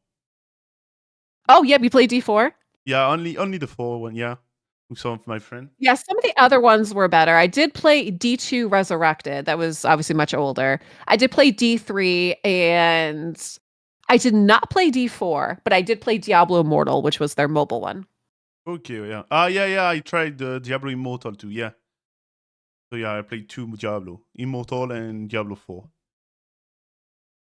Oh, yeah, you played D4? Yeah, only the 4 one, yeah. With some of my friends. Yeah, some of the other ones were better. I did play D2 Resurrected. That was obviously much older. I did play D3, and I did not play D4, but I did play Diablo Immortal, which was their mobile one. Okay, yeah. Yeah, I tried Diablo Immortal too, yeah. So yeah, I played 2 Diablo. Immortal and Diablo 4.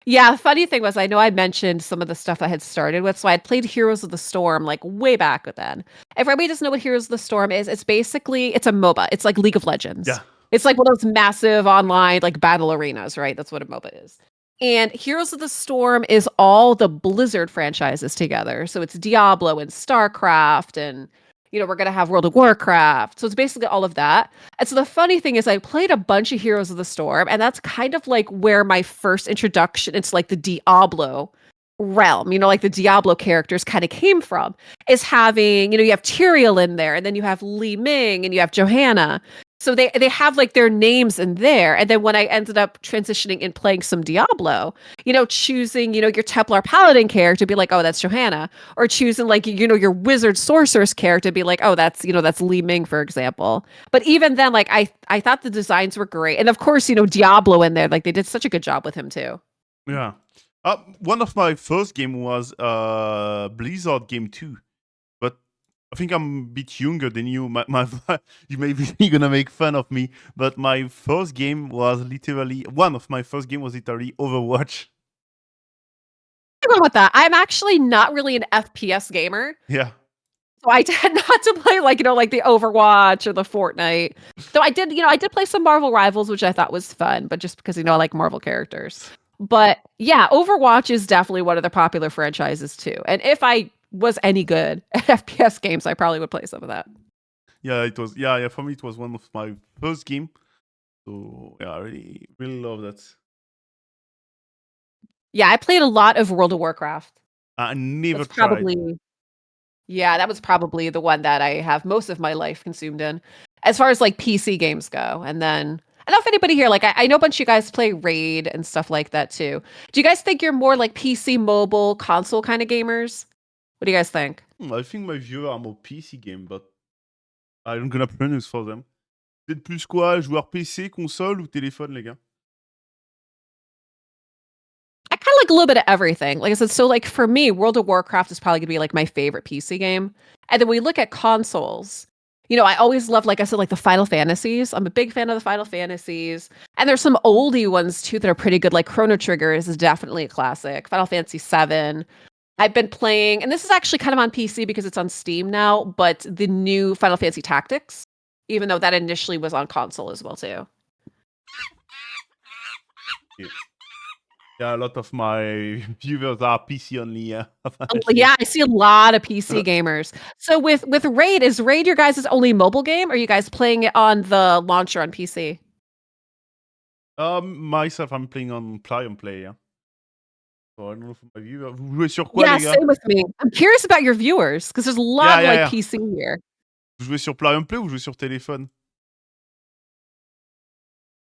Yeah, funny thing was I know I mentioned some of the stuff I had started with. So I had played Heroes of the Storm like way back then. If everybody doesn't know what Heroes of the Storm is, it's basically it's a MOBA. It's like League of Legends. Yeah. It's like one of those massive online like battle arenas, right? That's what a MOBA is. And Heroes of the Storm is all the Blizzard franchises together. So it's Diablo and StarCraft and we're gonna have World of Warcraft. So it's basically all of that. And so the funny thing is I played a bunch of Heroes of the Storm, and that's kind of like where my first introduction into like the Diablo realm, like the Diablo characters kind of came from, is having, you have Tyrael in there, and then you have Li Ming and you have Johanna. So they have like their names in there. And then when I ended up transitioning and playing some Diablo, choosing, your Templar Paladin character, be like, oh, that's Johanna. Or choosing like, your wizard sorceress character, be like, oh, that's Li Ming, for example. But even then, like I thought the designs were great. And of course, Diablo in there, like they did such a good job with him too. Yeah. One of my first game was Blizzard game 2. But I think I'm a bit younger than you. You may be gonna make fun of me, but my first game was literally Overwatch. Wrong with that. I'm actually not really an FPS gamer. Yeah. So I tend not to play like, like the Overwatch or the Fortnite. Though I did play some Marvel Rivals, which I thought was fun, but just because, I like Marvel characters. But yeah, Overwatch is definitely one of the popular franchises too. And if I was any good at FPS games, I probably would play some of that. Yeah, it was. Yeah. For me, it was one of my first game. So yeah, I really, really love that. Yeah, I played a lot of World of Warcraft. I never That's tried. probably Yeah, that was probably the one that I have most of my life consumed in, as far as like PC games go. And then I don't know if anybody here, like I know a bunch of you guys play Raid and stuff like that too. Do you guys think you're more like PC, mobile, console kind of gamers? What do you guys think? I think my viewers are more PC game, but I'm gonna pronounce for them. Vous êtes plus quoi, joueur PC, console ou téléphone, les gars? I kind of like a little bit of everything. Like I said, so like for me, World of Warcraft is probably gonna be like my favorite PC game. And then we look at consoles. I always love, like I said, like the Final Fantasies. I'm a big fan of the Final Fantasies. And there's some oldie ones too that are pretty good. Like Chrono Trigger is definitely a classic. Final Fantasy 7. I've been playing, and this is actually kind of on PC because it's on Steam now, but the new Final Fantasy Tactics, even though that initially was on console as well too. Yeah, a lot of my viewers are PC only. Yeah. Yeah, I see a lot of PC gamers. So with Raid, is Raid your guys' only mobile game, or are you guys playing it on the launcher on PC? Myself, I'm playing on Play and Play. Yeah. So I don't know for my viewers. Vous jouez sur quoi, Yeah, les gars? same with me. I'm curious about your viewers because there's a lot of like Yeah. PC here. Vous jouez sur Play and Play ou vous jouez sur téléphone?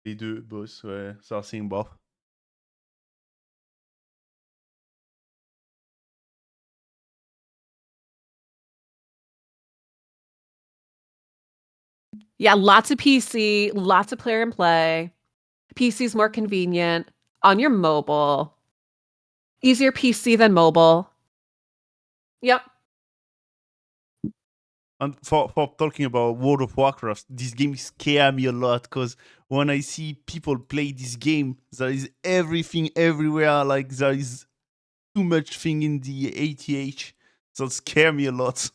Les deux, boss, ouais, ça c'est un bof. Yeah, lots of PC, lots of player and play. PC's more convenient on your mobile. Easier PC than mobile. Yep. And for talking about World of Warcraft, this game scare me a lot because when I see people play this game, there is everything everywhere. Like there is too much thing in the ATH. That scare me a lot.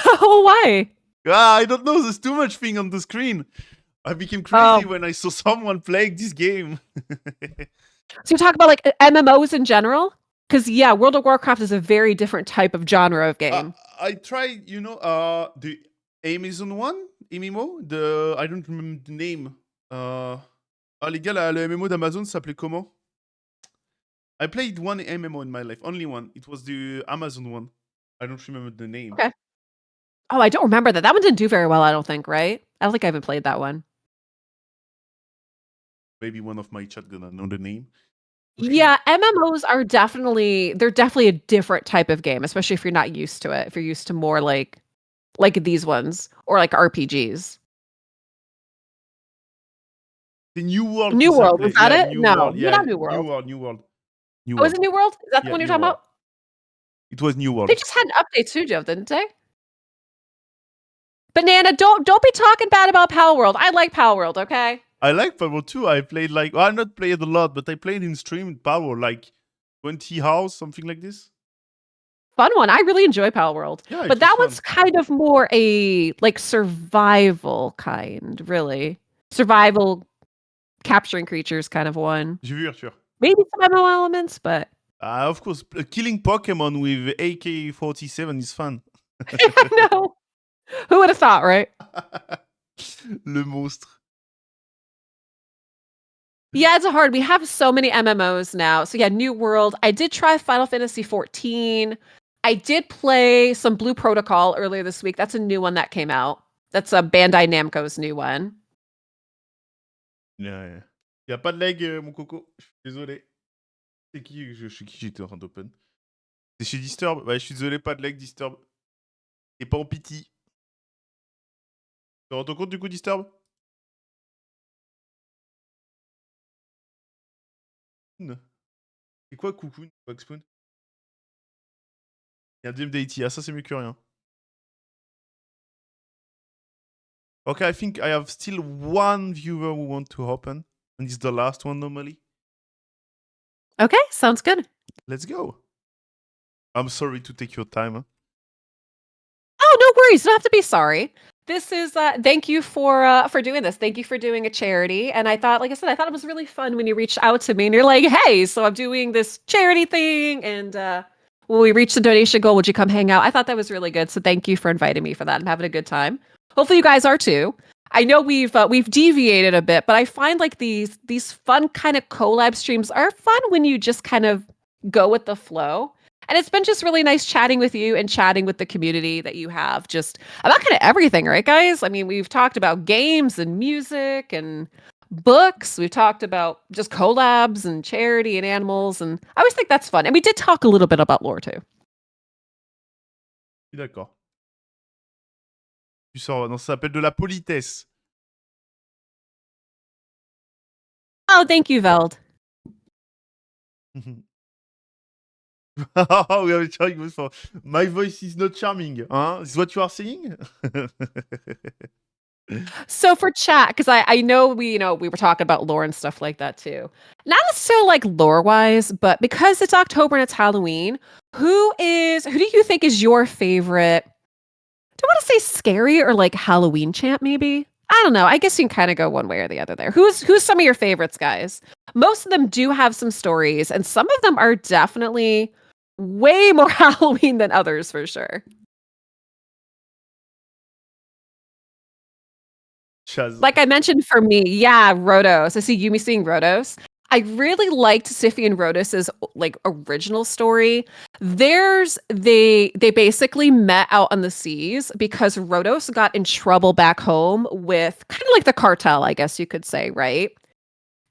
Oh, why? I don't know. There's too much thing on the screen. I became crazy when I saw someone playing this game. So you talk about like MMOs in general? Because yeah, World of Warcraft is a very different type of genre of game. I tried, the Amazon one, MMO. I don't remember the name. Les gars, le MMO d'Amazon s'appelait comment? I played one MMO in my life, only one. It was the Amazon one. I don't remember the name. Okay. Oh, I don't remember that. That one didn't do very well, I don't think, right? I don't think I even played that one. Maybe one of my chat gonna know the name. Yeah, MMOs are definitely a different type of game, especially if you're not used to it. If you're used to more like these ones or like RPGs. The New World New qui World, was s'appelait. that Yeah, it? New No, World. Yeah, not New World. New World. New Oh, is World. it New World? Is that the Yeah, one you're New talking World. about? It was New World. They just had an update too, Joe, didn't they? Banana, don't be talking bad about Pal World. I like Pal World, okay? I like Power 2. I played like, well, I not played a lot, but I played in stream Power like 20 hours, something like this. Fun one. I really enjoy Pal World. Yeah, But it was that fun. one's kind of more a like survival kind, really. Survival capturing creatures kind of one. J'ai vu, Arthur. Maybe some MMO elements, but Of course, killing Pokemon with AK-47 is fun. I know. Who would have thought, right? Le monstre. Yeah, it's hard. We have so many MMOs now. So yeah, New World. I did try Final Fantasy 14. I did play some Blue Protocol earlier this week. That's a new one that came out. That's a Bandai Namco's new one. Yeah. Y a pas de lag, mon coco. Je suis désolé. C'est qui chez qui j'étais en train d'open? C'est chez Disturb? Ouais, je suis désolé, pas de lag, Disturb. T'es pas en pity. Tu te rends compte du coup, Disturb? C'est quoi Cocoon? Spoon? Il y a un deuxième deity. Ah, ça c'est mieux que rien. Okay, I think I have still one viewer who want to open. And it's the last one normally. Okay, sounds good. Let's go. I'm sorry to take your time. Huh? Oh, no worries. You don't have to be sorry. This is thank you for doing this. Thank you for doing a charity. And I thought, like I said, I thought it was really fun when you reached out to me and you're like, hey, so I'm doing this charity thing and when we reach the donation goal, would you come hang out? I thought that was really good. So thank you for inviting me for that. I'm having a good time. Hopefully you guys are too. I know we've deviated a bit, but I find like these fun kind of collab streams are fun when you just kind of go with the flow. And it's been just really nice chatting with you and chatting with the community that you have just about kind of everything, right, guys? I mean, we've talked about games and music and books. We've talked about just collabs and charity and animals. And I always think that's fun. And we did talk a little bit about lore too. Je suis d'accord. Tu sors, non, ça s'appelle de la politesse. Oh, thank you, Veld. We are trying for my voice is not charming. Huh? Is what you are saying? So for chat, because I know we were talking about lore and stuff like that too. Not necessarily like lore wise, but because it's October and it's Halloween, who do you think is your favorite? Do I want to say scary or like Halloween chant maybe? I don't know. I guess you can kind of go one way or the other there. Who's some of your favorites, guys? Most of them do have some stories, and some of them are definitely way more Halloween than others for sure. Chaz. Like I mentioned for me, yeah, Rhodos. I see Yumi seeing Rhodos. I really liked Siphi and Rhodos's like original story. They basically met out on the seas because Rhodos got in trouble back home with kind of like the cartel, I guess you could say, right?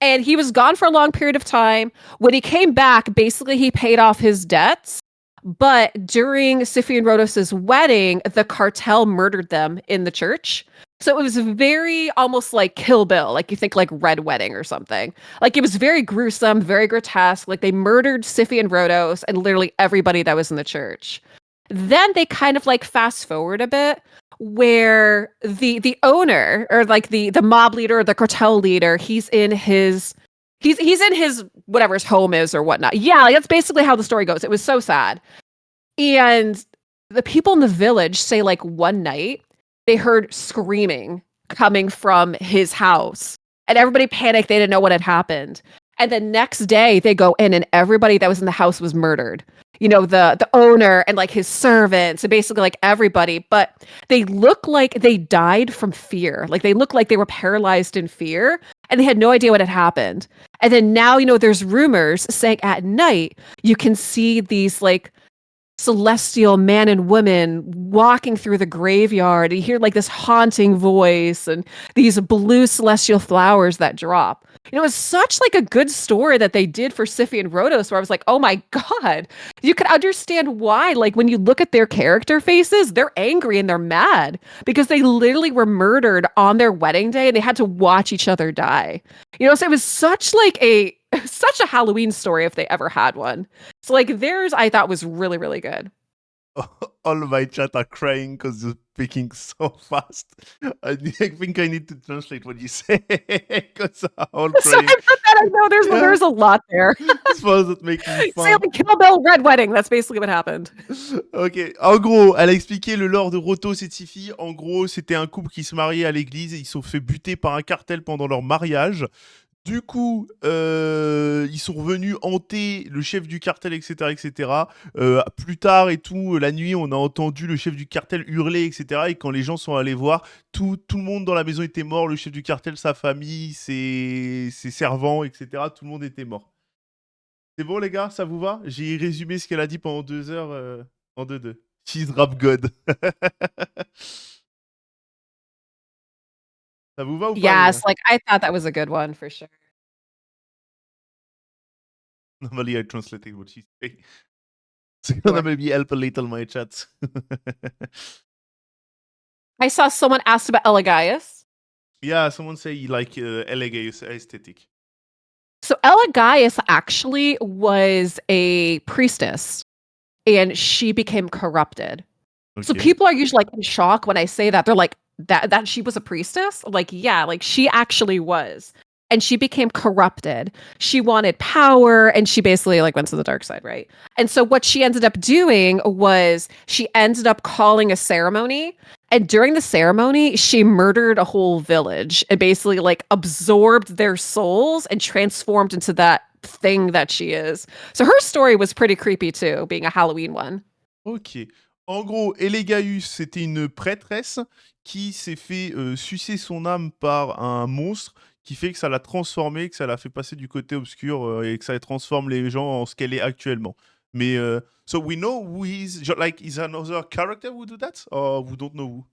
And he was gone for a long period of time. When he came back, basically he paid off his debts. But during Siphi and Rhodos's wedding, the cartel murdered them in the church. So it was very almost like Kill Bill, like you think like Red Wedding or something. Like it was very gruesome, very grotesque. Like they murdered Siphi and Rhodos and literally everybody that was in the church. Then they kind of like fast forward a bit where the owner or like the mob leader or the cartel leader, he's in his whatever his home is or whatnot. Yeah, like that's basically how the story goes. It was so sad. And the people in the village say like one night they heard screaming coming from his house and everybody panicked. They didn't know what had happened. And the next day they go in and everybody that was in the house was murdered. You know, the owner and like his servants and basically like everybody, but they look like they died from fear. Like they look like they were paralyzed in fear and they had no idea what had happened. And then now, there's rumors saying at night you can see these like celestial man and woman walking through the graveyard. You hear like this haunting voice and these blue celestial flowers that drop. It was such like a good story that they did for Siffi and Rhodos, where I was like, oh my God, you can understand why. Like when you look at their character faces, they're angry and they're mad because they literally were murdered on their wedding day and they had to watch each other die. So it was such like such a Halloween story if they ever had one. So like theirs I thought was really, really good. All my chat are crying because you're speaking so fast. I think I need to translate what you say because they're all Sorry crying. about that. I know there's a lot there. This wasn't making Say fun. like Kill Bill Red Wedding. That's basically what happened. Ok, en gros, elle a expliqué le lore de Rotos et Tiffy. En gros, c'était un couple qui se mariait à l'église et ils se sont fait buter par un cartel pendant leur mariage. Du coup, ils sont revenus hanter le chef du cartel, etc., etc. Plus tard et tout, la nuit, on a entendu le chef du cartel hurler, etc. Et quand les gens sont allés voir, tout le monde dans la maison était mort. Le chef du cartel, sa famille, ses servants, etc. Tout le monde était mort. C'est bon, les gars, ça vous va? J'ai résumé ce qu'elle a dit pendant 2 heures en 2-2. She's rap god. Ça vous va ou pas, les gars? Yes, like I thought that was a good one for sure. Normally, I translated what she's saying. So gonna Sure. maybe help a little my chat. I saw someone asked about Elegias. Yeah, someone say you like elegant aesthetic. So Elegias actually was a priestess and she became corrupted. So Okay. people are usually like in shock when I say that. They're like, that she was a priestess? Like, yeah, like she actually was. And she became corrupted. She wanted power and she basically like went to the dark side, right? And so what she ended up doing was she ended up calling a ceremony. And during the ceremony, she murdered a whole village and basically like absorbed their souls and transformed into that thing that she is. So her story was pretty creepy too, being a Halloween one. Ok. En gros, Elegaeus, c'était une prêtresse qui s'est fait sucer son âme par un monstre qui fait que ça l'a transformée, que ça l'a fait passer du côté obscur et que ça transforme les gens en ce qu'elle est actuellement. Mais so we know who he is. Like, is another character who do that, or we don't know who?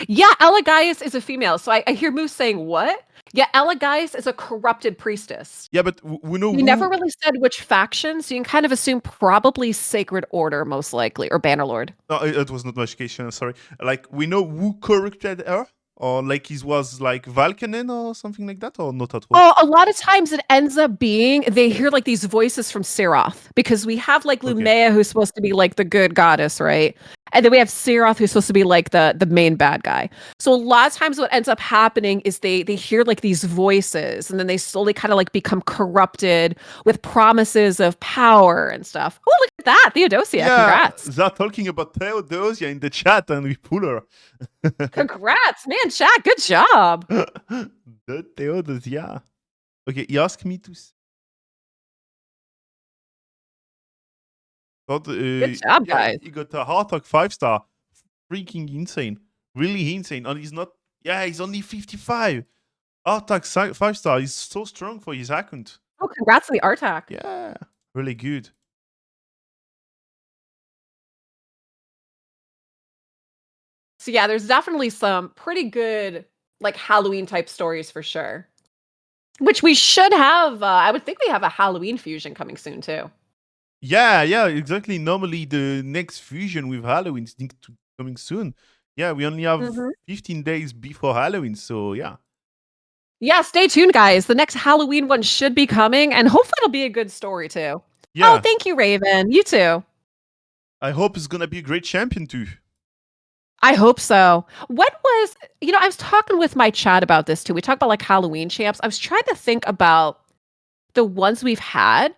Yeah, Elegias is a female. So I hear Moose saying, what? Yeah, Elegias is a corrupted priestess. Yeah, but we know You who. never really said which faction, so you can kind of assume probably Sacred Order, most likely, or Bannerlord. No, it was not my question. Sorry. Like, we know who corrupted her, or like it was like Valkanen or something like that, or not at all. Oh, a lot of times it ends up being they hear like these voices from Seroth because we have like Okay. Lumea who's supposed to be like the good goddess, right? And then we have Seroth who's supposed to be like the main bad guy. So a lot of times what ends up happening is they hear like these voices and then they slowly kind of like become corrupted with promises of power and stuff. Oh, look at that, Theodosia! Congrats! They're talking about Theodosia in the chat, and we pull her. Congrats, man! Chat, good job. The Theodosia. Okay, he asked me to. Good job, guys. He got a Hard Talk 5-star. Freaking insane. Really insane. And he's not. Yeah, he's only 55. Hard Talk 5-star. He's so strong for his account. Oh, congrats on the Artak. Yeah, really good. So yeah, there's definitely some pretty good like Halloween type stories for sure. Which we should have. I would think we have a Halloween fusion coming soon too. Yeah, exactly. Normally, the next fusion with Halloween is coming soon. Yeah, we only have 15 days before Halloween, so yeah. Yeah, stay tuned, guys. The next Halloween one should be coming, and hopefully it'll be a good story too. Yeah. Oh, thank you, Raven. You too. I hope it's gonna be a great champion too. I hope so. What was, I was talking with my chat about this too. We talked about like Halloween champs. I was trying to think about the ones we've had.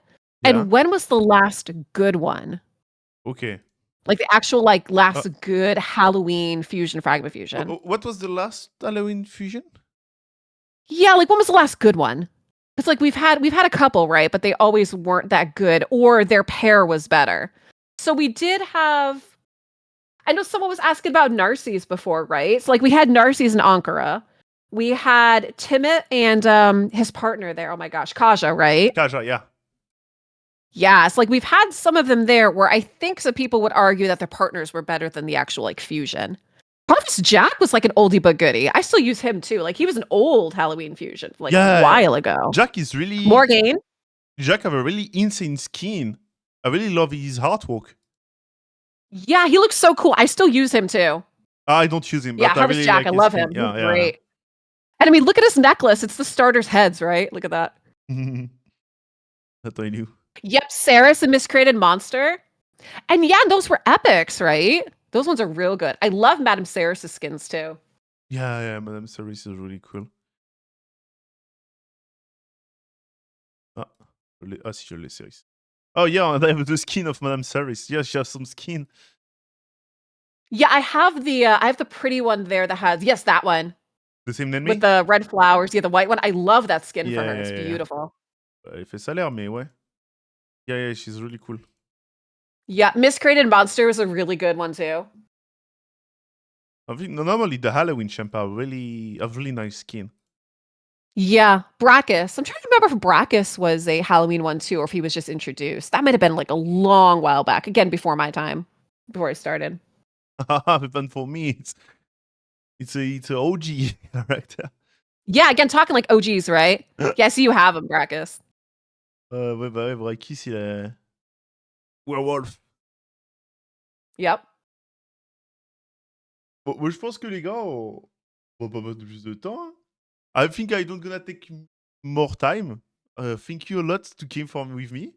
And when was the last good one? Okay. Like the actual like last good Halloween fusion, fragment fusion. What was the last Halloween fusion? Yeah, like when was the last good one? It's like we've had a couple, right? But they always weren't that good, or their pair was better. So we did have. I know someone was asking about Narcies before, right? So like we had Narcies and Ankara. We had Timit and, his partner there. Oh my gosh, Kaja, right? Kaja, yeah. Yes, like, we've had some of them there where I think some people would argue that their partners were better than the actual, like, fusion. Prophet's Jack was, like, an oldie but goodie. I still use him too, like, he was an old Halloween fusion, like, a Yeah, while ago. Jack is really Morgaine? Jack have a really insane skin. I really love his artwork. Yeah, he looks so cool. I still use him too. I don't use him, Yeah, but I Harvest really Jack, I like his love skin. him. He's Yeah, yeah, great. And I mean, look at his necklace. It's the starters' heads, right? Look at that. yeah. Attends, il est où? Yep, Saris and Miscreated Monster. And yeah, those were epics, right? Those ones are real good. I love Madame Saris's skins too. Yeah, yeah, Madame Cerise is really cool. Ah, si, je l'ai, Cerise. Oh, yeah, I have the skin of Madame Cerise. Yeah, she has some skin. Yeah, I have the pretty one there that has, yes, that one The same than with me? the red flowers. Yeah, the white one. I love that skin for Yeah, her. yeah, It's yeah, yeah. beautiful. Elle fait salaire, mais ouais. Yeah, yeah, she's really cool. Yeah, Miscreated Monster was a really good one too. I think normally the Halloween champ have really nice skin. Yeah, Brackus. I'm trying to remember if Brackus was a Halloween one too, or if he was just introduced. That might have been like a long while back. Again, before my time, before I started. But for me, it's a OG character. Yeah, again, talking like OGs, right? Yeah, I see you have him, Brackus. Ouais, bah ouais, Brakis, il est werewolf. Yep. Bon, moi, je pense que les gars, on va pas passer plus de temps, hein. I think I don't gonna take more time. Thank you a lot to came from with me.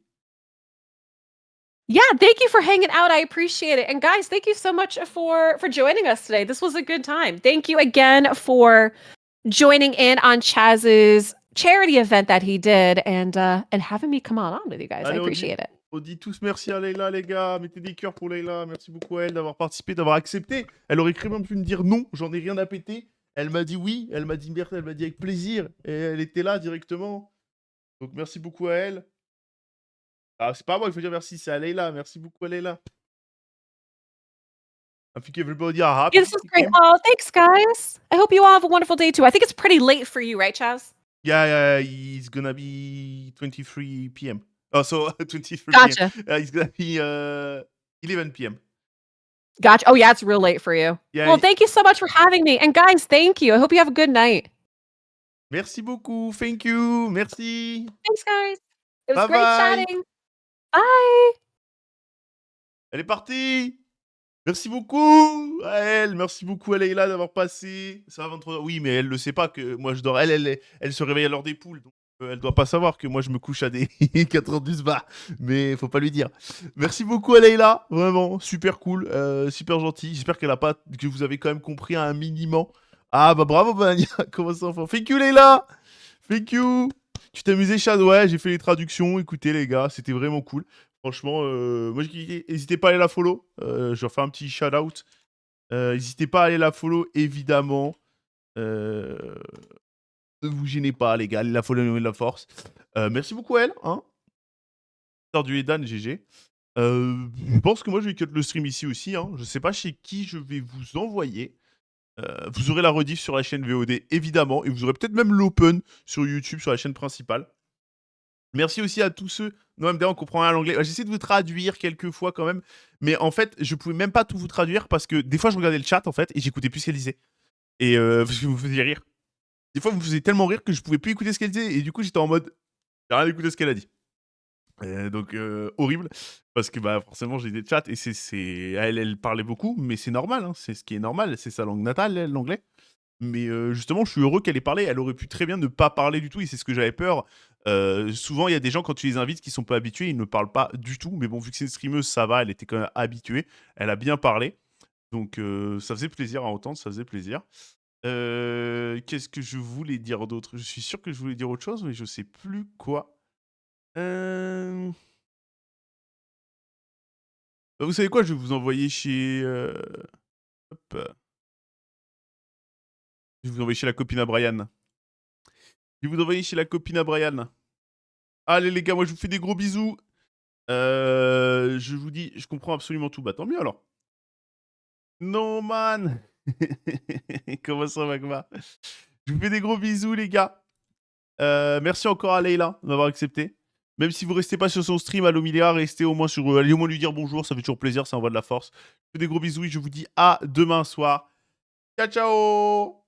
Yeah, thank you for hanging out. I appreciate it. And guys, thank you so much for joining us today. This was a good time. Thank you again for joining in on Chaz's charity event that he did and having me come on with you guys. I Allez, appreciate it. on dit tous merci à Leïla, les gars. Mettez des cœurs pour Leïla. Merci beaucoup à elle d'avoir participé, d'avoir accepté. Elle aurait très bien pu me dire non, j'en ai rien à péter. Elle m'a dit oui, elle m'a dit merci, elle m'a dit avec plaisir. Et elle était là directement. Donc merci beaucoup à elle. Ah, c'est pas à moi, il faut dire merci, c'est à Leïla. Merci beaucoup à Leïla. I think everybody are happy. Yeah, this was great. Oh, thanks, guys. I hope you all have a wonderful day too. I think it's pretty late for you, right, Chaz? Yeah, it's gonna be 23 p.m. Oh, so 23 Gotcha. p.m. It's gonna be 11 p.m. Gotcha. Oh, yeah, it's real late for you. Yeah. Well, thank you so much for having me. And guys, thank you. I hope you have a good night. Merci beaucoup. Thank you. Merci. Thanks, guys. It was Bye great bye. chatting. Bye. Elle est partie. Merci beaucoup à elle. Merci beaucoup à Leïla d'avoir passé. Ça va 23h. Oui, mais elle le sait pas que moi je dors. Elle se réveille à l'heure des poules. Donc elle doit pas savoir que moi je me couche à des 4h du soir. Mais faut pas lui dire. Merci beaucoup à Leïla. Vraiment, super cool. Super gentil. J'espère que vous avez quand même compris un minimum. Ah bah bravo Bania. Comment ça va? Thank you Leïla. Thank you. Tu t'es amusé, Chad? Ouais, j'ai fait les traductions. Écoutez, les gars, c'était vraiment cool. Franchement, moi, n'hésitez pas à aller la follow. Je leur fais un petit shout-out. N'hésitez pas à aller la follow, évidemment. Ne vous gênez pas, les gars. Allez la follow, de la force. Merci beaucoup à elle. Hein. Du Edan, GG. Je pense que moi, je vais cut le stream ici aussi. Hein. Je sais pas chez qui je vais vous envoyer. Vous aurez la rediff sur la chaîne VOD, évidemment. Et vous aurez peut-être même l'open sur YouTube, sur la chaîne principale. Merci aussi à tous ceux. Non, MDA, on comprend rien à l'anglais. J'essaie de vous traduire quelques fois quand même. Mais en fait, je pouvais même pas tout vous traduire parce que des fois, je regardais le chat en fait et j'écoutais plus ce qu'elle disait. Et parce que vous me faisiez rire. Des fois, vous me faisiez tellement rire que je pouvais plus écouter ce qu'elle disait. Et du coup, j'étais en mode. J'ai rien écouté ce qu'elle a dit. Donc, horrible. Parce que bah, forcément, j'ai des chats et elle parlait beaucoup. Mais c'est normal. Hein, c'est ce qui est normal. C'est sa langue natale, l'anglais. Mais justement, je suis heureux qu'elle ait parlé. Elle aurait pu très bien ne pas parler du tout, et c'est ce que j'avais peur. Souvent, il y a des gens, quand tu les invites, qui sont pas habitués, ils ne parlent pas du tout. Mais bon, vu que c'est une streameuse, ça va, elle était quand même habituée. Elle a bien parlé. Donc, ça faisait plaisir à entendre, ça faisait plaisir. Qu'est-ce que je voulais dire d'autre? Je suis sûr que je voulais dire autre chose, mais je sais plus quoi. Vous savez quoi? Je vais vous envoyer chez... Hop. Je vais vous envoyer chez la copine à Brian. Je vais vous envoyer chez la copine à Brian. Allez les gars, moi je vous fais des gros bisous. Je vous dis, je comprends absolument tout. Bah tant mieux alors. Non man. Comment ça Magma? Je vous fais des gros bisous, les gars. Merci encore à Leïla de m'avoir accepté. Même si vous restez pas sur son stream, Allo Milliard, restez au moins sur... allez au moins lui dire bonjour, ça fait toujours plaisir, ça envoie de la force. Je vous fais des gros bisous et je vous dis à demain soir. Ciao, ciao!